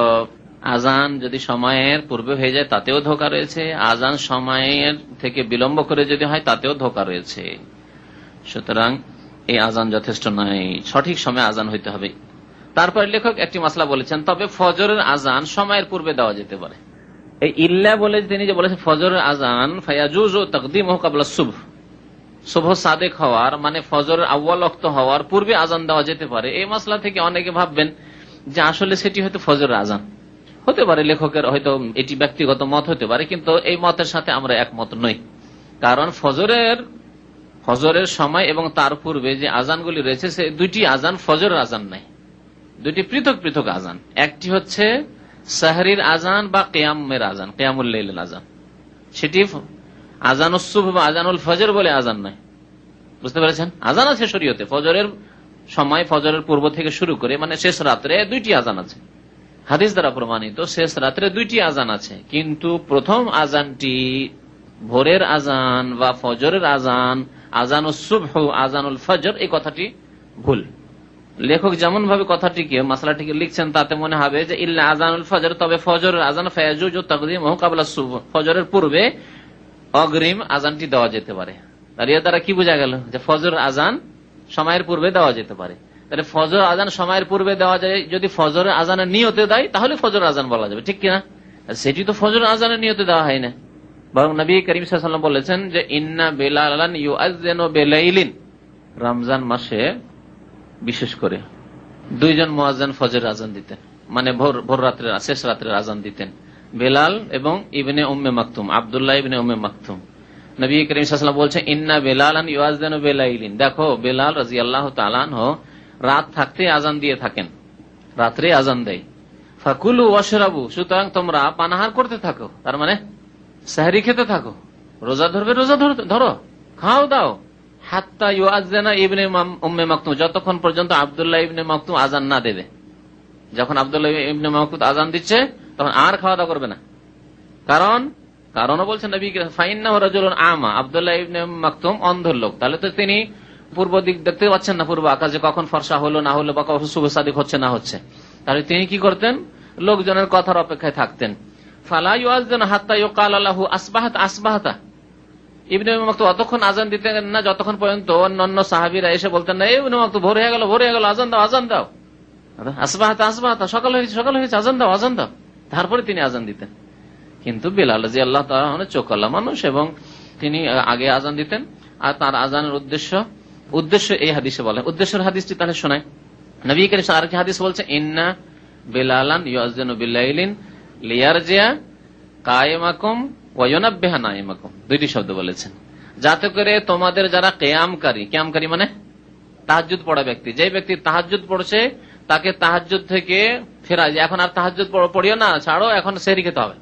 আজান যদি সময়ের পূর্বে হয়ে যায় তাতেও ধোঁকা রয়েছে, আজান সময়ের থেকে বিলম্ব করে যদি হয় তাতেও ধোঁকা রয়েছে। সুতরাং এই আজান যথেষ্ট নয়, সঠিক সময়ে আজান হইতে হবে। তারপর লেখক একটি মাসলা বলেছেন, তবে ফজরের আজান সময়ের পূর্বে দেওয়া যেতে পারে। এই ইল্লা বলে তিনি যে বলেছেন ফজরের আজান ফায়াজুজু তাকদীমুহু ক্বাবলা সুবহ, শুভ সাদেক হওয়ার মানে ফজরের আউয়াল ওয়াক্ত হওয়ার পূর্বে আজান দেওয়া যেতে পারে। এই মাসলা থেকে অনেকে ভাববেন যে আসলে সেটি হয়তো ফজরের আজান হতে পারে, লেখকের হয়তো এটি ব্যক্তিগত মত হতে পারে, কিন্তু এই মতের সাথে আমরা একমত নই। কারণ ফজরের সময় এবং তার পূর্বে যে আজানগুলি রয়েছে সে দুইটি আজান ফজরের আজান নাই, দুইটি পৃথক পৃথক আজান। একটি হচ্ছে সাহরির আজান বা কিয়ামের আজান, কিয়ামুল লাইলের আজান, সেটি আজানুস সুবহ বা আজানুল ফজর বলে আজান নাই। বুঝতে পেরেছেন? আজান আছে শরীয়তে ফজরের সময়, ফজরের পূর্ব থেকে শুরু করে মানে শেষ রাত্রে দুইটি আজান আছে, হাদিস দ্বারা প্রমাণিত শেষ রাত্রে দুইটি আজান আছে। কিন্তু প্রথম আজানটি ভোরের আজান বা ফজরের আজান, আজানুস সুবহ আজানুল ফজর, এই কথাটি ভুল। লেখক যেমন ভাবে কথাটিকে মাসলাটিকে লিখছেন তাতে মনে হবে যে ইল্লা আজানুল ফজর, তবে ফজরের আজান ফায়াজুজু তাকদীমুহু ক্বাবলা সুবহ, ফজরের পূর্বে অগ্রিম আজানটি দেওয়া যেতে পারে। তার এর দ্বারা কি বোঝা গেল যে ফজর আজান সময়ের পূর্বে দেওয়া যেতে পারে। তাহলে ফজর আজান সময়ের পূর্বে দেওয়া যায়, যদি ফজরের আজানের নিয়তে দেয় তাহলে ফজর আজান বলা যাবে, ঠিক কিনা? সেটি তো ফজর আজানের নিয়তে দেওয়া হয় না, বরং নবী করিম সাল্লাল্লাহু আলাইহি ওয়াসাল্লাম বলেছেন যে ইন্না বেলালান ইউআযযিনু বিলাইলিন, রমজান মাসে বিশেষ করে 2 জন মুয়াজ্জিন ফজর আজান দিতেন, মানে ভোর রাত্রের শেষ রাত্রের আজান দিতেন, বেলাল এবং ইবনে উম্মে মাকতুম, আব্দুল্লাহ ইবনে উম্মে মাকতুম। নবী করিম সাল্লাল্লাহু আলাইহি ওয়াসাল্লাম বলছেন ইন্না বেলালান ইউআযযিনু বিলাইলিন, দেখো বেলাল রাদিয়াল্লাহু তাআলা আনহু রাত থাকতে আজান দিয়ে থাকেন, রাত্রে আজান দেয়। ফাকুলু ওয়াশরাবু, সুতরাং তোমরা পানাহার করতে থাকো, তার মানে সেহরি খেতে থাকো, রোজা ধরবে রোজা ধরো, খাও দাও, হাত্তা ইউআযযিনা ইবনে উম্মে মাকতুম, যতক্ষণ পর্যন্ত আব্দুল্লাহ ইবনে মাকতুম আজান না দেবে। যখন আব্দুল্লাহ ইবনে মাকতুম আজান দিচ্ছে তখন আর খাওয়া দাওয়া করবে না। কারণও বলছেন নবী ফাইন্নাহু রাজুলুন আমা, আব্দুল্লাহ ইবনে মাকতুম অন্ধ লোক, তাহলে তো তিনি পূর্ব দিক দেখতে পাচ্ছেন না, পূর্ব আকাশে কখন ফর্সা হলো না হলো বা কখন শুভ সাদিক হচ্ছে না হচ্ছে। তাহলে তিনি কি করতেন? লোকজনের কথার অপেক্ষায় থাকতেন। ফালা ইউআযযিনু হাত্তা ইউকাল লাহু আসবাহাত আসবাহাতা, ইবনে মাকতুম অতক্ষণ আজান দিতেন না যতক্ষণ পর্যন্ত অন্যান্য সাহাবীরা এসে বলতেন না ইবনে মাকতুম ভোর হয়ে গেল, আজান দাও আজান দাও, আসবাহাতা আসবাহাতা, সকাল হয়েছে আজান দাও, তারপরে তিনি আজান দিতেন। কিন্তু বেলাল রাদিয়াল্লাহু তাআলা চোখওয়ালা মানুষ এবং তিনি আগে আজান দিতেন। আর তার আজানের উদ্দেশ্য এই হাদিসে বলে, উদ্দেশ্যের হাদিসটি তাহলে শোনায়। নবী করিম সাল্লাল্লাহু আলাইহি হাদিস বলছে ইন্না বেলালান ইউআযযিনু বিলাইলিন লিয়ারজিয়া কায়েমাকুম ওয়া ইউনাব্বিহা নাইমাকুম, দুইটি শব্দ বলেছেন, যাতে করে তোমাদের যারা কিয়ামকারী মানে তাহাজ্জুদ পড়া ব্যক্তি, যে ব্যক্তি তাহাজ্জুদ পড়ছে তাকে তাহাজ্জুদ থেকে ফেরায়, এখন আর তাহাজ্জুদ পড়িও না, ছাড়ো, এখন সেহরি খেতে হবে,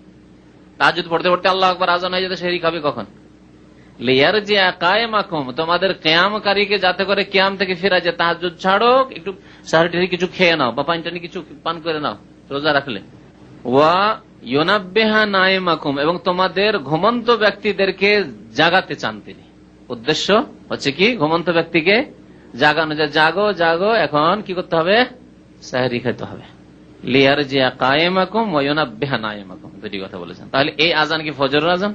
তাহাজ্জুদ পড়তে পড়তে আল্লাহু আকবার আজান হয়ে যেতে সেহরি খাবে কখন? লিয়ারজিআ কায়েমাকুম, তোমাদের কিয়ামকারীকে যাতে করে কিয়াম থেকে ফিরা যায়, তাহাজ্জুদ ছাড়ো, একটু সাহারি কিছু খেয়ে নাও বা পানি টানি কিছু পান করে নাও রোজা রাখলে। ওয়া ইউনাব্বিহা নাইমাকুম, এবং তোমাদের ঘুমন্ত ব্যক্তিদেরকে জাগাতে চান তিনি। উদ্দেশ্য হচ্ছে কি, ঘুমন্ত ব্যক্তিকে জাগানো, যে জাগো জাগো, এখন কি করতে হবে? সাহরি খেতে হবে। লিয়ারজিআ কায়েমাকুম ওয়া ইউনাব্বিহা নাইমাকুম, দুটি কথা বলেছেন। তাহলে এই আজান কি ফজরের আজান?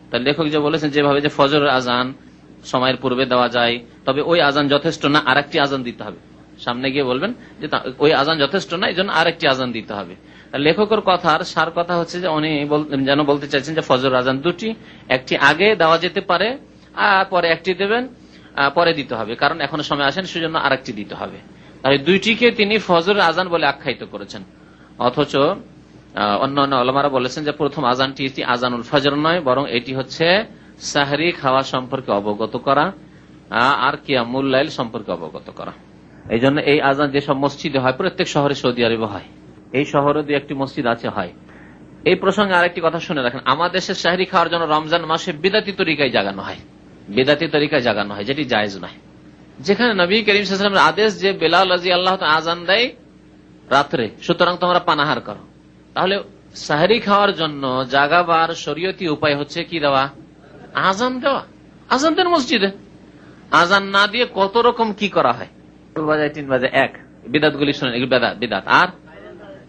তাহলে লেখক যে বলেছেন যেভাবে যে ফজরের আজান সময়ের পূর্বে দেওয়া যায়, তবে ওই আজান যথেষ্ট না, আরেকটি আজান দিতে হবে। সামনে গিয়ে বলবেন যে ওই আজান যথেষ্ট না, এই জন্য আরেকটি আজান দিতে হবে। লেখকের কথার সার কথা হচ্ছে যে উনি যেন বলতে চাইছেন যে ফজর আজান দুটি, একটি আগে দেওয়া যেতে পারে আর পরে একটি দেবেন, পরে দিতে হবে, কারণ এখনো সময় আসেন, সেজন্য আরেকটি দিতে হবে। তাহলে দুইটিকে তিনি ফজরের আজান বলে আখ্যায়িত করেছেন। অথচ অন্যান্য ওলামারা বলেছেন যে প্রথম আজানটি আজানুল ফজর নয়, বরং এটি হচ্ছে সাহরি খাওয়া সম্পর্কে অবগত করা আর কিয়ামুল লাইল সম্পর্কে অবগত করা। এই জন্য এই আজান যেসব মসজিদে হয়, প্রত্যেক শহরে সৌদি আরবে হয়, এই শহরে দু একটি মসজিদ আছে হয়। এই প্রসঙ্গে আরেকটি কথা শুনে রাখেন, আমাদের দেশে সাহরি খাওয়ার জন্য রমজান মাসে বিদাতি তরিকায় জাগানো হয়, বিদাতি তরিকায় জাগানো হয়, যেটি জায়েজ নয়। যেখানে নবী করিম সাল্লাল্লাহু আলাইহি ওয়াসাল্লামের আদেশ যে বেলাল রাদিয়াল্লাহু তাআলা আজান দেয় রাত্রে, সুতরাং তোমরা পানাহার করো। তাহলে সাহরি খাওয়ার জন্য জাগাবার শরীয়তি উপায় হচ্ছে কি দেওয়া? আজান দেওয়া। আজান দেন মসজিদে। আজান না দিয়ে কত রকম কি করা হয়, বাজায় 3 বাজে 1, বিদাত গুলি শোনেন, এগুলো বিদাত। আর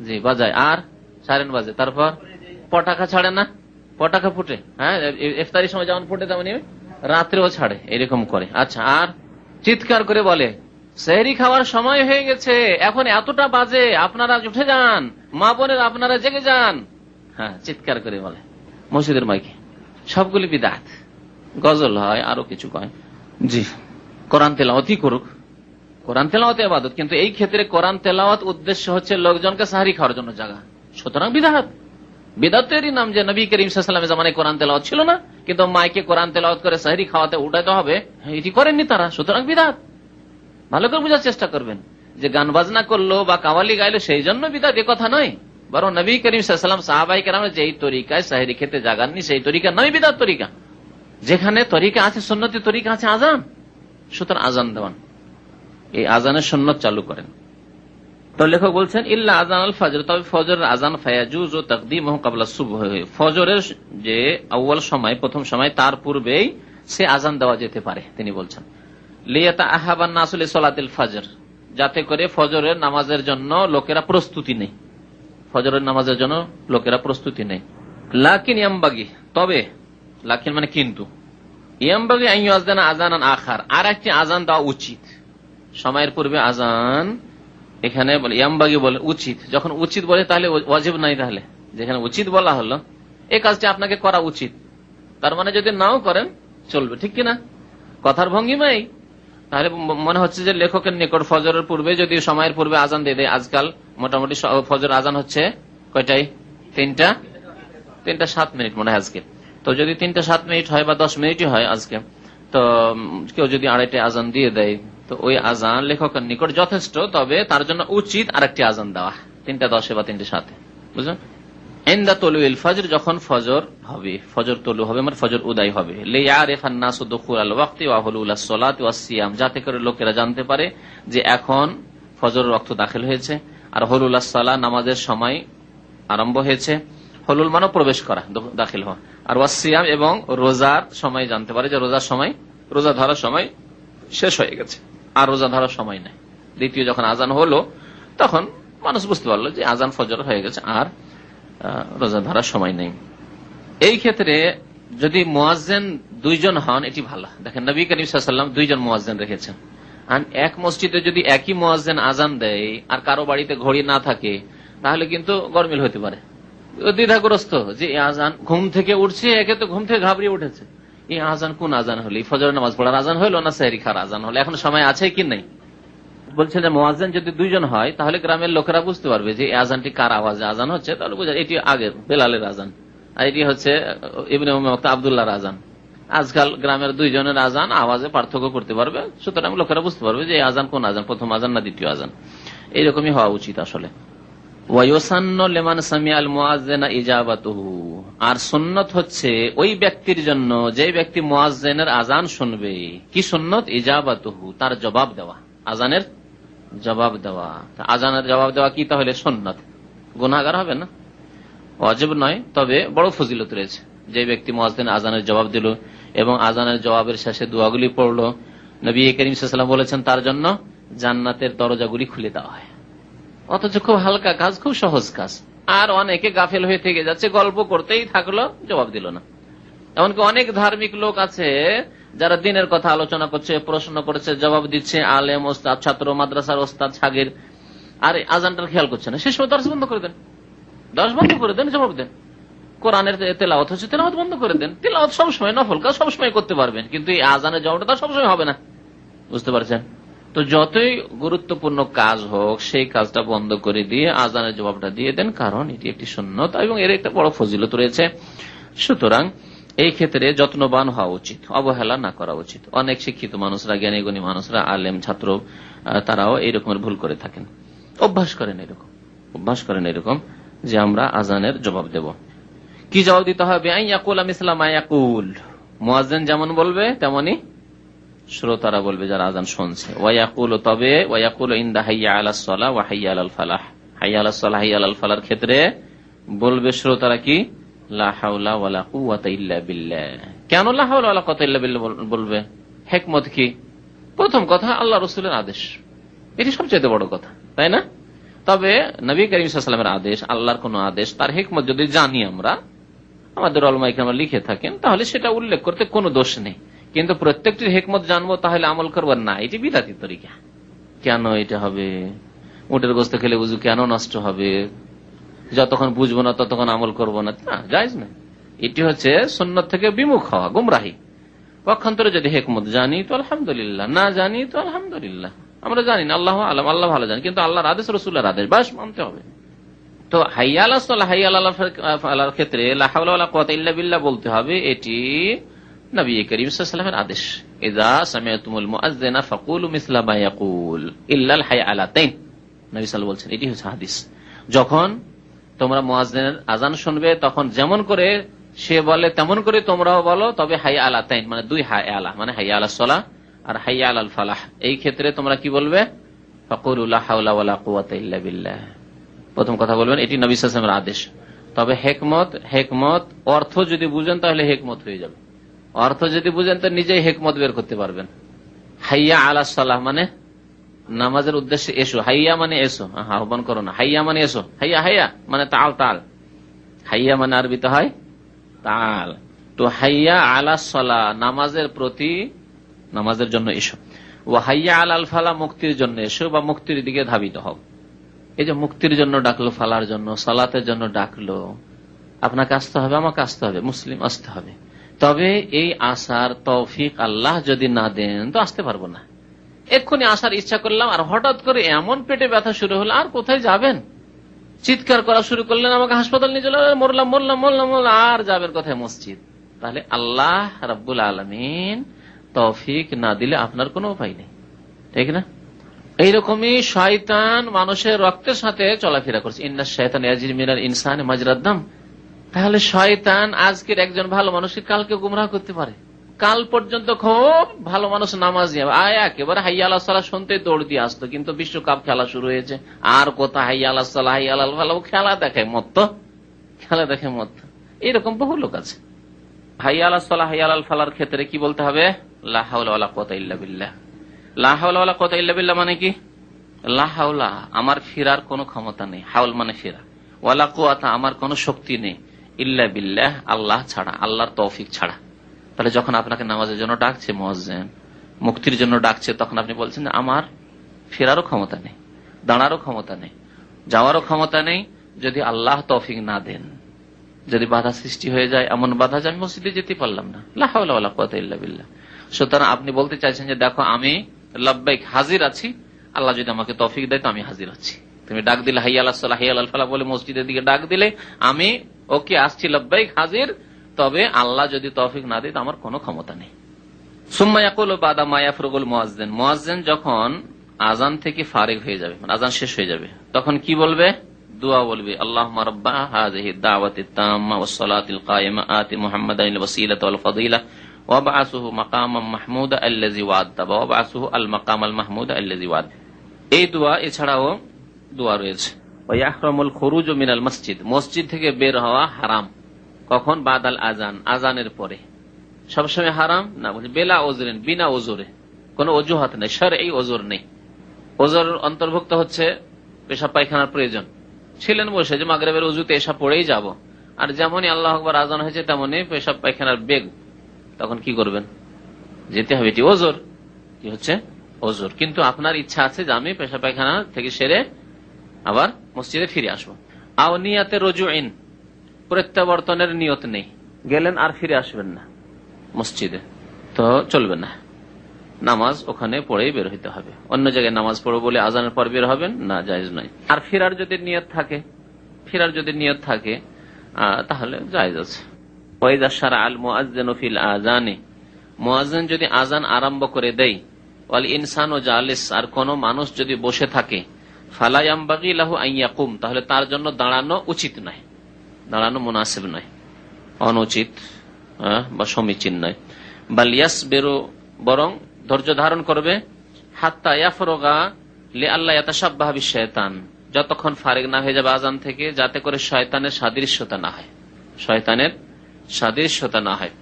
জি বাজায়, আর সাইরেন বাজে, তারপর পটাকা ছাড়ে না, পটাকা ফুটে, হ্যাঁ ইফতারির সময় যেমন ফুটে তেমনি রাত্রেও ছাড়ে, এরকম করে। আচ্ছা, আর চিৎকার করে বলে সেহরি খাওয়ার সময় হয়ে গেছে, এখন এতটা বাজে, আপনারা উঠে যান, মা বোনের আপনারা জেগে যান, হ্যাঁ চিৎকার করে বলে মসজিদের মাইকে। সবগুলি বিদাত। গজল হয়, আরো কিছু কয়। জি, কোরআন তেলাওয়াতই করুক, কোরআন তেলাওয়াত ইবাদত, কিন্তু এই ক্ষেত্রে কোরআন তেলাওয়াত উদ্দেশ্য হচ্ছে লোকজনকে সাহরি খাওয়ার জন্য জাগা, সুতরাং বিদাত। বিদাতেরই নাম যে নবী করিম সাল্লাল্লাহু আলাইহি ওয়াসাল্লামের জামানায় কোরআন তেলাওয়াত ছিল না, কিন্তু মাইকে কোরআন তেলাওয়াত করে সাহরি খাওয়াতে উঠাতে হবে, এটি করেননি তারা, সুতরাং বিদাত। ভালো করে বোঝার চেষ্টা করবেন যে গান বাজনা করলো বা কাওয়ালি গাইলো সেই জন্য বিদাত, এ কথা নয়, বরং নবী করিম সাল্লাল্লাহু আলাইহি ওয়াসাল্লাম সাহাবায়ে কেরামের যেই তরিকায় সাহরি খেতে জাগাননি, সেই তরিকা নয় বিদাত তরিকা। যেখানে তরিকা আছে, সুন্নতি তরিকা আছে আজান, সুতরাং আজান দেওয়ান, এই আজানের সুন্নত চালু করেন। তো লেখক বলছেন ইল্লা আজান আল ফজর, তবে ফজরের আজান ফায়াজুজু তাকদীমুহু ক্বাবলা সুবহ, ফজরের যে আউয়াল সময়, প্রথম সময়, তার পূর্বেই সে আজান দেওয়া যেতে পারে। তিনি বলছেন লিয়াতাআহাবান নাসু লিসালাতিল ফজর, যাতে করে ফজরের নামাজের জন্য লোকেরা প্রস্তুতি নেয়, ফজরের নামাজের জন্য লোকেরা প্রস্তুতি নেয়। লাকিন ইয়ামবাগি, তবে লাকিন মানে কিন্তু, ইয়ামবাগি আন ইউআযযানা আযানান আখার, আর একটি আজান দেওয়া উচিত সময়ের পূর্বে আজান। এখানে বলে ইয়ামবাগি বলে উচিত, যখন উচিত বলে তাহলে ওয়াজিব নাই, তাহলে যেখানে উচিত বলা হলো এই কাজটি আপনাকে করা উচিত, তার মানে যদি নাও করেন চলবে, ঠিক কিনা কথার ভঙ্গিমাই। তাহলে মনে হচ্ছে যে লেখকের নিকট ফজরের পূর্বে যদি সময়ের পূর্বে আজান দিয়ে দেয়, আজকাল মোটামুটি ফজর আজান হচ্ছে কয়টাই? 3:07 মনে হয় আজকে। তো যদি 3:07 হয় বা 10 মিনিটই হয় আজকে, তো কেউ যদি 2:30 আজান দিয়ে দেয়, তো ওই আজান লেখকের নিকট যথেষ্ট, তবে তার জন্য উচিত আরেকটি আজান দেওয়া 3:10 বা 3:07, বুঝলেন? ইনদা তুলুল ফজর, যখন ফজর হবে, ফজর তুলু হবে মানে ফজর উদয় হবে। লিয়ারিফান নাসু দুখুলাল ওয়াক্তি ওয়া হুলুলাস সালাতি ওয়াস সিয়াম, যাতে করে লোকেরা জানতে পারে যে এখন ফজরের ওয়াক্ত দাখিল হয়েছে, আর হুলুলাস সালাহ নামাজের সময় আরম্ভ হয়েছে। হুলুল মানে প্রবেশ করা, দাখিল হওয়া। আর ওয়াস সিয়াম, এবং রোজার সময় জানতে পারে যে রোজার সময়, রোজা ধরার সময় শেষ হয়ে গেছে, আর রোজা ধরার সময় নেই। দ্বিতীয় যখন আজান হলো তখন মানুষ বুঝতে পারলো যে আজান ফজর হয়ে গেছে, আর রোজা ধরার সময় নেই। এই ক্ষেত্রে যদি মুয়াজ্জিন 2 জন হন, এটি ভালো। দেখেন নবী করিম সাল্লাল্লাহু আলাইহি ওয়াসাল্লাম 2 জন মুয়াজ্জিন রেখেছেন। আর এক মসজিদে যদি একই মুয়াজ্জিন আজান দেয় আর কারো বাড়িতে ঘড়ি না থাকে, তাহলে কিন্তু গরমিল হতে পারে, দ্বিধাগ্রস্ত যে এই আজান, ঘুম থেকে উঠছে, একে তো ঘুম থেকে ঘাবড়িয়ে উঠেছে, এই আজান কোন আজান হলো, ফজরের নামাজ পড়ার আজান হলো না সেহরি খাওয়ার আজান হলো, এখন সময় আছে কি নেই। বলছে যে মুয়াজ্জিন যদি 2 জন হয়, তাহলে গ্রামের লোকেরা বুঝতে পারবে যে এই আজানটি কার আওয়াজে আজান হচ্ছে, তাহলে বোঝা এটি আগের বেলালের আজান, আর এটি হচ্ছে ইবনে উম্মে মাকতুম আব্দুল্লাহর আজান। আজকাল গ্রামের 2 জনের আজান আওয়াজে পার্থক্য করতে পারবে, সুতরাং লোকেরা বুঝতে পারবে যে এই আজান কোন আজান, প্রথম আজান না দ্বিতীয় আজান। এইরকমই হওয়া উচিত আসলে। ওয়ায়ুসান্নু লিমান সামিআল মুয়াজ্জিনা ইজাবাতুহু, আর সুন্নত হচ্ছে ওই ব্যক্তির জন্য যে ব্যক্তি মুয়াজ্জিনের আজান শুনবে। কি সুন্নত? ইজাবাতুহু, তার জবাব দেওয়া, আজানের জবাব দেওয়া। আজানের জবাব দেওয়া কি তাহলে সুন্নত? গুনাহগার হবে না, ওয়াজিব নয়, তবে বড় ফজিলত রয়েছে। যে ব্যক্তি মুয়াজ্জিন আজানের জবাব দিল এবং আজানের জবাবের শেষে দোয়াগুলি পড়লো, নবী করিম সাল্লাল্লাহু আলাইহি ওয়াসাল্লাম বলেছেন তার জন্য জান্নাতের দরজাগুলি খুলে দেওয়া হয়। অথচ খুব হালকা কাজ, খুব সহজ কাজ। আর অনেকে গাফেল হয়ে থেকে যাচ্ছে, গল্প করতেই থাকলো, জবাব দিল না। এমনকি অনেক ধার্মিক লোক আছে যারা দিনের কথা আলোচনা করছে, প্রশ্ন করছে, জবাব দিচ্ছে, আলেম, ওস্তাদ, ছাত্র, মাদ্রাসার ওস্তাদ, ছাগির, আর আজানটার খেয়াল করছে না। সে সময় দর্শ বন্ধ করে দেন, দর্শ বন্ধ করে দেন, জবাব দেন। কোরআনের তেলাওয়াত হচ্ছে, তেলাওয়াত বন্ধ করে দেন। তেলাওয়াত সবসময় নফল কাজ, সবসময় করতে পারবেন, কিন্তু এই আজানের জবাবটা তার সবসময় হবে না। বুঝতে পারছেন? তো যতই গুরুত্বপূর্ণ কাজ হোক সেই কাজটা বন্ধ করে দিয়ে আজানের জবাবটা দিয়ে দেন, কারণ এটি একটি সুন্নত এবং এর একটা বড় ফজিলত রয়েছে। সুতরাং এই ক্ষেত্রে যত্নবান হওয়া উচিত, অবহেলা না করা উচিত। অনেক শিক্ষিত মানুষরা, জ্ঞানী গুণী মানুষরা, আলেম, ছাত্র, তারাও এইরকমের ভুল করে থাকেন। অভ্যাস করেন এরকম যে আমরা আজানের জবাব দেব। কি জবাব দিতে হবে? আইয়াকুল মিসলা মা ইয়াকুল, মুয়াজ্জিন যেমন বলবে তেমনি শ্রোতারা বলবে যারা আজান শুনছে। ওয়ায়াকুল, তবে ওয়ায়াকুল ইনদা হাইয়া আলাস সালাহ ওয়া হাইয়া আলাল ফালাহ, হাইয়া আলাস সালাহ হাইয়া আলাল ফালাহর ক্ষেত্রে বলবে শ্রোতারা কি? লা হাওলা ওয়ালা কুওয়াতা ইল্লা বিল্লাহ। কেন লা হাওলা ওয়ালা কুওয়াতা ইল্লা বিল্লাহ বলবে? হিকমত কি? প্রথম কথা, আল্লাহ রাসূলের আদেশ, এটি সবচেয়ে বড় কথা, তাই না? তবে নবী করিম সাল্লাল্লাহু আলাইহি ওয়াসাল্লামের আদেশ, আল্লাহর কোন আদেশ, তার হিকমত যদি জানি আমরা, আমাদের উলামায়ে কেরাম লিখে থাকেন, তাহলে সেটা উল্লেখ করতে কোনো দোষ নেই। কিন্তু প্রত্যেকটির হিকমত জানবো তাহলে আমল করবো না, এটি বিদাতি তরিকা। কেন এটা হবে? উটের গোশত খেলে বুঝু কেন নষ্ট হবে? যতক্ষণ বুঝবো না ততক্ষণ আমল করবো না, জায়েজ না। এটি হচ্ছে সুন্নাত থেকে বিমুখ হওয়া, গুমরাহি। পক্ষান্তরে যদি হিকমত জানি তো আলহামদুলিল্লাহ, না জানি তো আলহামদুলিল্লাহ। আমরা জানি না, আল্লাহ আলাম, আল্লাহ ভালো জানি, কিন্তু আল্লাহর আদেশ, রাসূলের আদেশ, বাস মানতে হবে। তো হাইয়া আলাস সালাহ হাইয়া আলাল ফালাহর ক্ষেত্রে লা হাওলা ওয়ালা কুওয়াতা ইল্লা বিল্লাহ বলতে হবে, এটি নবী করিম সাল্লাল্লাহু আলাইহি ওয়াসাল্লামের আদেশ। ইযা সামি'তুমুল মুআজ্জিনা ফাকুলু মিসলা মা ইয়াকুল ইল্লাল হাইয়ালাতাইন, নবী সাল্লাল্লাহু বলছেন, এটি হচ্ছে হাদিস। যখন তোমরা মুয়াজ্জিনের আজান শুনবে তখন যেমন করে সে বলে তেমন করে তোমরাও বলো, তবে হাইয়া আলাতাইন মানে দুই হাইয়া, মানে হাইয়া আলাস সালাহ আর হাইয়া আলাল ফালাহ, এই ক্ষেত্রে তোমরা কি বলবে? ফাকুলু লা হাওলা ওয়ালা কুওয়াতা ইল্লা বিল্লাহ। প্রথম কথা বলবেন, এটি নবী সাল্লাল্লাহু আলাইহি ওয়াসাল্লামের আদেশ। তবে হিকমত অর্থ যদি বুঝেন তাহলে হিকমত হয়ে যাবে। অর্থ যদি বুঝেন তো নিজেই হিকমত বের করতে পারবেন। হাইয়া আলাস সালাহ মানে নামাজের উদ্দেশ্যে এসো, হাইয়া মানে এসো, আহ্বান করো না, হাইয়া মানে এসো, হাইয়া হাইয়া মানে তাল তাল, হাইয়া মানে আরবিতে হয় তাল। তো হাইয়া আলাস সালাহ নামাজের প্রতি, নামাজের জন্য এসো। ও হাইয়া আলাল ফালাহ মুক্তির জন্য এসো, বা মুক্তির দিকে ধাবিত হও। এই যে মুক্তির জন্য ডাকলো, ফালার জন্য, সালাতের জন্য ডাকলো, আপনাকে আসতে হবে, আমাকে আসতে হবে, মুসলিম আসতে হবে। তবে এই আসার তৌফিক আল্লাহ যদি না দেন তো আসতে পারবো না। এক্ষুনি আসার ইচ্ছা করলাম আর হঠাৎ করে এমন পেটে ব্যথা শুরু হলো, আর কোথায় যাবেন? চিৎকার করা শুরু করলেন, আমাকে হাসপাতাল নিয়ে চলে, মরলাম মরলাম মরলাম, আর যাবেন কোথায়? মসজিদ। তাহলে আল্লাহ রাব্বুল আলামিন তৌফিক না দিলে আপনার কোনো উপায় নেই, ঠিক না? এইরকমই শয়তান মানুষের রক্তের সাথে চলাফেরা করছে। ইন্না শাইতান ইয়াজরি মিনাল ইনসানি মাজরাদ দাম। তাহলে শয়তান আজকের একজন ভালো মানুষকে কালকে গুমরাহ করতে পারে। কাল পর্যন্ত খুব ভালো মানুষ নামাজি, একেবারে হাইয়া আলাস সালাহ শুনতে দৌড় দিয়ে আসতো, কিন্তু বিশ্বকাপ খেলা শুরু হয়েছে, আর কোথা হাইয়া আলাস সালাহ হাইয়া আলাল ফালাহ, খেলা দেখে মত। এরকম বহু লোক আছে। হাইয়া আলাস সালাহ হাইয়া আলাল ফালাহর ক্ষেত্রে কি বলতে হবে? লা হাওলা ওয়ালা কুওয়াতা ইল্লা বিল্লাহ। লা হাওলা ওয়ালা কুওয়াতা ইল্লা বিল্লাহ মানে কি? লা হাওলা আমার ফেরার কোনো ক্ষমতা নেই, হাওল মানে ফেরা, ওয়ালা কুওয়াতা আমার কোনো শক্তি নেই, ইল্লা বিল্লাহ আল্লাহ ছাড়া, আল্লাহর তৌফিক ছাড়া। তাহলে যখন আপনাকে নামাজের জন্য ডাকছে মুয়াজ্জিন, মুক্তির জন্য ডাকছে, তখন আপনি বলছেন যে আমার ফেরারও ক্ষমতা নেই, দাঁড়ারও ক্ষমতা নেই, যাওয়ারও ক্ষমতা নেই, যদি আল্লাহ তৌফিক না দেন। যদি বাধা সৃষ্টি হয়ে যায়, এমন বাধা যে আমি মসজিদে যেতে পারলাম না, লা হাওলা ওয়ালা কুওয়াতা ইল্লা বিল্লাহ। সুতরাং আপনি বলতে চাইছেন যে দেখো আমি লাব্বাইক হাজির আছি, আল্লাহ যদি আমাকে তৌফিক দেয় তো আমি হাজির আছি। তুমি ডাক দিলে হাইয়া আলাস সালাহ হাইয়া আলাল ফালাহ বলে মসজিদের দিকে ডাক দিলে, আমি ওকে আসছি, লাব্বাইক হাজির। তবে আল্লাহ যদি তৌফিক না দেয় তো আমার কোনো ক্ষমতা নেই। সুম্মা ইয়াকুলু বাদা মা ইয়াফরুগুল মুয়াজ্জিন, মুয়াজ্জিন যখন আজান থেকে ফারিগ হয়ে যাবে, মানে আজান শেষ হয়ে যাবে, তখন কি বলবে? দোয়া বলবে, আল্লাহুম্মা রাব্বা হাযিহি দাওয়াতিত তাম্মা ওয়াস সালাতিল কায়িমা আতি মুহাম্মাদানিল ওয়াসিলাতা ওয়াল ফাদিলা ওয়াবআসুহু মাকামান মাহমুদা আল্লাযী ওয়া'আদতা ওয়াবআসুহু আল মাকামাল মাহমুদা আল্লাযী ওয়া'আদতা। এই দোয়া এছাড়াও দোয়া রয়েছে। ওয়া ইয়াহরামুল খুরুজু মিনাল মসজিদ, মসজিদ থেকে বের হওয়া হারাম। কখন? বাদাল আজান, আজানের পরে। সবসময় হারাম না, বলছে বেলা ওজরেন, বিনা ওজরে, কোনো অজুহাত নেই, শরঈ ওজর নেই। ওজর অন্তর্ভুক্ত হচ্ছে পেশাব পায়খানার প্রয়োজন, ছিলেন বসে যে মাগরিবের ওযুতে এসা পড়েই যাব, আর যেমনই আল্লাহু আকবার আজান হয়েছে তেমনই পেশাব পায়খানার বেগ, তখন কি করবেন? যেতে হবে। এটি ওজর, কি হচ্ছে? ওজর। কিন্তু আপনার ইচ্ছা আছে যে আমি পেশাব পায়খানা থেকে সেরে আবার মসজিদে ফিরে আসবো। আও নিয়াতে রুজুইন, প্রত্যাবর্তনের নিয়ত নেই, গেলেন আর ফিরে আসবেন না মসজিদে, তো চলবে না, নামাজ ওখানে পড়েই বের হইতে হবে। অন্য জায়গায় নামাজ পড়বো বলে আজানের পর বের হবেন না, জায়েজ নয়। আর ফেরার যদি নিয়ত থাকে, তাহলে জায়েজ আছে। ওয়াইযা শারাআল মুআজ্জিনু ফিল আযানি, মুয়াজ্জিন যদি আজান আরম্ভ করে দেয়, ওয়াল ইনসানু জালিস, আর কোন মানুষ যদি বসে থাকে, ফালা ইয়ামবাগি লাহু আন ইয়াকুম, তাহলে তার জন্য দাঁড়ানো উচিত নয়, দাঁড়ানো মুনাসিব নয়, অনুচিত বা সমীচীন নয়। বাল ইয়াসবিরু, বরং ধৈর্য ধারণ করবে, হাত্তা ইয়াফরুগা লিআল্লা ইয়াতাশাব্বাহা বিশ-শায়তান, যতক্ষণ ফারিগ না হয়ে যাবে আজান থেকে, যাতে করে শয়তানের সাদৃশ্যতা না হয়, শয়তানের সাদৃশ্যতা না হয়।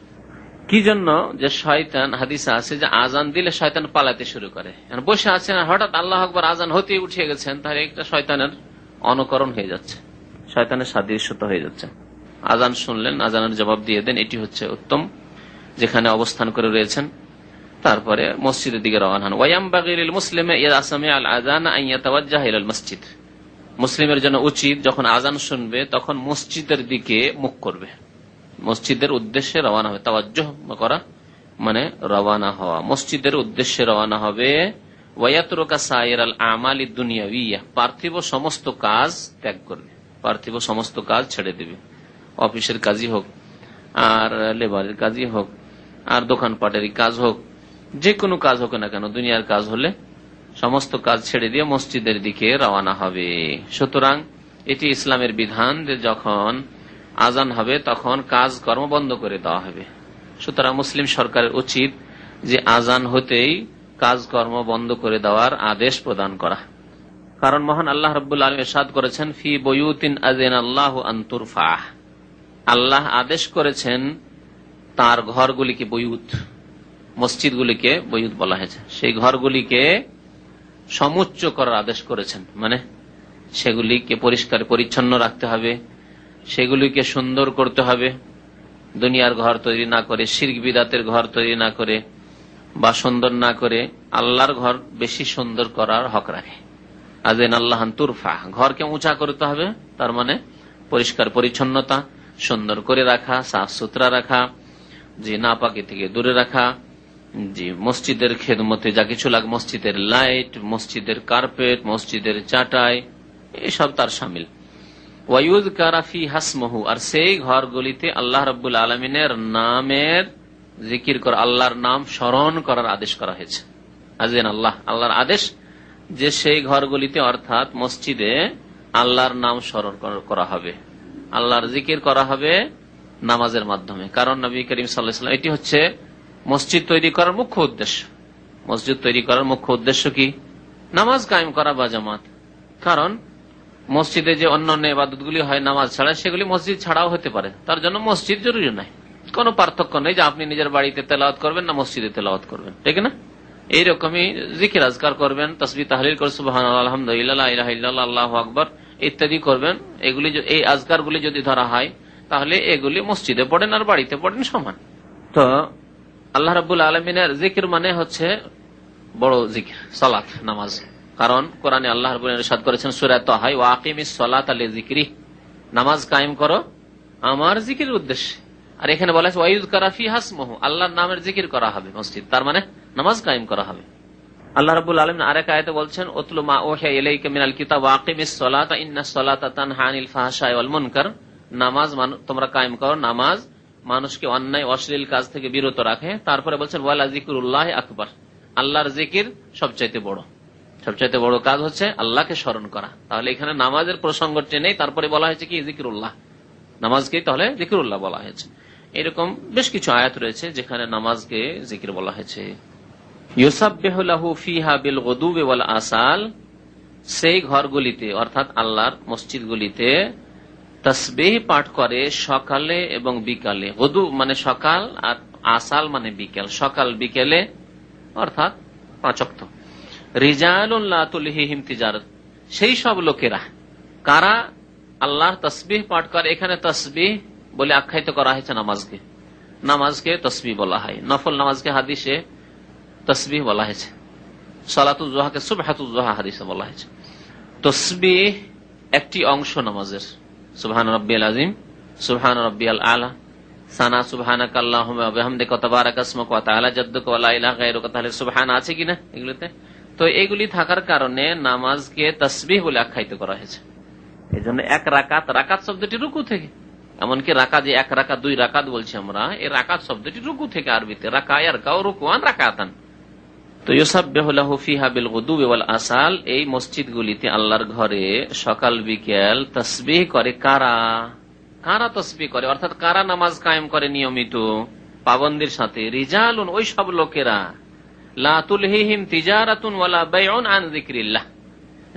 কি জন্য? যে শয়তান, হাদিসে আছে যে আজান দিলে শয়তান পালাতে শুরু করে। বসে আছেন হঠাৎ আল্লাহু আকবার আজান হতে উঠে গেছেন, তাহলে একটা শয়তানের অনুকরণ হয়ে যাচ্ছে, শয়তানের সাদৃশ্যতা হয়ে যাচ্ছে। আজান শুনলেন, আজানের জবাব দিয়ে দেন, এটি হচ্ছে উত্তম, যেখানে অবস্থান করে রয়েছেন, তারপরে মসজিদের দিকে রওনা হন। ওয়ায়ামবাগি লিল মুসলিমি ইযা সামিআ আল আযান আন ইয়াতাওয়াজ্জাহা ইলাল মসজিদ, মুসলিমের জন্য উচিত যখন আজান শুনবে তখন মসজিদের দিকে মুখ করবে, মসজিদের উদ্দেশ্যে রওনা হবে। তাওয়াজ্জুহ করা মানে রওনা হওয়া, মসজিদের উদ্দেশ্যে রওনা হবে। ওয়ায়াতরুকা সাইরাল আমালিদ দুনিয়াউইয়া, পার্থিব সমস্ত কাজ ত্যাগ করবে, পার্থিব সমস্ত কাজ ছেড়ে দেবে। অফিসের কাজই হোক, আর লেবারের কাজই হোক, আর দোকানপাটেরই কাজ হোক, যে কোনো কাজ হোক না কেন, দুনিয়ার কাজ হলে সমস্ত কাজ ছেড়ে দিয়ে মসজিদের দিকে রওনা হবে। সুতরাং এটি ইসলামের বিধান যে যখন আজান হবে তখন কাজ কর্ম বন্ধ করে দেওয়া হবে। সুতরাং মুসলিম সরকারের উচিত যে আজান হতেই কাজকর্ম বন্ধ করে দেওয়ার আদেশ প্রদান করা। কারণ মহান আল্লাহ রাব্বুল আলামিন ইরশাদ করেছেন, ফি বুয়ুতিন আযানাল্লাহু আন তুরফাহ, আল্লাহ আদেশ করেছেন তার ঘরগুলিকে, বুয়ুত মসজিদগুলিকে বুয়ুত বলা হয়েছে, সেই ঘরগুলিকে সমুচ্চ করার আদেশ করেছেন, মানে সেগুলিকে পরিষ্কার পরিচ্ছন্ন রাখতে হবে, সেগুলিকে সুন্দর করতে হবে, দুনিয়ার ঘর তৈরি না করে, শিরক বিদাতের ঘর তৈরি না করে বা সুন্দর না করে আল্লাহর ঘর বেশি সুন্দর করার হক রাখে। আযেন আল্লাহ তুরফা, ঘরকে উঁচা করতে হবে, তার মানে পরিষ্কার পরিচ্ছন্নতা, সুন্দর করে রাখা, সাফ সুতরা রাখা, যে নাপাকি থেকে দূরে রাখা, যে মসজিদের খেদমতে যা কিছু লাগে, মসজিদের লাইট, মসজিদের কার্পেট, মসজিদের চাটাই, এসব তার শামিল। ওয়ায়ুযকারা ফীহা ইসমুহু, আর সেই ঘরগুলিতে আল্লাহ রাব্বুল আলামিনের নামের জিকির করা, আল্লাহর নাম স্মরণ করার আদেশ করা হয়েছে। আযেন আল্লাহ, আল্লাহর আদেশ যে সেই ঘরগুলিতে অর্থাৎ মসজিদে আল্লাহর নাম স্মরণ করা হবে, আল্লাহর জিকির করা হবে নামাজের মাধ্যমে। কারণ নবী করিম সাল্লাল্লাহু আলাইহি ওয়াসাল্লাম, এটি হচ্ছে মসজিদ তৈরি করার মুখ্য উদ্দেশ্য। মসজিদ তৈরি করার মুখ্য উদ্দেশ্য কি? নামাজ কায়েম করা বা জামাত। কারণ মসজিদে যে অন্যান্য ইবাদতগুলি হয় নামাজ ছাড়া, সেগুলি মসজিদ ছাড়াও হতে পারে, তার জন্য মসজিদ জরুরি নাই। কোনো পার্থক্য নেই যে আপনি নিজের বাড়িতে তেলাওয়াত করবেন না মসজিদে তেলাওয়াত করবেন, ঠিক না? এইরকমই জিকির আজকার করবেন, তাসবিহ তাহলিল করে সুবহানাল্লাহ, আলহামদুলিল্লাহ, লা ইলাহা ইল্লাল্লাহ, আল্লাহু আকবার ইত্যাদি করবেন। এগুলি, এই আজকারগুলি যদি ধরা হয় তাহলে এগুলি মসজিদে পড়েন আর বাড়িতে পড়েন সমান। তো আল্লাহ রাব্বুল আলামিনের জিকির মানে হচ্ছে বড় জিকির, সালাত, নামাজ। কারণ কোরআনে আল্লাহ রাব্বুল আলামিন ইরশাদ করেছেন সূরা তাহা, ওয়া আকিমিস সালাতা লিযিকরি, নামাজ কায়েম করো আমার জিকিরের উদ্দেশ্যে। আর এখানে বলা হয়েছে ওয়ায়ুযকারা ফীহা ইসমুহু, আল্লাহর নামের জিকির করা হবে মসজিদ, তার মানে নামাজ কায়েম করা হবে। আল্লাহ রাব্বুল আলামিন আরেক আয়াতে বলছেন, উতলু মা উহিয়া ইলাইকা মিনাল কিতাব ওয়া আকিমিস সালাতা ইন্নাস সালাতা তানহা আনিল ফাহশাই ওয়াল মুনকার, নামাজ তোমরা কায়েম করো, নামাজ মানুষকে অন্যায় অশ্লীল কাজ থেকে বিরত রাখে। তারপরে বলছেন ওয়ালা যিকরুল্লাহি আকবার, আল্লাহর জিকির সবচাইতে বড়। সবচাইতে বড় কাজ হচ্ছে আল্লাহকে স্মরণ করা। তাহলে এখানে নামাজের প্রসঙ্গ টেনেই তারপরে বলা হয়েছে কি জিকিরুল্লাহ, নামাজকে তাহলে জিকিরুল্লাহ বলা হয়েছে। এরকম বেশ কিছু আয়াত রয়েছে যেখানে নামাজকে জিকির বলা হয়েছে। ইউসাব্বিহু লাহু ফিহা বিল গুদুবি ওয়াল আসাল, সেই ঘরগুলিতে অর্থাৎ আল্লাহর মসজিদগুলিতে তাসবিহ পাঠ করে সকালে এবং বিকালে। গুদু মানে সকাল আর আসাল মানে বিকেল, সকাল বিকেলে অর্থাৎ 5 ওয়াক্ত। রিজালুন লা তুলহিহিম তিজারাত, সেই সব লোকেরা কারা আল্লাহর তাসবিহ পাঠ করে। এখানে তাসবিহ বলে আখ্যায়িত করা হয়েছে নামাজকে, নামাজকে তাসবিহ বলা হয়। নফল নামাজকে হাদিসে তাসবিহ বলা হয়েছে, সালাতুল জোহাকে সুবহাতুল জোহা হাদিসে বলা হয়েছে। তাসবিহ একটি অংশ নামাজের। সুবহান রাব্বিয়াল আযীম, সুবহান রাব্বিয়াল আলা, সানা সুবহানাকা আল্লাহুম্মা ওয়া বিহামদিকা ওয়া তাবারাকা ইসমুকা ওয়া তাআলা জাদ্দুকা ওয়া লা ইলাহা গায়রুকা। তাহলে সুবহান আছে কিনা এগুলোতে? তো এগুলি থাকার কারণে নামাজকে তাসবিহ বলে আখ্যায়িত করা হয়েছে। এই জন্য এক রাকাত, রাকাত শব্দটি রুকু থেকে, এমনকি রাকাত যে 1 রাকাত 2 রাকাত বলছি আমরা, এই রাকাত শব্দটি রুকু থেকে, আরবিতে রাকা ইয়ারকাউ রুকুআন রাকাতান। তো ইউসাব্বিহু লাহু ফিহা বিল গুদুবি ওয়াল আসাল, এই মসজিদগুলিতে আল্লাহর ঘরে সকাল বিকেল তাসবিহ করে কারা? কারা তাসবিহ করে অর্থাৎ কারা নামাজ কায়েম করে নিয়মিত পাবন্দির সাথে? রিজালুন, ওই সব লোকেরা, লা তুলহিহিম তিজারাতুন ওয়ালা বাইউন আন যিকরিল্লাহ,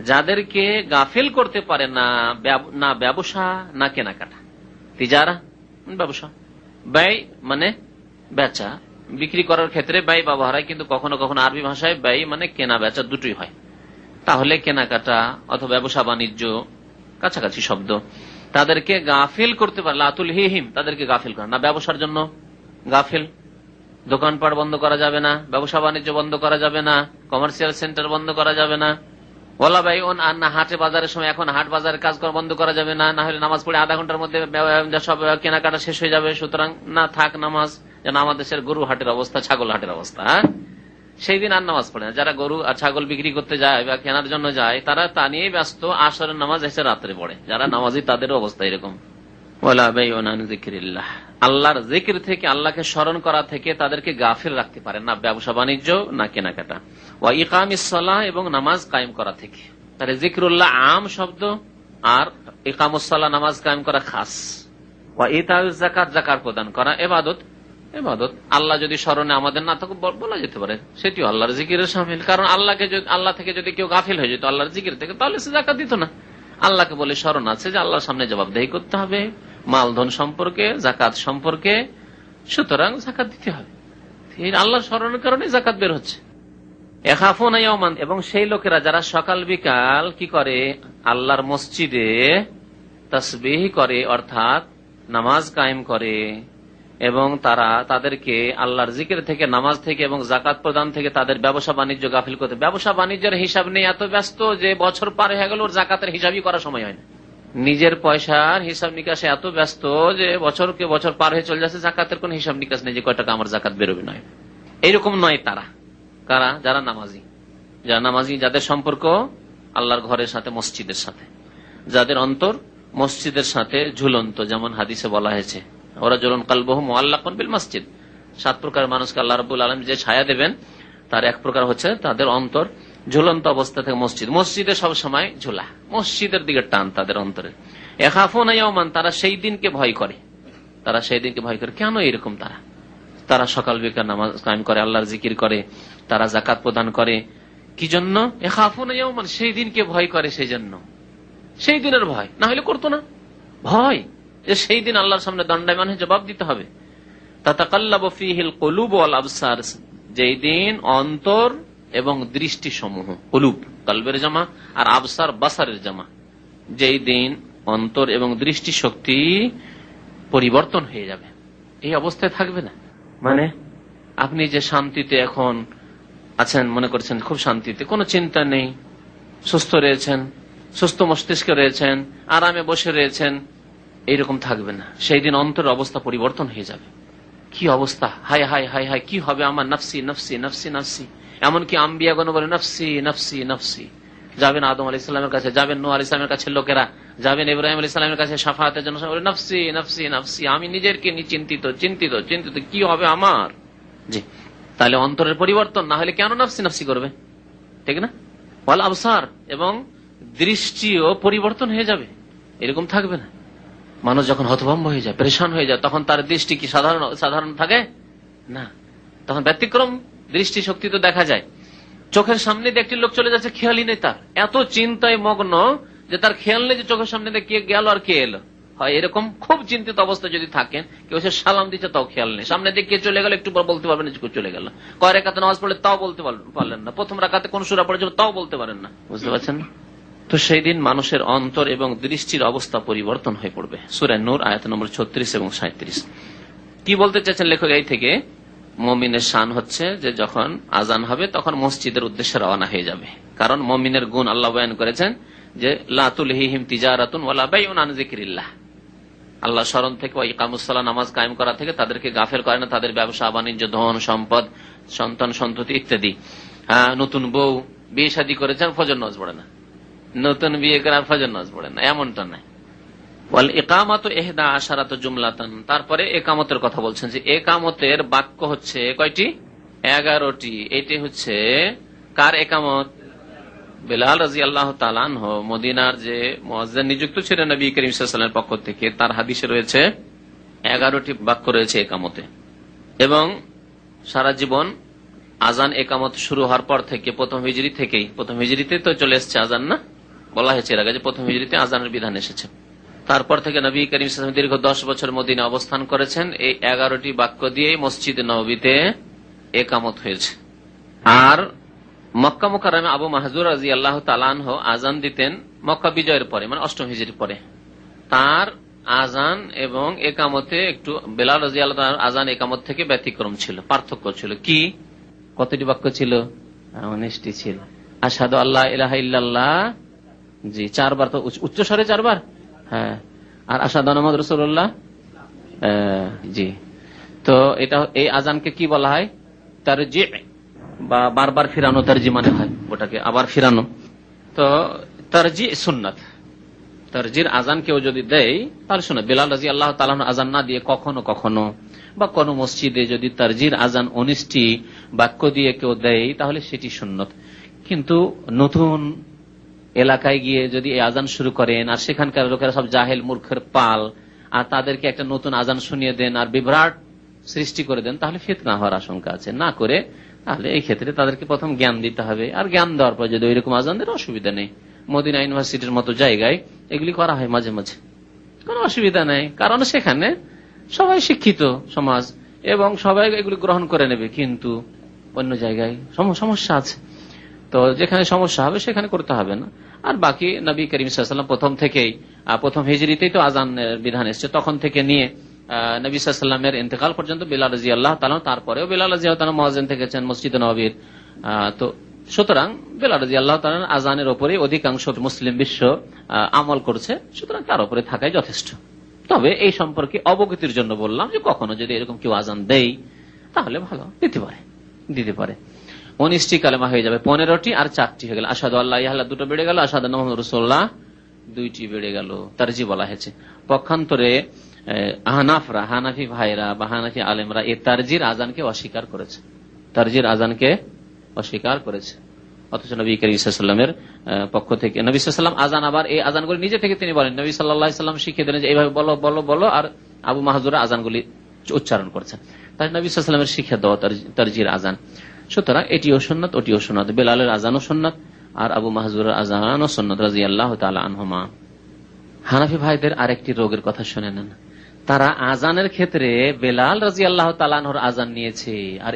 যাদেরকে গাফিল করতে পারে না না ব্যবসা না কেনাকাটা। তিজারা ব্যবসা, ব্যয় মানে বেচা, বিক্রি করার ক্ষেত্রে ব্যয় ব্যবহার হয়, কিন্তু কখনো কখনো আরবি ভাষায় ব্যয় মানে কেনা বেচা দুটোই হয়। তাহলে কেনাকাটা অথবা ব্যবসা বাণিজ্য কাছাকাছি শব্দ। তাদেরকে গাফিল করতে পারে, লা তুলহিহিম, তাদেরকে গাফিল করে না, ব্যবসার জন্য গাফিল, দোকানপাট বন্ধ করা যাবে না, ব্যবসা বাণিজ্য বন্ধ করা যাবে না, কমার্শিয়াল সেন্টার বন্ধ করা যাবে না, ওয়ালা বাইউন, আর না হাটে বাজারের সময় এখন হাট বাজারের কাজ বন্ধ করা যাবে না, না হলে নামাজ পড়ে আধা ঘন্টার মধ্যে সব কেনাকাটা শেষ হয়ে যাবে, সুতরাং না থাক নামাজ। যেন আমাদের দেশের গরু হাটের অবস্থা, ছাগল হাটের অবস্থা, সেই দিন আর নামাজ পড়ে না। যারা গরু আর ছাগল বিক্রি করতে যায় বা কেনার জন্য যায়, তারা তা নিয়ে ব্যস্ত, আসরের নামাজ এসে রাত্রে পড়ে। যারা নামাজি তাদের অবস্থা এরকম। ওয়ালা বাইউন আন যিকরিল্লাহ, আল্লাহর জিকির থেকে, আল্লাহকে স্মরণ করা থেকে তাদেরকে গাফিল রাখতে পারে না ব্যবসা বাণিজ্য না কেনাকাটা। ওয়া ইকামিস সালাহ, এবং নামাজ কায়েম করা থেকে। তাহলে জিকরুল্লাহ আম শব্দ, আর ইকামুস সালাহ নামাজ কায়েম করা খাস। ওয়া ইতাউজ যাকাত, যাকাত প্রদান করা ইবাদত। ইবাদত আল্লাহ যদি স্মরণে আমাদের না থাকে বলা যেতে পারে সেটিও আল্লাহর জিকিরের শামিল। কারণ আল্লাহ থেকে যদি কেউ গাফিল হয়ে যেত আল্লাহর জিকির থেকে, তাহলে সে যাকাত দিত না। আল্লাহকে বলে স্মরণ আছে যে আল্লাহর সামনে জবাবদেহি করতে হবে মালধন সম্পর্কে, জাকাত সম্পর্কে, সুতরাং জাকাত দিতে হবে। আল্লাহর স্মরণের কারণে জাকাত বের হচ্ছে। ইয়াখাফুনা ইয়াওমান, এবং সেই লোকেরা যারা সকাল বিকাল কি করে আল্লাহর মসজিদে তাসবিহ করে অর্থাৎ নামাজ কায়েম করে, এবং তাদেরকে আল্লাহর জিকির থেকে, নামাজ থেকে এবং জাকাত প্রদান থেকে তাদের ব্যবসা বাণিজ্য গাফিল করতে। ব্যবসা বাণিজ্যের হিসাব নেই, এত ব্যস্ত যে বছর পার হয়ে গেল ওর জাকাতের হিসাবই করার সময় হয় না। নিজের পয়সার হিসাব নিকাশে এত ব্যস্ত যে বছরকে বছর পার হয়ে চলে যাচ্ছে, জাকাতের কোন হিসাব নিকাশ নেই যে কয় টাকা আমার জাকাত বেরোবে। নয়, এইরকম নয় তারা। কারা? যারা নামাজি, যারা নামাজি, যাদের সম্পর্ক আল্লাহর ঘরের সাথে, মসজিদের সাথে, যাদের অন্তর মসজিদের সাথে ঝুলন্ত। যেমন হাদিসে বলা হয়েছে, ওরা জুলুন কালবহু মুআল্লাকুন বিল মসজিদ, 7 প্রকার মানুষকে আল্লাহ রাব্বুল আলামিন যে ছায়া দেবেন তার এক প্রকার হচ্ছে তাদের অন্তর ঝুলন্ত অবস্থা থেকে মসজিদে সব সময় ঝোলা, মসজিদের দিকে টান তাদের অন্তরে। ইয়াখাফুনা ইয়াওমান, তারা সেই দিনকে ভয় করে। তারা সেই দিনকে ভয় করে। কেন এরকম? তারা সকাল বিকাল নামাজ কায়েম করে, আল্লাহর জিকির করে, তারা জাকাত প্রদান করে। কি জন্য? ইয়াখাফুনা ইয়াওমান, সেই দিনকে ভয় করে। সেই জন্য, সেই দিনের ভয়, না হলে করতো না। ভয় যে সেই দিন আল্লাহর সামনে দণ্ডায়মান হয়ে জবাব দিতে হবে। তাতাকাল্লাবু ফীহিল কুলুব ওয়াল আবসার, যেই দিন অন্তর এবং দৃষ্টি সমূহ, কুলুব কলবের জামা আর আবসার বাসারের জামা, যেই দিন অন্তর এবং দৃষ্টি শক্তি পরিবর্তন হয়ে যাবে, এই অবস্থায় থাকবে না। মানে আপনি যে শান্তিতে এখন আছেন, মনে করছেন খুব শান্তিতে, কোনো চিন্তা নেই, সুস্থ রয়েছেন, সুস্থ মস্তিষ্কে রয়েছেন, আরামে বসে রয়েছেন, এইরকম থাকবে না। সেই দিন অন্তরের অবস্থা পরিবর্তন হয়ে যাবে। কি অবস্থা! হায় হায় হায় হায়, কি হবে আমার! নফসি নফসি নফসি নফসি। এমনকি আম্বিয়াগণ বলে নফসি নফসি নফসি। যাবেন আদম আলাইহিস সালামের কাছে, যাবেন নূহ আলাইহিস সালামের কাছে লোকেরা, যাবেন ইব্রাহিম আলাইহিস সালামের কাছে শাফাআতের জন্য, নফসি নফসি নফসি, আমি নিজেরকে নিয়ে চিন্তিত চিন্তিত চিন্তিত, কি হবে আমার। জি, তাহলে অন্তরের পরিবর্তন না হলে কেন নফসি নফসি করবে? ঠিক না? ওয়াল আবসার, এবং দৃষ্টিও পরিবর্তন হয়ে যাবে, এরকম থাকবে না। মানুষ যখন হতভম্ব হয়ে যায়, পরেশান হয়ে যায়, তখন তার দৃষ্টি কি সাধারণ থাকে না, তখন ব্যতিক্রম দৃষ্টি শক্তি তো দেখা যায়। চোখের সামনে দিয়ে একটি লোক চলে যাচ্ছে, খেয়ালই নেই তার, এত চিন্তায় মগ্ন যে তার খেয়াল নেই যে চোখের সামনে দিয়ে কে গেল আর কে এলো। হয় এরকম খুব চিন্তিত অবস্থা যদি থাকেন, কেউ সে সালাম দিচ্ছে তাও খেয়াল নেই, সামনে দিয়ে কে চলে গেল একটু বলতে পারবেন না চলে গেল, কয় রাকাতে নামাজ পড়লে তাও বলতে পারলেন না, প্রথম রাকাতে কোন সূরা পড়েছিল তাও বলতে পারেন না, বুঝতে পারছেন না? তো সেই দিন মানুষের অন্তর এবং দৃষ্টির অবস্থা পরিবর্তন হয়ে পড়বে। সূরা নূর আয়াত নম্বর 36 এবং 37। কি বলতে চাচ্ছেন লেখক? এই থেকে মুমিনের শান হচ্ছে যে যখন আজান হবে তখন মসজিদের উদ্দেশ্যে রওনা হয়ে যাবে, কারণ মুমিনের গুণ আল্লাহ বয়ান করেছেন যে লা তুলহিহিম তিজারাতুন ওয়ালা বাইউন আন যিকরিল্লাহ, আল্লাহ স্মরণ থেকে ওয়া ইকামুস সালাহ, নামাজ কায়েম করা থেকে তাদেরকে গাফেল করে না, তাদের ব্যবসা বাণিজ্য, ধন সম্পদ, সন্তান সন্ততি ইত্যাদি। নতুন বউ বিয়ে শাদী করেছেন, ফজর নামাজ পড়ে না, নতুন বিয়ে করার ফজর নামাজ পড়ে না, এমনটা নাই। ওয়াল ইকামাতু ইহদা আশারাতু জুমলাতান, তারপরে একামতের কথা বলছেন যে একামতের বাক্য হচ্ছে কয়টি? 11টি। এটি হচ্ছে কার একামত? বেলাল রাদিয়াল্লাহু তাআলা আনহু, মদিনার যে মুয়াজ্জিন নিযুক্ত ছিলেন নবী করিম সাল্লাল্লাহু আলাইহি ওয়াসাল্লামের পক্ষ থেকে, তার হাদিসে রয়েছে 11টি বাক্য রয়েছে একামতে। এবং সারা জীবন আজান একামত শুরু হওয়ার পর থেকে প্রথম হিজরি থেকেই, প্রথম হিজরিতে তো চলে এসেছে আজান, না বলা হয়েছে এর আগে যে প্রথম হিজরিতে আজানের বিধান এসেছে। তারপর থেকে নবী করিম সাল্লাল্লাহু আলাইহি ওয়াসাল্লাম দীর্ঘ 10 বছর মদিনা অবস্থান করেছেন, এই 11টি বাক্য দিয়ে মসজিদ নববীতে একামত হয়েছে। আর মক্কা মুকাররমে আবু মাহজুর রাদিয়াল্লাহু তাআলা আনহু আজান দিতেন মক্কা বিজয়ের পরে, মানে 8ম হিজরির পরে। তার আজান এবং একামতে একটু বেলাল রাদিয়াল্লাহু তাআলার আজান একামত থেকে ব্যতিক্রম ছিল, পার্থক্য ছিল। কি? কতটি বাক্য ছিল? 19টি ছিল। আশহাদু আল্লা ইলাহা ইল্লাল্লাহ, জি 4 বার, তো উচ্চ স্বরে 4 বার, হ্যাঁ। আর আশহাদু আন্না মুহাম্মাদুর রাসূলুল্লাহ, জি। তো এটা, এই আজানকে কি বলা হয়? তারজি, বা বারবার ফিরানো, তারজি মানে হয় ওটাকে আবার ফিরানো। তো তারজি সুন্নাত, তারজির আজান কেউ যদি দেয় তাহলে শোনা। বেলাল রাদিয়াল্লাহু তাআলা আজান না দিয়ে কখনো কখনো বা কোন মসজিদে যদি তারজির আজান 19টি বাক্য দিয়ে কেউ দেয় তাহলে সেটি সুন্নত। কিন্তু নতুন এলাকায় গিয়ে যদি এই আজান শুরু করেন আর সেখানকার লোকেরা সব জাহেল মূর্খের পাল, আর তাদেরকে একটা নতুন আজান শুনিয়ে দেন আর বিভ্রাট সৃষ্টি করে দেন, তাহলে ফিতনা হওয়ার আশঙ্কা আছে। না করে তাহলে এই ক্ষেত্রে তাদেরকে প্রথম জ্ঞান দিতে হবে, আর জ্ঞান দেওয়ার পর যদি ওইরকম আজান দেন অসুবিধা নেই। মদিনা ইউনিভার্সিটির মতো জায়গায় এগুলি করা হয় মাঝে মাঝে, কোনো অসুবিধা নেই, কারণ সেখানে সবাই শিক্ষিত সমাজ এবং সবাই এগুলি গ্রহণ করে নেবে। কিন্তু অন্য জায়গায় সমস্যা আছে, তো যেখানে সমস্যা হবে সেখানে করতে হবে না। আর বাকি নবী করিম সাল্লাল্লাহু আলাইহি ওয়াসাল্লাম প্রথম থেকেই, প্রথম হিজরিতেই তো আজানের বিধান এসেছে, তখন থেকে নিয়ে নবী সাল্লাল্লাহু আলাইহি ওয়াসাল্লামের ইন্তেকাল পর্যন্ত বেলাল রাদিয়াল্লাহু তাআলা, তারপরেও বেলাল রাদিয়াল্লাহু তাআলা মুয়াজ্জিন থেকেছেন মসজিদে নববীর। তো সুতরাং বেলাল রাদিয়াল্লাহু তাআলা আজানের উপরে অধিকাংশ মুসলিম বিশ্ব আমল করছে, সুতরাং তার উপরে থাকাই যথেষ্ট। তবে এই সম্পর্কে অবগতির জন্য বললাম যে কখনো যদি এরকম কেউ আজান দেয় তাহলে ভালো, দিতে পারে। 19টি কালেমা হয়ে যাবে, 15টি আর 4টি হয়ে গেল। আশহাদু আল্লা ইলাহা ইল্লাল্লাহ 2টো বেড়ে গেল, আশহাদু আন্না মুহাম্মাদুর রাসূলুল্লাহ 2টি বেড়ে গেল। তারজি বলা হয়েছে। পক্ষান্তরে হানাফি ভাইরা বা হানাফি আলেমরা এই তারজির আজানকে অস্বীকার করেছে, তারজির আজানকে অস্বীকার করেছে। অথচ নবী করিম সাল্লাল্লাহু আলাইহি ওয়াসাল্লামের পক্ষ থেকে নবী সাল্লাল্লাহু আলাইহি ওয়াসাল্লাম আজান, আবার এই আজানগুলি নিজে থেকে তিনি বলেন, নবী সাল্লাল্লাহু আলাইহি ওয়াসাল্লাম শিখিয়ে দিলেন যে এইভাবে বলো বলো বলো, আর আবু মাহজুরা আজানগুলি উচ্চারণ করছেন। তাই নবী সাল্লাল্লাহু আলাইহি ওয়াসাল্লামের শিক্ষা দেওয়া তারজির আজান। সুতরাং এটিও সুন্নাত, ওটিও সুন্নাত। বেলালের আজানও সুন্নাত আর আবু মাহজুরের আজানও সুন্নাত রাদিয়াল্লাহু তাআলা আনহুমা। হানাফি ভাইদের আরেকটি রোগের কথা শুনে নেন। তারা আজানের ক্ষেত্রে বেলাল রাদিয়াল্লাহু তাআলা আনহুর আজান নিয়েছে, আর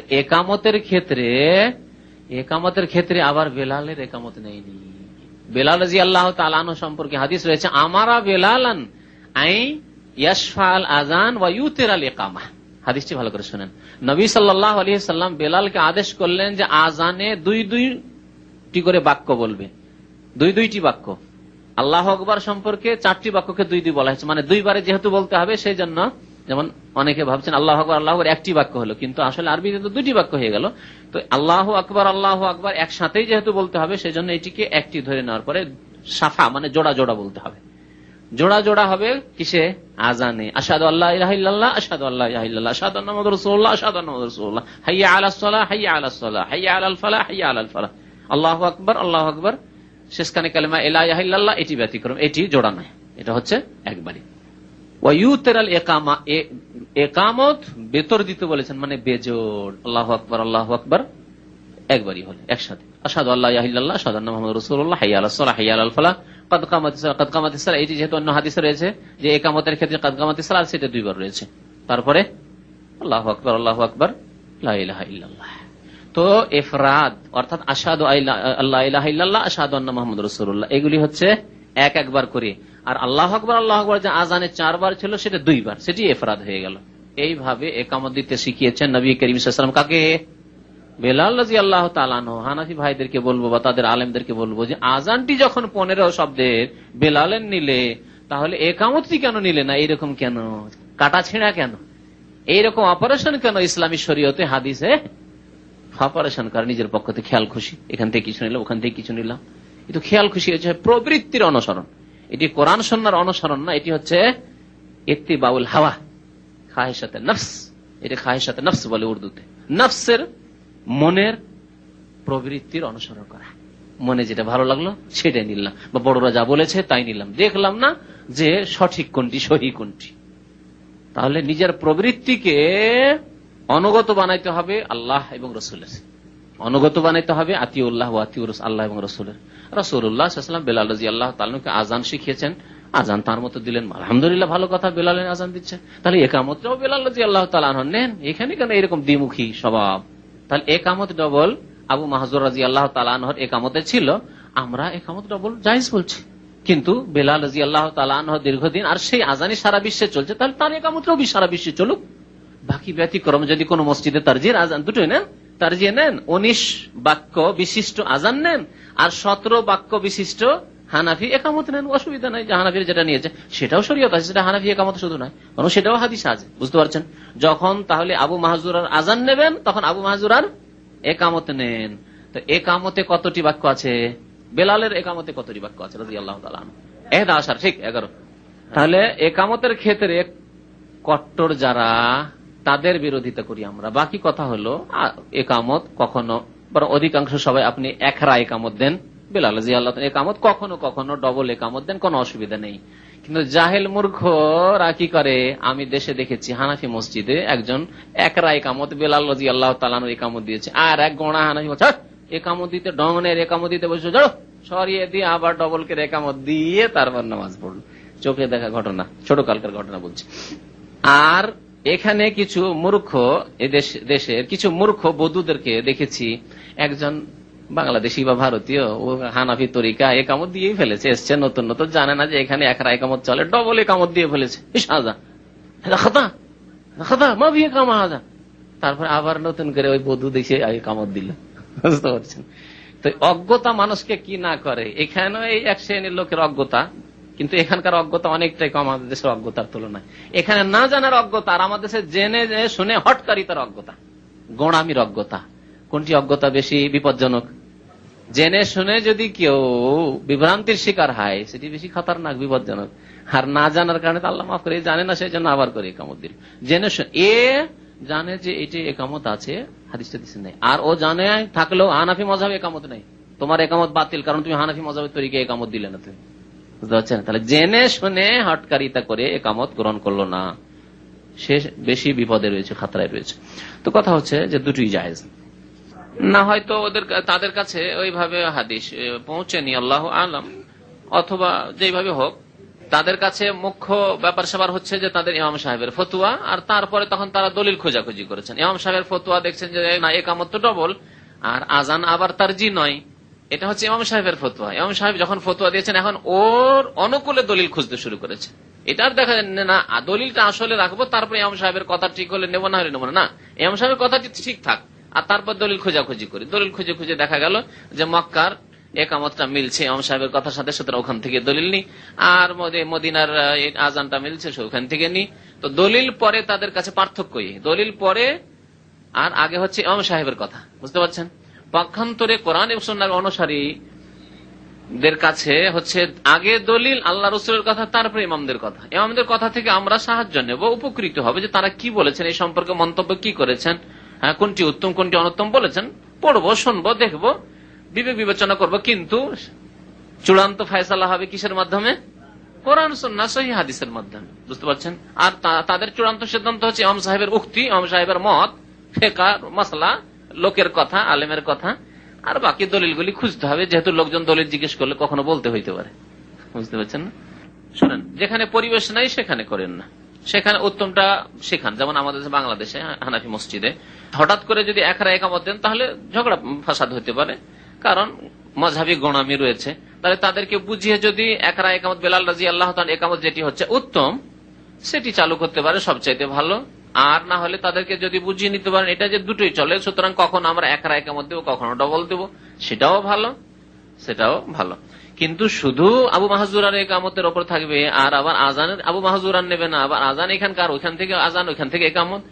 একামতের ক্ষেত্রে আবার বেলালের একামত নেয়নি। বেলাল রাদিয়াল্লাহু তাআলা আনহু সম্পর্কে হাদিস রয়েছে, আমারা বেলালান আই ইয়াশফাল আজান ওয়া ইউতিরাল ইকামা। হাদিসটি ভালো করে শুনেন। নবী সাল্লাল্লাহু আলাইহি ওয়াসাল্লাম বেলালকে আদেশ করলেন যে আজানে 2-2টি করে বাক্য বলবে, 2-2টি বাক্য। আল্লাহু আকবার সম্পর্কে 4টি বাক্যকে 2-2 বলা হয়েছে, মানে 2 বারে যেহেতু বলতে হবে সেই জন্য, যেমন অনেকে ভাবছেন আল্লাহু আকবার আল্লাহু আকবার একটি বাক্য হলো, কিন্তু আসলে আরবিতে তো 2টি বাক্য হয়ে গেল। তো আল্লাহু আকবার একসাথেই যেহেতু বলতে হবে সেই জন্য এটিকে একটি ধরে নেওয়ার পরে সাফা মানে জোড়া জোড়া বলতে হবে। জোড়া জোড়া হবে কিসে? আজানে। আশহাদু আল্লা ইলাহা ইল্লাল্লাহ, আশহাদু আল্লা ইলাহা ইল্লাল্লাহ, আশহাদু আন্না মুহাম্মাদুর রাসূলুল্লাহ, আশহাদু আন্না মুহাম্মাদুর রাসূলুল্লাহ, হাইয়া আলাস সালাহ, হাইয়া আলাস সালাহ, হাইয়া আলাল ফালাহ, হাইয়া আলাল ফালাহ। আল্লাহু আকবার আল্লাহু আকবার, শেষখানে কালেমা লা ইলাহা ইল্লাল্লাহ, এটি ব্যতিক্রম, এটি জোড়া নয়, এটা হচ্ছে একবারই। ওয়ায়ুতিরাল ইকামা, একামত বেতর দিতে বলেছেন, মানে বেজোড়, আল্লাহু আকবার আল্লাহু আকবার একবারই হলে একসাথে, আশহাদু আল্লা ইলাহা ইল্লাল্লাহ আশহাদু আন্না মুহাম্মাদুর রাসূলুল্লাহ, হাইয়া আলাস সালাহ হাইয়া আলাল ফালাহ, ক্বাদ কামাতিস সালাহ ক্বাদ কামাতিস সালাহ, এটি যেহেতু অন্য হাদিসে রয়েছে যে একামতের ক্ষেত্রে ক্বাদ কামাতিস সালাহ, সেটা দুইবার রয়েছে। তারপরে আল্লাহু আকবার আল্লাহু আকবার লা ইলাহা ইল্লাল্লাহ। তো ইফরাদ অর্থাৎ আশহাদু আল্লা ইলাহা ইল্লাল্লাহ আশহাদু আন্না মুহাম্মাদুর রাসূলুল্লাহ, এগুলি হচ্ছে এক একবার করে, আর আল্লাহু আকবার আল্লাহু আকবার যে আযানে 4 বার ছিল সেটা 2 বার, সেটি ইফরাদ হয়ে গেল। এইভাবে একামত দিতে শিখিয়েছেন নবী করিম সাল্লাল্লাহু আলাইহি ওয়াসাল্লাম। কাকে? বেলাল রাদিয়াল্লাহু তাআলা আনহু। হানাফি ভাইদেরকে বলবো বা তাদের আলেমদেরকে বলবো যে আযানটি যখন 15 শব্দের বেলালের নিলে, তাহলে একামতটি কেন নিলে না? এইরকম কেন কাটা ছিঁড়া, কেন এইরকম অপারেশন কেন ইসলামী শরীয়তে হাদিসে? অপারেশন করে নিজের পক্ষ থেকে খেয়াল খুশি, এখান থেকে কিছু নিলাম ওখান থেকে কিছু নিলাম, কিন্তু খেয়াল খুশি হচ্ছে প্রবৃত্তির অনুসরণ। এটি কোরআন সুন্নাহর অনুসরণ না, এটি হচ্ছে ইত্তিবাউল হাওয়া, খাহিশাতে নফস। এটি খাহিশাতে নফস বলে উর্দুতে। নফসের, মনের প্রবৃত্তির অনুসরণ করা, মনে যেটা ভালো লাগলো সেটাই নিলাম, বা বড়রা যা বলেছে তাই নিলাম, দেখলাম না যে সঠিক কোনটি সহি কোনটি। তাহলে নিজের প্রবৃত্তিকে অনুগত বানাইতে হবে আল্লাহ এবং রসুলের, অনুগত বানাইতে হবে আতিউল্লাহ ওয়া আতিউর আল্লাহ এবং রসুলের। রাসূলুল্লাহ সাল্লাল্লাহু আলাইহি ওয়াসাল্লাম বেলাল রাদিয়াল্লাহু তাআলা আনহুকে আযান শিখিয়েছেন, আযান তার মতো দিলেন, আলহামদুলিল্লাহ ভালো কথা, বেলালের আযান দিচ্ছে, তাহলে একামতটাও বেলাল রাদিয়াল্লাহু তাআলা আনহু নেন। এখানে কেন এরকম দ্বিমুখী স্বভাব? তাহলে একামত ডবল আবু মাহজুর রাদিয়াল্লাহু তাআলা আনহুর একামতে ছিল, আমরা একামত ডবল জায়েজ বলছি, কিন্তু বেলাল রাদিয়াল্লাহু তাআলা আনহু দীর্ঘদিন আর সেই আযানই সারা বিশ্বে চলছে, তাহলে তার একামতটাও সারা বিশ্বে চলুক। বাকি ব্যতিক্রম যদি কোন মসজিদে তারজির আযান দুটোই নেন, তারজিয়ে নেন, 19 বাক্য বিশিষ্ট আযান নেন, আর 17 বাক্য বিশিষ্ট হানাফি একামত নেন, অসুবিধা নাই। হানাফির যেটা নিয়েছে সেটাও শরীয়ত আছে, সেটা হানাফি একামত শুধু নয়, কারণ সেটাও হাদিস আছে, বুঝতে পারছেন? যখন তাহলে আবু মাহজুরার আযান নেবেন, তখন আবু মাহজুরার একামত নেন। তো একামতে কতটি বাক্য আছে? বেলালের একামতে কতটি বাক্য আছে রাদিয়াল্লাহু তাআলা আনহু? 11, ঠিক 11। তাহলে একামতের ক্ষেত্রে কট্টর যারা, তাদের বিরোধিতা করি আমরা। বাকি কথা হলো একামত কখনো, বরং অধিকাংশ সবাই আপনি একরা একামত দেন, বেলাল রাদিয়াল্লাহু তাআলা একামত কখনো কখনো ডবল একামত দেন, কোনো অসুবিধা নেই। কিন্তু জাহেল মূর্খরা কি করে, আমি দেশে দেখেছি হানাফি মসজিদে একজন একরা একামত বেলাল রাদিয়াল্লাহু তাআলা আনহু একামত দিয়েছে, আর এক গোড়া হানাফি বলছে একামত দিতে ডংনের একামত দিতে বসে যাও, সরিয়ে দিয়ে আবার ডবল করে একামত দিয়ে তারপর নামাজ পড়ল। চোখে দেখা ঘটনা, ছোট কালকার ঘটনা বলছি। আর এখানে কিছু মূর্খ, দেশের কিছু মূর্খ বধূদেরকে দেখেছি, একজন বাংলাদেশি বা ভারতীয়, ও হানাফি তরিকা একামত দিয়েই ফেলেছে, এসছে নতুন নতুন, জানে না যে এখানে একরা একামত চলে, ডবল একামত দিয়ে ফেলেছে। তারপর আবার নতুন করে ওই বধূ দেখে একামত দিল, বুঝতে পারছেন? তো অজ্ঞতা মানুষকে কি না করে। এখানে এই এক শ্রেণীর লোকের অজ্ঞতা, কিন্তু এখানকার অজ্ঞতা অনেকটাই কম আমাদের দেশের অজ্ঞতার তুলনায়। এখানে না জানার অজ্ঞতা, আর আমাদের দেশে জেনে শুনে হটকারিতার অজ্ঞতা, গোঁড়ামির অজ্ঞতা। কোনটি অজ্ঞতা বেশি বিপজ্জনক? জেনে শুনে যদি কেউ বিভ্রান্তির শিকার হয়, সেটি বেশি খতরনাক, বিপজ্জনক। আর না জানার কারণে আল্লাহ মাফ করে, জানে না সেই জন্য আবার করে একামত দিল। জেনে জানে যে এটি একামত আছে, হাদিসটা দিচ্ছেন নাই, আর ও জানে থাকলেও হানাফি মযহাবে একামত নাই, তোমার একামত বাতিল, কারণ তুমি হানাফি মযহাবের তরিকায় একামত দিলে না। তুমি বুঝতে পারছেন? তাহলে জেনে শুনে হটকারিতা করে একামত গ্রহণ করলো না, সে বেশি বিপদে রয়েছে, খাতরায় রয়েছে। তো কথা হচ্ছে যে দুটোই জায়েজ। না হয়তো তাদের কাছে ওইভাবে হাদিস পৌঁছেনি, আল্লাহু আলাম, অথবা যেভাবে হোক তাদের কাছে মুখ্য ব্যাপার স্যাপার হচ্ছে যে তাদের ইমাম সাহেবের ফতুয়া, আর তারপরে তখন তারা দলিল খোঁজাখুঁজি করেছেন। ইমাম সাহেবের ফতুয়া দেখছেন যে না, একামত তো ডবল, আর আজান আবার তারজি নয়, এটা হচ্ছে ইমাম সাহেবের ফতুয়া। ইমাম সাহেব যখন ফতুয়া দিয়েছেন, এখন ওর অনুকূলে দলিল খুঁজতে শুরু করেছে। এটার দেখা যায় না, দলিলটা আসলে রাখবো, তারপরে ইমাম সাহেবের কথা ঠিক হলে নেবো, না হলে নেবো না, ইমাম সাহেবের কথাটি ঠিক থাক, আর তারপর দলিল খোঁজাখুঁজি করি। দলিল খুঁজে খুঁজে দেখা গেল যে মক্কার একামতটা মিলছে ইমাম সাহেবের কথার সাথে, সুতরাং ওখান থেকে দলিল নি, আর মদিনার আজানটা মিলছে, ওখান থেকে নি। তো দলিল পরে তাদের কাছে পার্থক্যই, দলিল পরে আর আগে হচ্ছে ইমাম সাহেবের কথা, বুঝতে পারছেন? পক্ষান্তরে কোরআন এবং সুন্নাহর অনুসারীদের কাছে হচ্ছে আগে দলিল, আল্লাহ রাসূলের কথা, তারপরে ইমামদের কথা। ইমামদের কথা থেকে আমরা সাহায্য নেব, উপকৃত হবে যে তারা কি বলেছেন, এই সম্পর্কে মন্তব্য কি করেছেন, কোনটি উত্তম কোনটি অনুত্তম বলেছেন, পড়বো, শুনবো, দেখবো, বিবেক বিবেচনা করব, কিন্তু চূড়ান্ত ফয়সালা হবে কিসের মাধ্যমে? কোরআন সুন্নাহ সহিহ হাদিসের মাধ্যমে। বুঝতে পারছেন? আর তাদের চূড়ান্ত সিদ্ধান্ত হচ্ছে ইমাম সাহেবের উক্তি, ইমাম সাহেবের মত, ফিকহ মাসলা, লোকের কথা, আলেমের কথা, আর বাকি দলিলগুলি খুঁজতে হবে, যেহেতু লোকজন দলিল জিজ্ঞেস করলে কখনো বলতে হইতে পারে। বুঝতে পারছেন না? শুনেন, যেখানে পরিবেশ নাই সেখানে করেন না, সেখানে উত্তমটা শেখান। যেমন আমাদের বাংলাদেশে হানাফি মসজিদে হঠাৎ করে যদি একরা একামত দেন তাহলে ঝগড়া ফাসাদ হতে পারে, কারণ মযহাবী গোড়ামি রয়েছে। তাহলে তাদেরকে বুঝিয়ে যদি একরা একামত, বেলাল রাদিয়াল্লাহু তাআলা একামত যেটি হচ্ছে উত্তম, সেটি চালু করতে পারে সবচাইতে ভালো। আর না হলে তাদেরকে যদি বুঝিয়ে নিতে পারেন এটা যে দুটোই চলে, সুতরাং কখন আমরা একরা একামত দেবো, কখনো ডবল দেবো, সেটাও ভালো, সেটাও ভালো। কিন্তু শুধু আবু মাহজুরার একামতের ওপর থাকবে আর আবার আজানের আবু মাহজুরার নেবে না, আবার আজান এখানকার, ওইখান থেকে আজান, ওইখান থেকে একামত,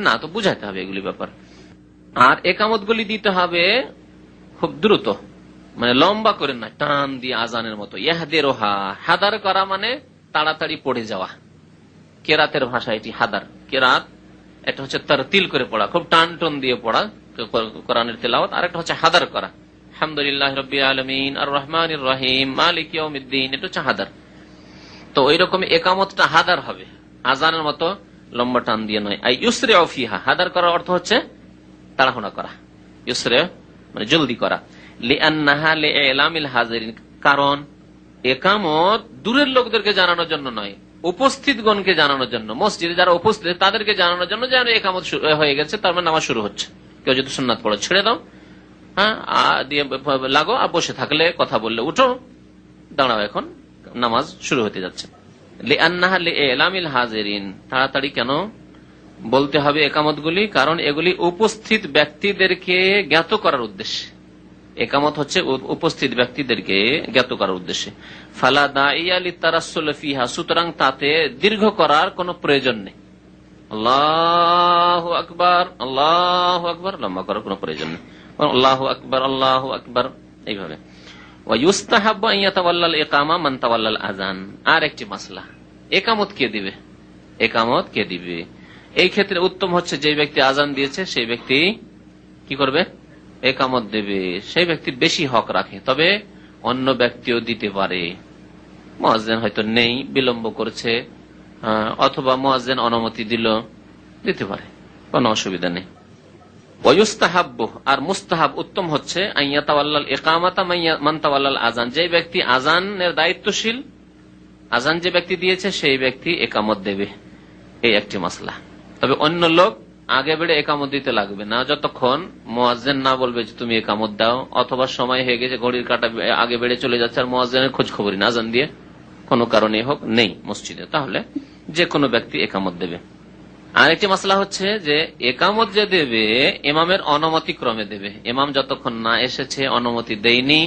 না, তো বুঝাইতে হবে এগুলি ব্যাপার। আর একামত গুলি দিতে হবে খুব দ্রুত, মানে লম্বা করে না, টান দিয়ে আজানের মতো। ইয়াহদেরোহা, হাদার করা মানে তাড়াতাড়ি পড়ে যাওয়া। কেরাতের ভাষা এটি হাদার। কেরাত একটা হচ্ছে তারতিল করে পড়া, খুব টান টন দিয়ে পড়া কোরআনের তেলাওয়াত, আর একটা হচ্ছে হাদার করা। আলহামদুলিল্লাহ রাব্বিল আলামিন আর রহমানির রহিম মালিক ইয়াউমিদ্দিন, এটা হচ্ছে হাদার। তো ওই রকম একামতটা হাদার হবে, আজানের মতো লম্বা টান দিয়ে নয়। আই ইউসরিউ ফিহা, হাদার করার অর্থ হচ্ছে তাড়াহুড়া করা, ইউসরিউ মানে জলদি করা। লিআন্নাহা লিইলামিল হাজিরিন, কারণ একামত দূরের লোকদেরকে জানানোর জন্য নয়, উপস্থিতগণকে জানানোর জন্য। মসজিদে যারা উপস্থিত তাদেরকে জানানোর জন্য যে একামত হয়ে গেছে, তার মানে নামাজ শুরু হচ্ছে। কেউ যদি সুন্নাত পড়ে ছেড়ে দাও, হ্যাঁ, দিয়ে লাগো, আর বসে থাকলে কথা বললে উঠো, দাঁড়াও, এখন নামাজ শুরু হতে যাচ্ছে। লিআন্নাহা লিইলামিল হাজিরিন, তাড়াতাড়ি কেন বলতে হবে একামত গুলি? কারণ এগুলি উপস্থিত ব্যক্তিদেরকে জ্ঞাত করার উদ্দেশ্যে। একামত হচ্ছে উপস্থিত ব্যক্তিদেরকে জ্ঞাত করার উদ্দেশ্যে। ফালা দাইয়া লিতারাসসুল ফিহা, সুতরাং তাতে দীর্ঘ করার কোনো প্রয়োজন নেই। আল্লাহু আকবার, আল্লাহু আকবার, লম্বা করার কোনো প্রয়োজন নেই। আল্লাহু আকবার, আল্লাহু আকবার, এইভাবে। ওয়া ইউস্তাহাব্বু আন ইয়াতাওয়াল্লাল ইকামা মান তাওয়াল্লাল আযান। আর একটি মাসলা, একামত কে দিবে? একামত কে দিবে? এই ক্ষেত্রে উত্তম হচ্ছে যে ব্যক্তি আযান দিয়েছে সেই ব্যক্তি কি করবে? একামত দেবে। সেই ব্যক্তি বেশি হক রাখে, তবে অন্য ব্যক্তিও দিতে পারে। মুয়াজ্জিন হয়তো নেই, বিলম্ব করছে, অথবা মুয়াজ্জিন অনুমতি দিল, দিতে পারে, কোনো অসুবিধা নেই। ওয়ায়ুস্তাহাব্বু, আর মুস্তাহাব উত্তম হচ্ছে আন ইয়াতাওয়াল্লাল ইকামাতা মান তাওয়াল্লাল আযান, যে ব্যক্তি আযানের দায়িত্বশীল, আযান যে ব্যক্তি দিয়েছে সেই ব্যক্তি একামত দেবে। এই একটি মাসলা। তবে অন্য লোক আগে বেড়ে একামত দিতে লাগবে না, যতক্ষণ মুয়াজ্জিন না বলবে যে তুমি একামত দাও, অথবা সময় হয়ে গেছে, ঘড়ির কাঁটা আগে বেড়ে চলে যাচ্ছে, আর মুয়াজ্জিনের খোঁজ খবরই না, আযান দিয়ে কোনো কারণে হোক নেই মসজিদে, তাহলে যে কোনো ব্যক্তি একামত দেবে। আরেকটি মাসলা হচ্ছে যে একামত যে দেবে ইমামের অনুমতি ক্রমে দেবে। ইমাম যতক্ষণ না এসেছে, অনুমতি দেয়নি,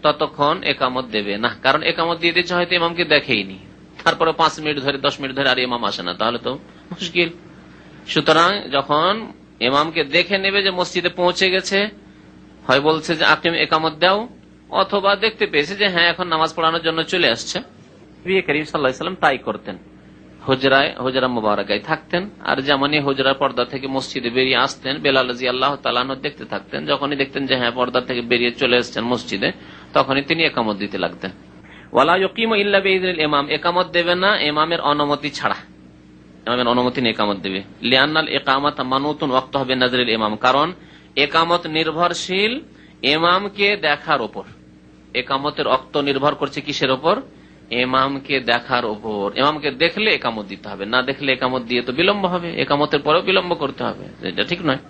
ততক্ষণ একামত দেবে না। কারণ একামত দিয়ে দিচ্ছে, হয়তো ইমামকে দেখেইনি, তারপরে 5 মিনিট ধরে 10 মিনিট ধরে আর ইমাম আসে না, তাহলে তো মুশকিল। সুতরাং যখন ইমামকে দেখে নেবে যে মসজিদে পৌঁছে গেছে, হয় বলছে যে আপনি একামত দাও, অথবা দেখতে পেয়েছে যে হ্যাঁ এখন নামাজ পড়ানোর জন্য চলে আসছে। নবী করিম সাল্লাল্লাহু আলাইহি ওয়াসাল্লাম তাই করতেন, হুজরা মুবারাকায় থাকতেন, আর যেমনই হুজরার পর্দা থেকে মসজিদে বেরিয়ে আসতেন, বেলাল রাদিয়াল্লাহু তাআলা আনহু দেখতে থাকতেন। যখনই দেখতেন যে হ্যাঁ পর্দা থেকে বেরিয়ে চলে এসেছেন মসজিদে, তখনই তিনি একামত দিতে লাগতেন। ওয়ালা ইউকিমু ইল্লা বিইذনিল ইমাম, একামত দেবে না ইমামের অনুমতি ছাড়া, ইমামের অনুমতি নিয়ে একামত দেবে। লিআন্নাল ইকামাতা মানুতুন ওয়াক্তুহা বিনাজরিল ইমাম, কারণ একামত নির্ভরশীল ইমামকে দেখার উপর। একামতের ওয়াক্ত নির্ভর করছে কিসের উপর? ইমামকে দেখার উপর। ইমামকে দেখলে একামত দিতে হবে, না দেখলে একামত দিয়ে তো বিলম্ব হবে, একামতের পরেও বিলম্ব করতে হবে, এটা ঠিক নয়।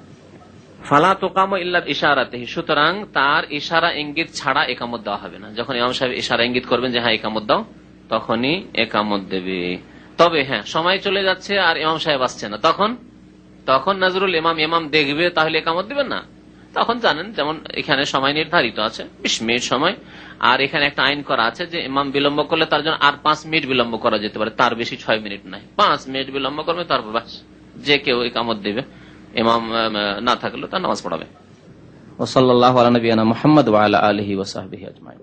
ফালা তুকামু ইল্লা ইশারাতিহি, সুতরাং তার ইশারা ইঙ্গিত ছাড়া একামত দেওয়া হবে না। যখন ইমাম সাহেব ইশারা ইঙ্গিত করবেন যে হ্যাঁ একামত দাও, তখনই একামত দেবে। তবে হ্যাঁ সময় চলে যাচ্ছে আর ইমাম সাহেব আসছে না, তখন নজরুল ইমাম দেখবে, তাহলে একামত দিবেন না। তখন জানেন, যেমন এখানে সময় নির্ধারিত আছে 20 মিনিট সময়, আর এখানে একটা আইন করা আছে যে ইমাম বিলম্ব করলে তার জন্য আর 5 মিনিট বিলম্ব করা যেতে পারে, তার বেশি 6 মিনিট নাই, 5 মিনিট বিলম্ব করবে, তারপর বাস যে কেউ একামত দেবে, ইমাম না থাকলেও তার নামাজ পড়াবে। ওয়া সাল্লাল্লাহু আলা নবিয়ানা মুহাম্মদ ওয়া আলা আলিহি ওয়া সাহবিহি আজমাইন।